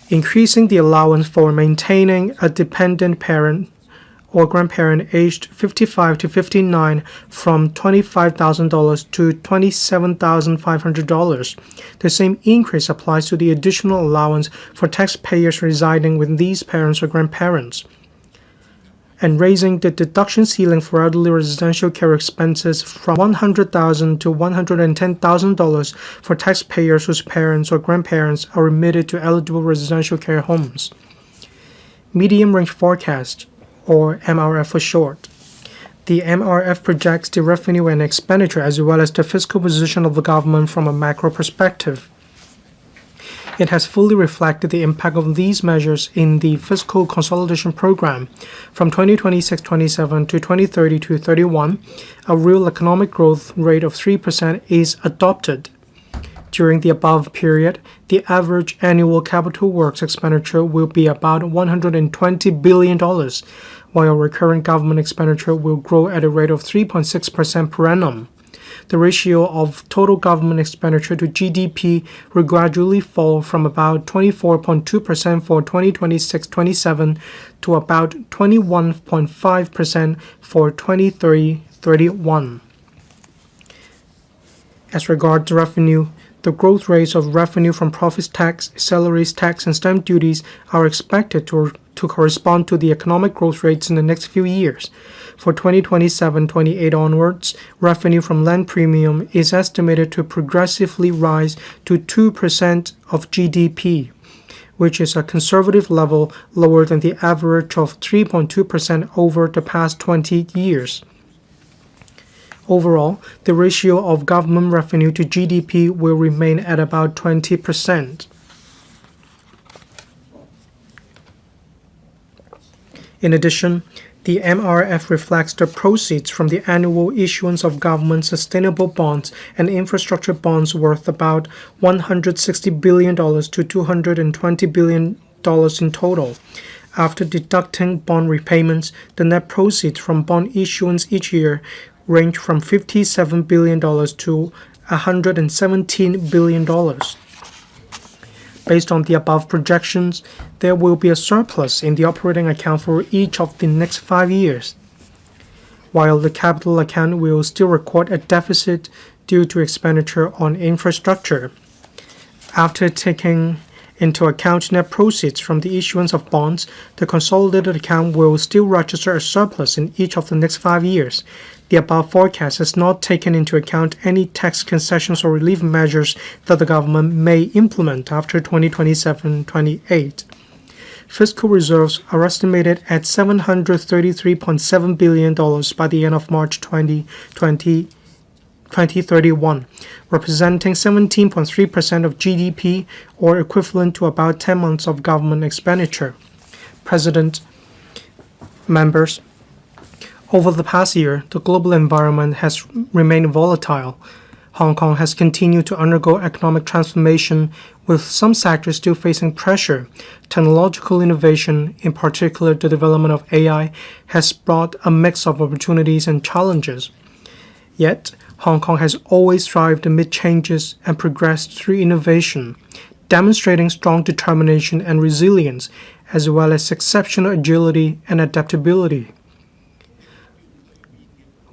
Increasing the allowance for maintaining a dependent parent or grandparent aged 55 to 59 from $25,000 to $27,500. The same increase applies to the additional allowance for taxpayers residing with these parents or grandparents. And raising the deduction ceiling for elderly residential care expenses from $100,000 to $110,000 for taxpayers whose parents or grandparents are admitted to eligible residential care homes. Medium Range Forecast, or MRF for short. The MRF projects the revenue and expenditure as well as the fiscal position of the government from a macro perspective. It has fully reflected the impact of these measures in the fiscal consolidation program from 2026-27 to 2030-31. A real economic growth rate of 3% is adopted. During the above period, the average annual capital works expenditure will be about $120 billion, while recurrent government expenditure will grow at a rate of 3.6% per annum. The ratio of total government expenditure to GDP will gradually fall from about 24.2% for 2026-27 to about 21.5% for 2030-31. As regards revenue, the growth rates of revenue from profits tax, salaries tax, and stamp duties are expected to correspond to the economic growth rates in the next few years. For 2027-28 onwards, revenue from land premium is estimated to progressively rise to 2% of GDP, which is a conservative level lower than the average of 3.2% over the past 20 years. Overall, the ratio of government revenue to GDP will remain at about 20%. In addition, the MRF reflects the proceeds from the annual issuance of government sustainable bonds and infrastructure bonds worth about $160 billion to $220 billion in total. After deducting bond repayments, the net proceeds from bond issuance each year range from $57 billion to $117 billion. Based on the above projections, there will be a surplus in the operating account for each of the next 5 years, while the capital account will still record a deficit due to expenditure on infrastructure. After taking into account net proceeds from the issuance of bonds, the consolidated account will still register a surplus in each of the next 5 years. The above forecast has not taken into account any tax concessions or relief measures that the government may implement after 2027-28. Fiscal reserves are estimated at $733.7 billion by the end of March 2031, representing 17.3% of GDP, or equivalent to about 10 months of government expenditure. President, members, over the past year, the global environment has remained volatile. Hong Kong has continued to undergo economic transformation, with some sectors still facing pressure. Technological innovation, in particular the development of AI, has brought a mix of opportunities and challenges. Yet, Hong Kong has always thrived amid changes and progressed through innovation, demonstrating strong determination and resilience, as well as exceptional agility and adaptability.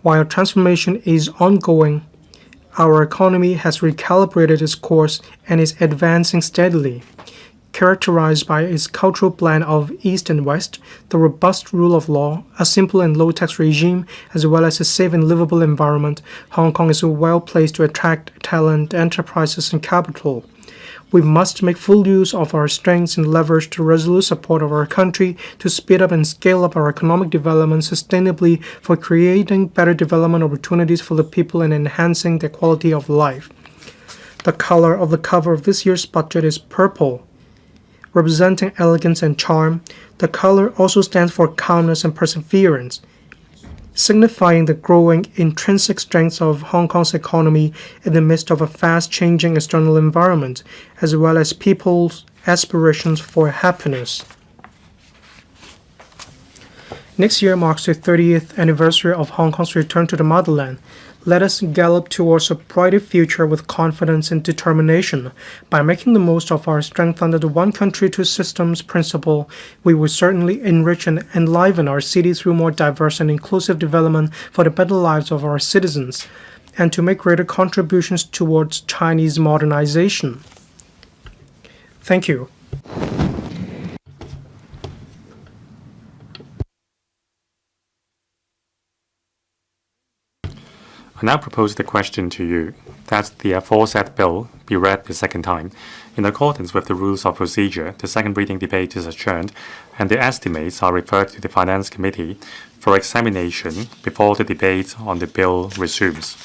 While transformation is ongoing, our economy has recalibrated its course and is advancing steadily. Characterized by its cultural blend of East and West, the robust rule of law, a simple and low-tax regime, as well as a safe and livable environment, Hong Kong is well placed to attract talent, enterprises, and capital. We must make full use of our strengths and leverage the resolute support of our country to speed up and scale up our economic development sustainably for creating better development opportunities for the people and enhancing their quality of life. The color of the cover of this year's budget is purple, representing elegance and charm. The color also stands for calmness and perseverance, signifying the growing intrinsic strength of Hong Kong's economy in the midst of a fast-changing external environment, as well as people's aspirations for happiness. Next year marks the 30th anniversary of Hong Kong's return to the motherland. Let us gallop towards a brighter future with confidence and determination. By making the most of our strength under the one country, two systems principle, we will certainly enrich and enliven our city through more diverse and inclusive development for the better lives of our citizens, and to make greater contributions towards Chinese modernization. Thank you. I now propose the question to you that the aforesaid bill be read the second time. In accordance with the rules of procedure, the second reading debate is adjourned, and the estimates are referred to the Finance Committee for examination before the debate on the bill resumes.